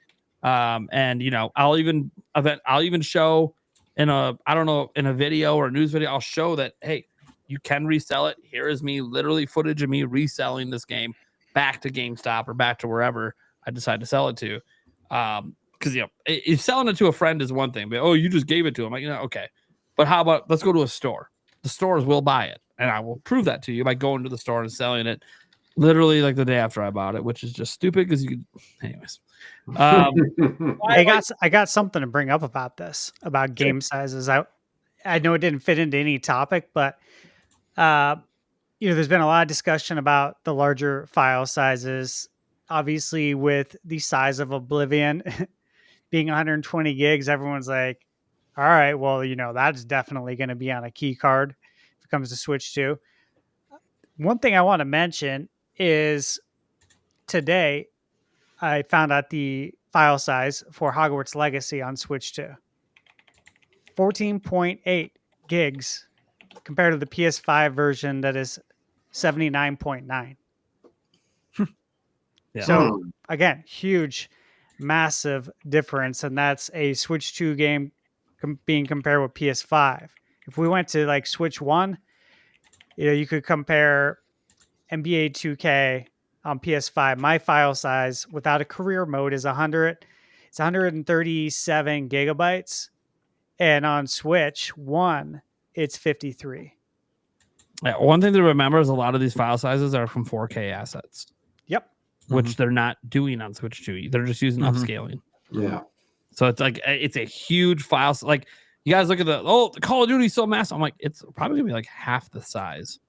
And you know, I'll even show in a video or a news video, I'll show that, hey, you can resell it. Here is me, literally footage of me reselling this game back to GameStop or back to wherever I decide to sell it to. Because if selling it to a friend is one thing, but you just gave it to him. Like, okay. But how about let's go to a store? The stores will buy it, and I will prove that to you by going to the store and selling it literally like the day after I bought it, which is just stupid because you could. Anyways, I got something to bring up about this, about game sizes. I know it didn't fit into any topic, but there's been a lot of discussion about the larger file sizes. Obviously, with the size of Oblivion being 120 gigs, everyone's like, all right, well, that's definitely going to be on a key card if it comes to Switch 2. One thing I want to mention is today I found out the file size for Hogwarts Legacy on Switch 2. 14.8 gigs compared to the PS5 version that is 79.9. Yeah. So again, huge, massive difference. And that's a Switch 2 game being compared with PS5. If we went to like Switch 1, you could compare NBA 2K on PS5. My file size without a career mode is 100. It's 137 gigabytes. And on Switch 1, it's 53. Yeah, one thing to remember is a lot of these file sizes are from 4K assets. Yep. Which they're not doing on Switch 2. They're just using upscaling. Yeah. So it's like it's a huge file. Like you guys look at the Call of Duty is so massive. I'm like, it's probably gonna be like half the size.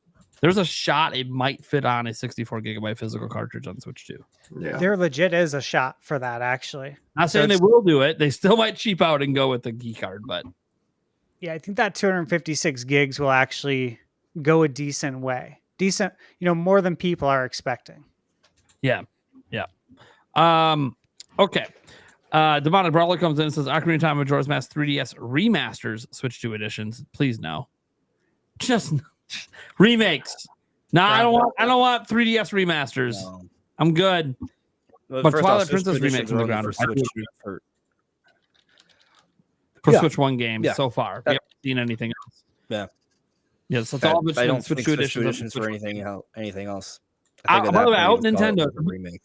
There's a shot it might fit on a 64 gigabyte physical cartridge on Switch 2. Yeah. There legit is a shot for that, actually. Not saying they will do it. They still might cheap out and go with the key card, but yeah, I think that 256 gigs will actually go a decent way. Decent, more than people are expecting. yeah. Okay. Demonic Brawler comes in and says Ocarina of Time Majora's Mask 3DS remasters Switch 2 editions. Please no. Just remakes. No, I don't want 3DS remasters. No. I'm good. Well, But first Twilight off, Switch Princess remake editions from are the only ground. for Switch For Yeah. Switch 1 games Yeah. so far. We haven't seen anything else. Yeah. Yes, it's I all don't think Switch 2 Switch editions. editions for anything else. By the way, I hope Nintendo remake.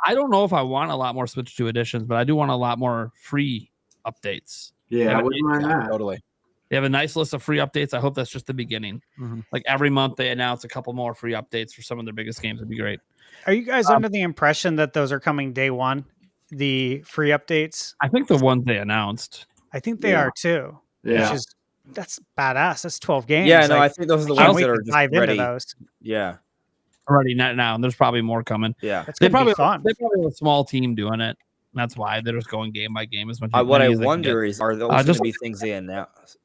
I don't know if I want a lot more Switch 2 editions, but I do want a lot more free updates. Yeah, I wouldn't mind that. Totally. They have a nice list of free updates. I hope that's just the beginning. Like every month they announce a couple more free updates for some of their biggest games. It'd be great. Are you guys under the impression that those are coming day one, the free updates? I think the ones they announced. I think they are too. Yeah. That's badass. That's 12 games. Yeah, no, I think those are the can't ones wait that to are just dive ready. into those. Yeah. Already not now, and there's probably more coming. Yeah. That's They gonna probably be fun. they probably have a small team doing it. That's why they're just going game by game as much. What I many as they can wonder get. is, are those going to be things they announce?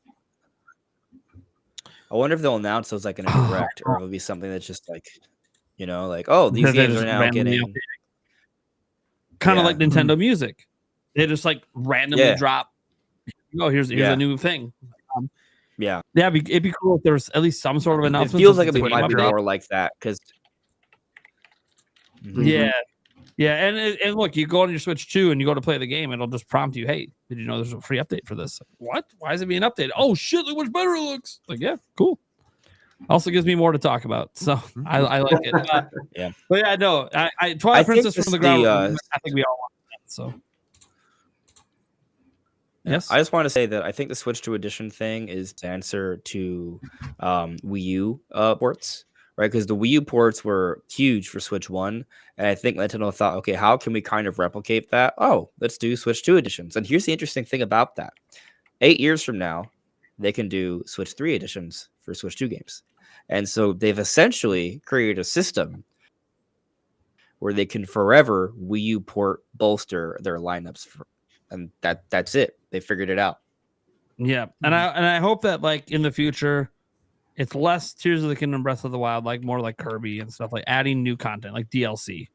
I wonder if they'll announce those like in a direct, or it'll be something that's just like, like, oh, these They're games just are now randomly getting kind of Yeah. like Nintendo Music. They just like randomly Yeah. drop. Oh, here's Yeah. a new thing. yeah. Yeah, it'd be cool if there's at least some sort of It announcement. feels like since it it's a might game be update. more like that because Yeah. Yeah, and look, you go on your Switch 2 and you go to play the game, it'll just prompt you, hey, did you know there's a free update for this? What? Why is it being updated? Oh shit, look much better it looks. Like, yeah, cool. Also gives me more to talk about. So I like it. Yeah. But yeah, no, I Twilight Princess from the ground. I think we all want that. So yes. I just want to say that I think the Switch 2 edition thing is the answer to Wii U ports, right? Because the Wii U ports were huge for Switch 1. And I think Nintendo thought, okay, how can we kind of replicate that? Oh, let's do Switch 2 editions. And here's the interesting thing about that. 8 years from now, they can do Switch 3 editions for Switch 2 games. And so they've essentially created a system where they can forever Wii U port bolster their lineups. And that's it. They figured it out. Yeah, and I hope that like in the future, it's less Tears of the Kingdom, Breath of the Wild, like more like Kirby and stuff, like adding new content, like DLC.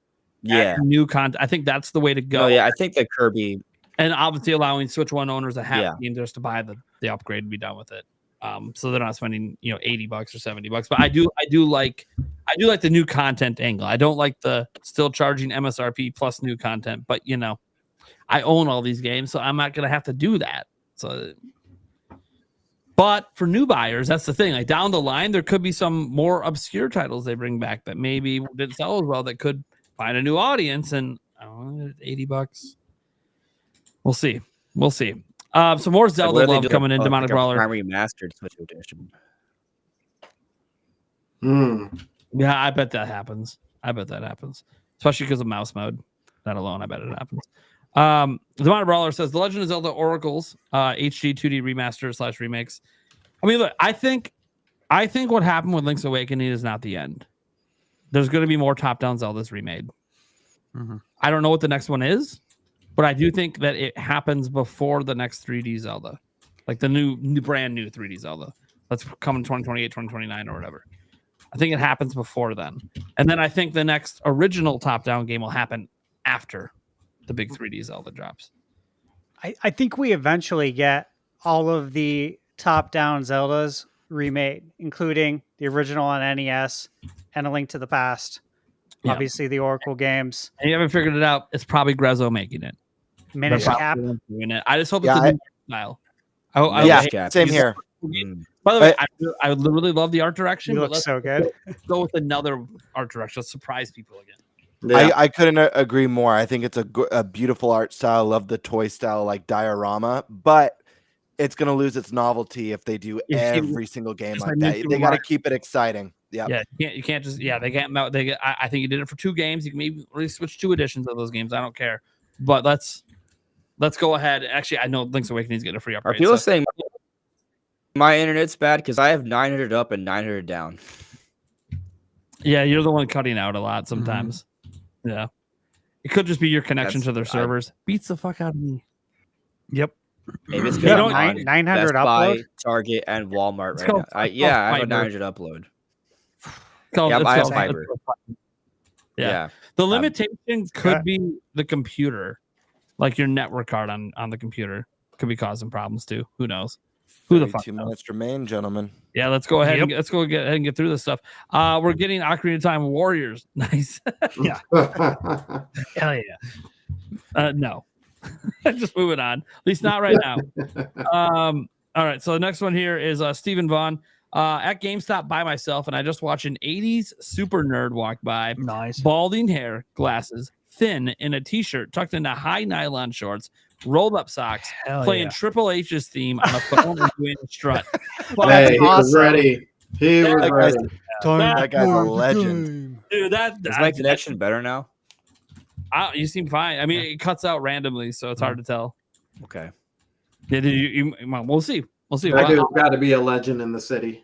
Yeah, adding new content. I think that's the way to go. Oh yeah, I think that Kirby, and obviously allowing Switch 1 owners a happy Yeah. just to buy the upgrade and be done with it. So they're not spending $80 or $70. But I do like the new content angle. I don't like the still charging MSRP plus new content. But I own all these games, so I'm not gonna have to do that. So, but for new buyers, that's the thing. Like down the line, there could be some more obscure titles they bring back that maybe didn't sell as well that could find a new audience. And $80. We'll see. Some more Zelda love coming into Demonic Brawler. Primary Mastered Switch edition. Yeah, I bet that happens. Especially because of mouse mode. That alone, I bet it happens. Demonic Brawler says The Legend of Zelda Oracles HD 2D remaster / remakes. I mean, look, I think what happened with Link's Awakening is not the end. There's going to be more top-down Zeldas remade. I don't know what the next one is, but I do think that it happens before the next 3D Zelda, like the new brand new 3D Zelda. Let's come in 2028, 2029, or whatever. I think it happens before then, and then I think the next original top-down game will happen after the big 3D Zelda drops. I think we eventually get all of the top-down Zeldas remade, including the original on NES and A Link to the Past. Yeah. Obviously, the Oracle games. And you haven't figured it out. It's probably Grezzo making it. Minish Cap. Doing it. I just hope Yeah, it's a new style. Same here. By the way, I would literally love the art direction. You But look let's so good. go with another art direction. Let's surprise people again. Yeah. I couldn't agree more. I think it's a beautiful art style. Love the toy style like diorama, but it's going to lose its novelty if they do every single game just like like that. Mr. They got to Mario. keep it exciting. Yeah. Yeah, you can't just they can't. I think you did it for 2 games. You can maybe really switch 2 editions of those games. I don't care. But let's go ahead. Actually, I know Link's Awakening is getting a free Are upgrade. people saying my internet's bad? Because I have 900 up and 900 down. Yeah, you're the one cutting out a lot sometimes. Yeah. It could just be your connection to their servers. Beats the fuck out of me. Yep. Maybe it's You because don't- I'm on 900 Best Buy, Upload? Target, and Walmart It's right called- now. it's Yeah, I have called a fiber. 900 upload. Called- Yeah, it's I have called- fiber. Yeah. The limitation could be the computer, like your network card on the computer could be causing problems too. Who knows? Who the fuck 2 knows? minutes remain, gentlemen. Yeah, let's go ahead. Yep. Let's go ahead and get through this stuff. We're getting Ocarina of Time Warriors. Nice. Hell yeah. No. Just moving on. At least not right now. All right. So the next one here is Stephen Vaughn. At GameStop by myself, and I just watched an 80s super nerd walk by. Nice. Balding hair, glasses, thin, in a t-shirt tucked into high nylon shorts, rolled up socks, Hell playing yeah. Triple H's theme on a phone and doing a strut. Hey, he was awesome. ready. He was That ready. That guy's a legend. Dude, Is my connection better now? you seem fine. I mean, it cuts out randomly, so it's hard to tell. Okay. Yeah, well, we'll see. We'll see. That dude's got to be a legend in the city.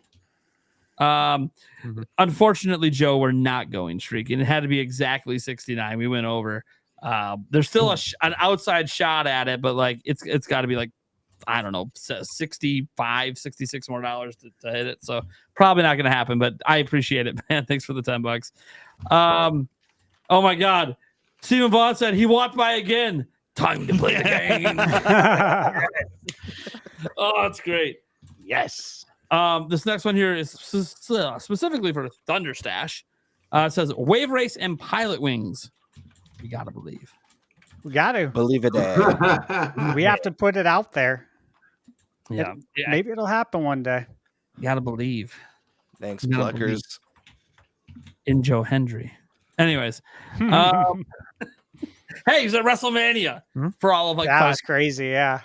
Unfortunately, Joe, we're not going streaking. It had to be exactly 69. We went over. There's still an outside shot at it, but like it's got to be like, I don't know, 65, 66 more dollars to hit it. So probably not going to happen, but I appreciate it, man. Thanks for the $10. Oh my God. Stephen Vaughn said he walked by again. Time to play the game. Oh, that's great. Yes. This next one here is specifically for Thunderstash. It says Wave Race and Pilot Wings. We gotta believe. We got to. Believe it. We have to put it out there. Yeah. Maybe it'll happen one day. You gotta believe. Thanks, You gotta Pluckers. in Joe Hendry. Anyways, hey, he's at WrestleMania for all of like that 5 was crazy. Yeah.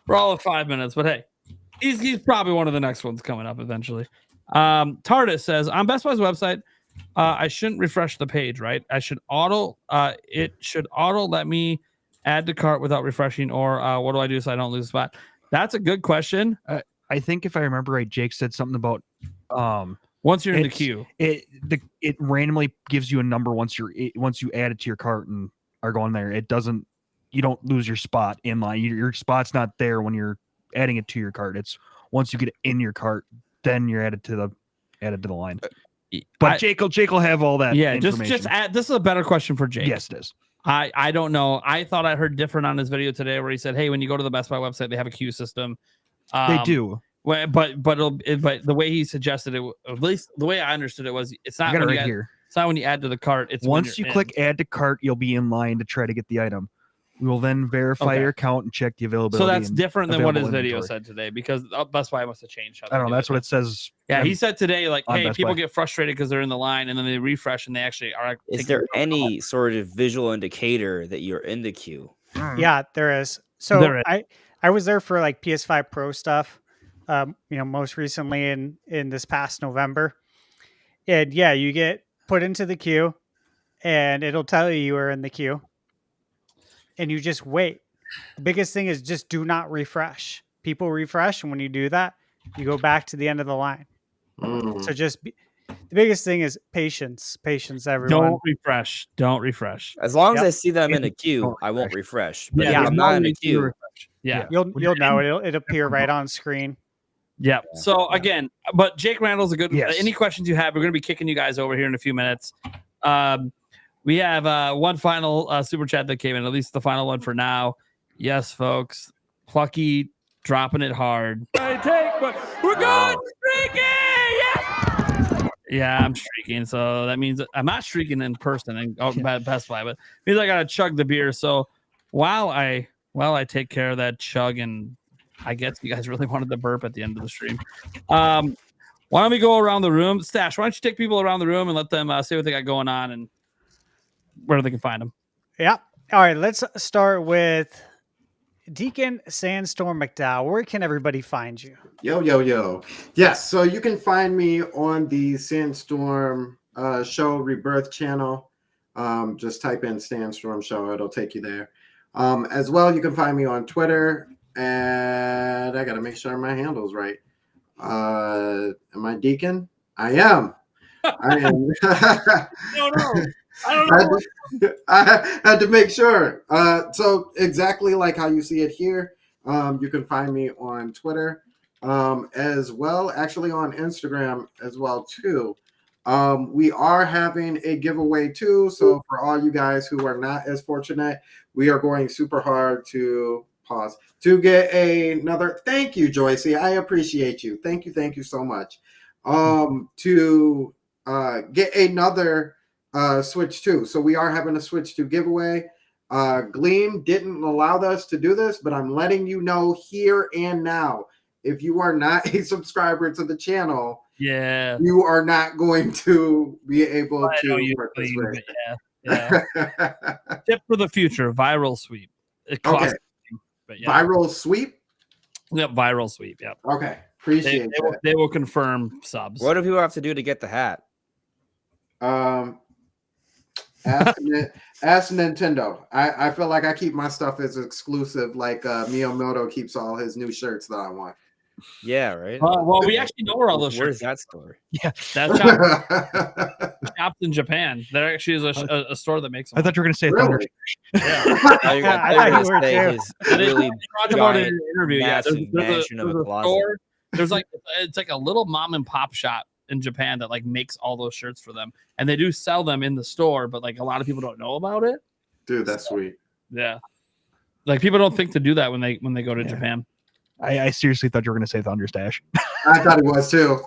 for all of 5 minutes. But hey, he's probably one of the next ones coming up eventually. TARDIS says on Best Buy's website, I shouldn't refresh the page, right? It should auto let me add to cart without refreshing, or what do I do so I don't lose a spot? That's a good question. I think if I remember right, Jake said something about Once you're in the queue, it randomly gives you a number once you add it to your cart and are going there. It doesn't. You don't lose your spot in line. Your spot's not there when you're adding it to your cart. It's once you get it in your cart, then you're added to the line. But Jake will have all that. Yeah, information. just add. This is a better question for Jake. Yes, it is. I don't know. I thought I heard different on his video today where he said, "Hey, when you go to the Best Buy website, they have a queue system." They do. Well, but the way he suggested it, at least the way I understood it, was it's not when you add, here. It's not when you add to the cart. It's once you click add to cart, you'll be in line to try to get the item. We will then verify your account and check the availability. So that's different than what his video inventory. said today, because Best Buy must have changed. I don't know. That's what it says. Yeah, he said today, like, hey, Best people Buy. get frustrated because they're in the line and then they refresh and they actually are. Is there any sort of visual indicator that you're in the queue? Yeah, there is. So There is. I was there for like PS5 Pro stuff, most recently in this past November. And yeah, you get put into the queue and it'll tell you are in the queue and you just wait. The biggest thing is just do not refresh. People refresh, and when you do that, you go back to the end of the line. So the biggest thing is patience, everyone. Don't refresh. As long as I see them in a queue, I won't refresh. But if I'm not in a queue, You'll know it'll appear right on screen. Yeah. So again, but Jake Randall's a good. Yes. Any questions you have, we're going to be kicking you guys over here in a few minutes. We have one final super chat that came in, at least the final one for now. Yes, folks. Plucky dropping it hard. But we're going streaking. Yeah, I'm streaking. So that means I'm not streaking in person and Best Buy, but it means I gotta chug the beer. So while I take care of that chug, and I guess you guys really wanted the burp at the end of the stream. Why don't we go around the room? Stash, why don't you take people around the room and let them say what they got going on and where they can find them? Yeah. All right. Let's start with Deacon Sandstorm McDowell. Where can everybody find you? Yo. Yes. So you can find me on the Sandstorm Show Rebirth channel. Just type in Sandstorm Show. It'll take you there. As well, you can find me on Twitter. And I got to make sure my handle's right. Am I Deacon? I am. I am. No. I don't know. I had to make sure. So exactly like how you see it here, you can find me on Twitter as well, actually on Instagram as well too. We are having a giveaway too. So for all you guys who are not as fortunate, we are going super hard to get another. Thank you, Joycey. I appreciate you. Thank you so much. To get another Switch 2. So we are having a Switch 2 giveaway. Gleam didn't allow us to do this, but I'm letting you know here and now. If you are not a subscriber to the channel, you are not going to be able to participate. Yeah. Tip for the future: viral sweep. It costs, but viral sweep. Yep, viral sweep. Yep. Okay, appreciate that. They will confirm subs. What do people have to do to get the hat? Ask Nintendo. I feel like I keep my stuff as exclusive, like Miyamoto keeps all his new shirts that I want. Yeah, right. Well, we actually know where all those Where's shirts. that store? Yeah, That shop shops in Japan. There actually is a store that makes them. I thought you were going to say Really? Thunder. I thought you were say too. his They really talked about it in giant, an interview. Yeah, massive there's mansion of a closet. store. There's like it's like a little mom and pop shop in Japan that like makes all those shirts for them, and they do sell them in the store, but like a lot of people don't know about it. Dude, that's sweet. Yeah, like people don't think to do that when they go to Japan. I seriously thought you were going to say Thunder Stash. I thought it was too.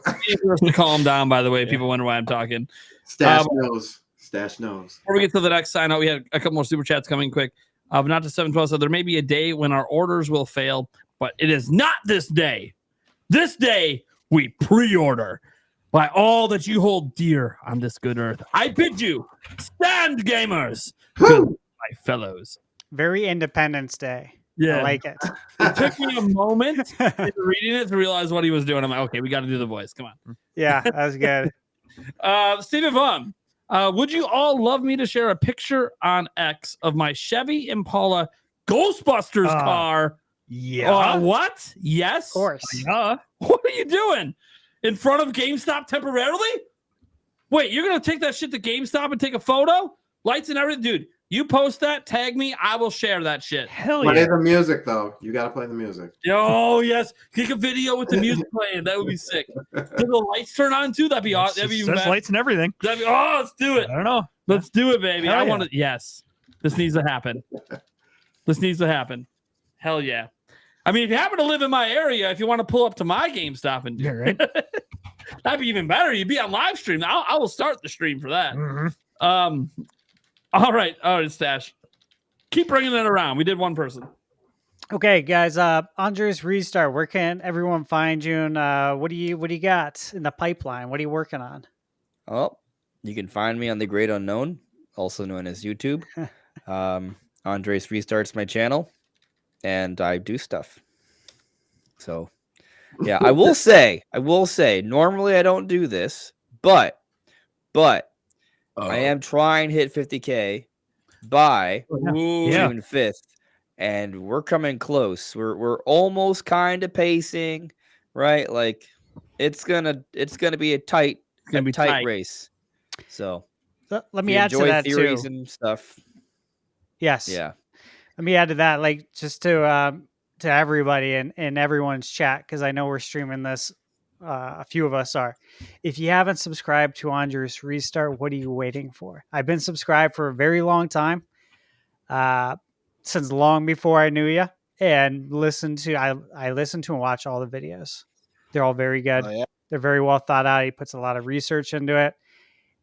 Calm down, by the way. People wonder why I'm talking. Stash knows. Stash knows. Before we get to the next sign out, we had a couple more super chats coming quick. Not to 712 said there may be a day when our orders will fail, but it is not this day. This day we pre-order. By all that you hold dear on this good earth, I bid you stand, gamers. Good, my fellows. Very Independence Day. Yeah, I like it. It took me a moment in reading it to realize what he was doing. I'm like, okay, we got to do the voice. Come on. Yeah, that was good. Stephen Vaughn, would you all love me to share a picture on X of my Chevy Impala Ghostbusters car? Yeah. What? Yes. Of course. Yeah. What are you doing? In front of GameStop temporarily? Wait, you're going to take that shit to GameStop and take a photo? Lights and everything? Dude, you post that, tag me, I will share that shit. Hell Play yeah. the music though. You gotta play the music. Oh, yes. Take a video with the music playing. That would be sick. Did the lights turn on too? That'd be awesome. That'd be even Says better. lights and everything. That'd be, oh, let's do it. I don't know. Let's do it, baby. Hell I yeah. want to. Yes. This needs to happen. This needs to happen. Hell yeah. I mean, if you happen to live in my area, if you want to pull up to my GameStop and do Yeah, right. that'd be even better. You'd be on live stream. I will start the stream for that. Mhm. All right, Stash. Keep bringing it around. We did one person. Okay, guys. Andres Restart. Where can everyone find you? And what do you got in the pipeline? What are you working on? Oh, you can find me on The Great Unknown, also known as YouTube. Andres Restarts my channel, and I do stuff. So, yeah, I will say, normally I don't do this, but I am trying to hit 50K by Yeah. June 5th, and we're coming close. We're almost kind of pacing, right? Like it's gonna be a tight race. So Let if me you add to enjoy that theories too. and stuff. Yes. Yeah. Let me add to that, like just to everybody and everyone's chat, because I know we're streaming this. A few of us are. If you haven't subscribed to Andres Restart, what are you waiting for? I've been subscribed for a very long time, since long before I knew you, and I listen to and watch all the videos. They're all very good. Oh, yeah. They're very well thought out. He puts a lot of research into it,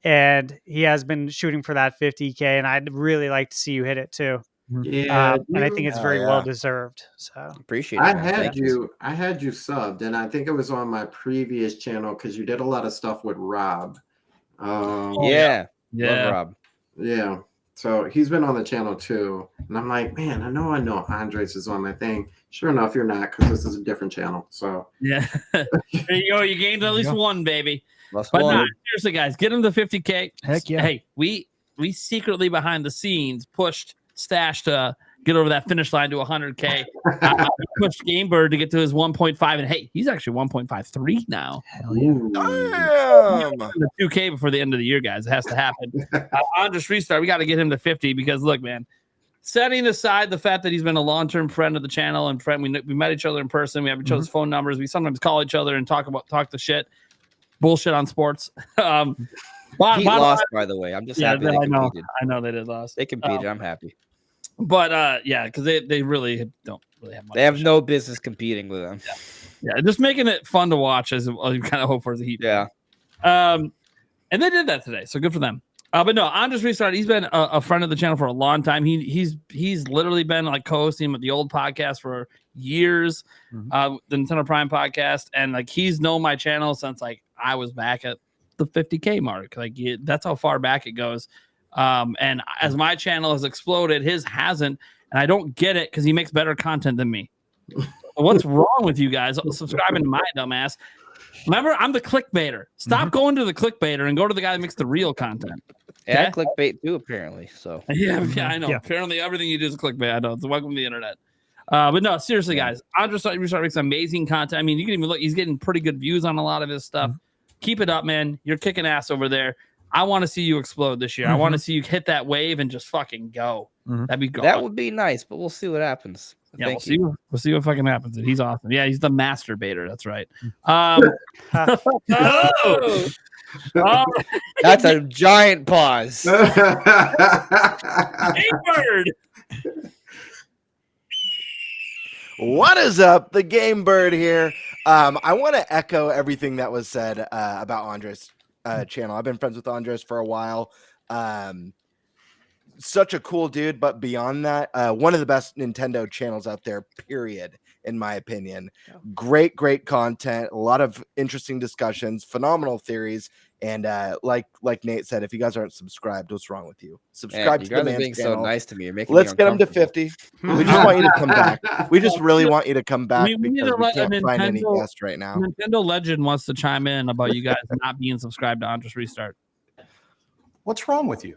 and he has been shooting for that 50K, and I'd really like to see you hit it too. Yeah, And I think it's very well deserved. So Appreciate it. I man. had Thank you subbed, and I think it was on my previous channel because you did a lot of stuff with Rob. Yeah. Love Rob. Yeah. So he's been on the channel too, and I'm like, man, I know Andres is on my thing. Sure enough, you're not, because this is a different channel. So Yeah. There you go. You gained at least one, baby. Plus But one. no, seriously, guys, get him to 50K. Heck yeah. Hey, we secretly behind the scenes pushed Stash to get over that finish line to 100K. We pushed Gamebird to get to his 1.5, and hey, he's actually 1.53 now. Hell yeah. Damn. The 2K before the end of the year, guys. It has to happen. Andres Restart, we got to get him to 50 because look, man, setting aside the fact that he's been a long-term friend of the channel and friend, we met each other in person. We have each other's phone numbers. We sometimes call each other and talk the shit, bullshit on sports. He lost, by the way. I'm just happy they competed. I know they did lost. They competed. I'm happy. But yeah, because they really don't really have much. They have no business competing with them. Yeah, just making it fun to watch as you kind of hope for the Heat. Yeah. And they did that today, so good for them. But no, Andres Restart, he's been a friend of the channel for a long time. He's literally been like co-hosting with the old podcast for years, the Nintendo Prime podcast, and like he's known my channel since like I was back at the 50K mark. Like that's how far back it goes. And as my channel has exploded, his hasn't, and I don't get it because he makes better content than me. What's wrong with you guys subscribing to my dumbass? Remember, I'm the clickbaiter. Stop going to the clickbaiter and go to the guy that makes the real content. Yeah, clickbait too, apparently. So Yeah, I know. Yeah. Apparently, everything you do is clickbait. I know. It's welcome to the internet. But no, seriously, guys, Andres Restart makes amazing content. I mean, you can even look; he's getting pretty good views on a lot of his stuff. Keep it up, man. You're kicking ass over there. I want to see you explode this year. I want to see you hit that wave and just fucking go. That'd be good. That would be nice, but we'll see what happens. Yeah, Thank we'll you. see what fucking happens. He's awesome. Yeah, he's the masturbator. That's right. That's a giant pause. Hey, bird. What is up? The Game Bird here. I want to echo everything that was said about Andres' channel. I've been friends with Andres for a while. Such a cool dude, but beyond that, one of the best Nintendo channels out there, period, in my opinion. Great content, a lot of interesting discussions, phenomenal theories, and like Nate said, if you guys aren't subscribed, what's wrong with you? Subscribe to the man's being channel. so nice to me. You're making Let's me get him to uncomfortable. 50. We just want you to come back. We just really want you to come back We need because to we let a can't find any Nintendo- guest right now. Nintendo Legend wants to chime in about you guys not being subscribed to Andres Restart. What's wrong with you?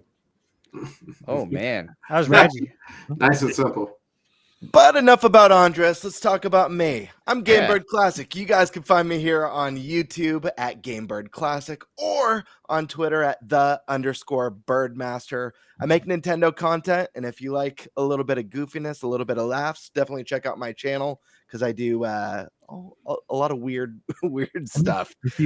Oh man, That was Reggie. Nice and simple. But enough about Andres. Let's talk about me. I'm GameBird Classic. You guys can find me here on YouTube at GameBird Classic or on Twitter at _Birdmaster. I make Nintendo content, and if you like a little bit of goofiness, a little bit of laughs, definitely check out my channel because I do a lot of weird stuff. If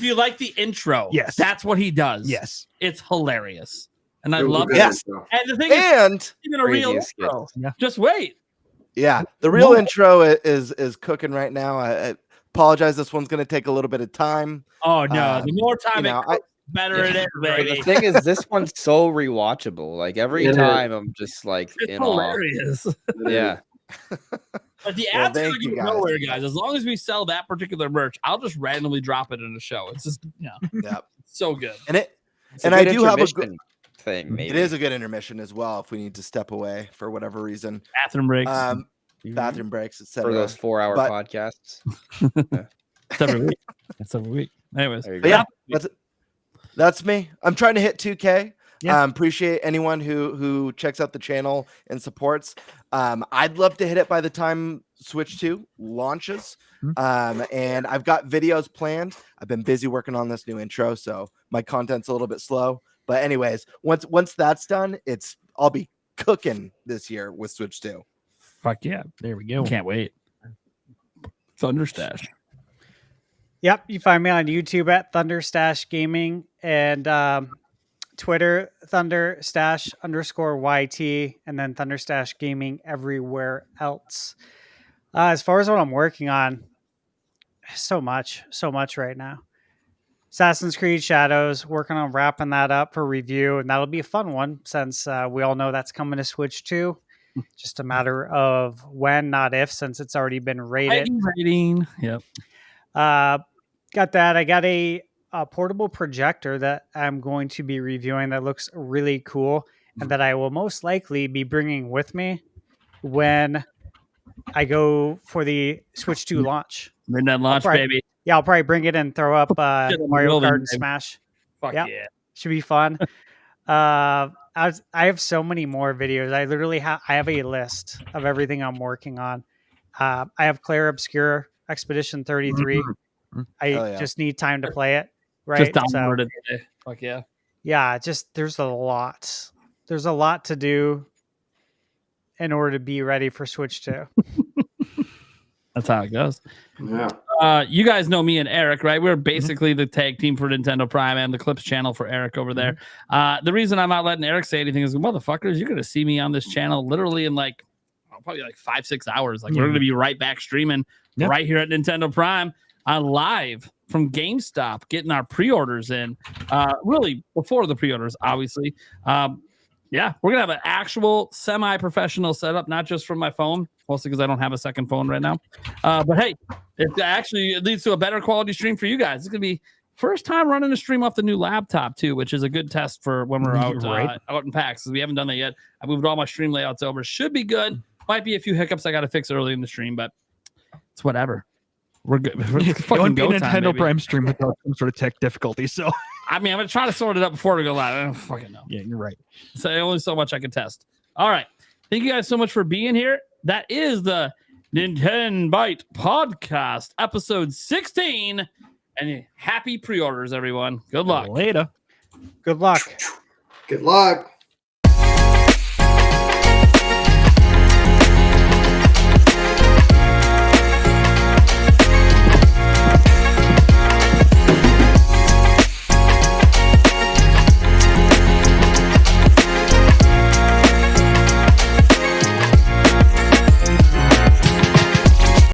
you like the intro, Yes. that's what he does. Yes. It's hilarious. And I It was love a it. good Yes. intro. And the thing is, And even a real Craziest intro. Yeah. Just wait. yeah, the real intro is cooking right now. I apologize. This one's going to take a little bit of time. Oh no, the more time you know, it cooks, better it is, But baby. the thing is, this one's so rewatchable. Like every It is. time, I'm just like It's in awe. hilarious. Yeah, But the Well, ads are thank going you, to go guys. nowhere, guys. As long as we sell that particular merch, I'll just randomly drop it in the show. It's just, Yeah, so good. and It's a And I good do have a intermission thing. Maybe it is a good intermission as well if we need to step away for whatever reason. Bathroom breaks. Bathroom breaks, etc. for those 4-hour But- podcasts. It's every week. It's every week. Anyways, There you But go. yeah, that's me. I'm trying to hit 2K. Yeah. Appreciate anyone who checks out the channel and supports. I'd love to hit it by the time Switch 2 launches. And I've got videos planned. I've been busy working on this new intro, so my content's a little bit slow. But anyways, once that's done, I'll be cooking this year with Switch 2. fuck yeah. There we go. Can't wait. Thunderstash. Yep, you find me on YouTube at Thunderstash Gaming and Twitter Thunderstash_YT and then Thunderstash Gaming everywhere else. As far as what I'm working on, so much right now. Assassin's Creed Shadows, working on wrapping that up for review, and that'll be a fun one since we all know that's coming to Switch 2. Just a matter of when, not if, since it's already been rated. Rating. Yep. Got that. I got a portable projector that I'm going to be reviewing that looks really cool and that I will most likely be bringing with me when I go for the Switch 2 launch. Midnight launch, probably- baby. Yeah, I'll probably bring it and throw up Shit on the Mario building, Kart and baby. Smash. Fuck Yep. yeah. Should be fun. I have so many more videos. I literally I have a list of everything I'm working on. I have Claire Obscure Expedition 33. I Hell yeah. just need time to play it. Right. Just download it today. Fuck yeah. Yeah, there's a lot. There's a lot to do in order to be ready for Switch 2. That's how it goes. Yeah. You guys know me and Eric, right? We're basically the tag team for Nintendo Prime and the Clips channel for Eric over there. The reason I'm not letting Eric say anything is, motherfuckers, you're going to see me on this channel literally in probably 5-6 hours. We're going to be right back streaming right here at Nintendo Prime live from GameStop, getting our pre-orders in. Really before the pre-orders, obviously. Yeah, we're going to have an actual semi-professional setup, not just from my phone, mostly because I don't have a second phone right now. But hey, it leads to a better quality stream for you guys. It's going to be first time running a stream off the new laptop, too, which is a good test for when we're out in PAX. We haven't done that yet. I moved all my stream layouts over. Should be good. Might be a few hiccups I got to fix early in the stream, but it's whatever. We're good. It wouldn't be a Nintendo Prime stream without some sort of tech difficulty. So, I mean, I'm going to try to sort it out before we go live. I don't fucking know. yeah, you're right. So only so much I can test. All right. Thank you guys so much for being here. That is the Nintenbyte Podcast, episode 16. And happy pre-orders, everyone. Good luck. Later. Good luck. Good luck.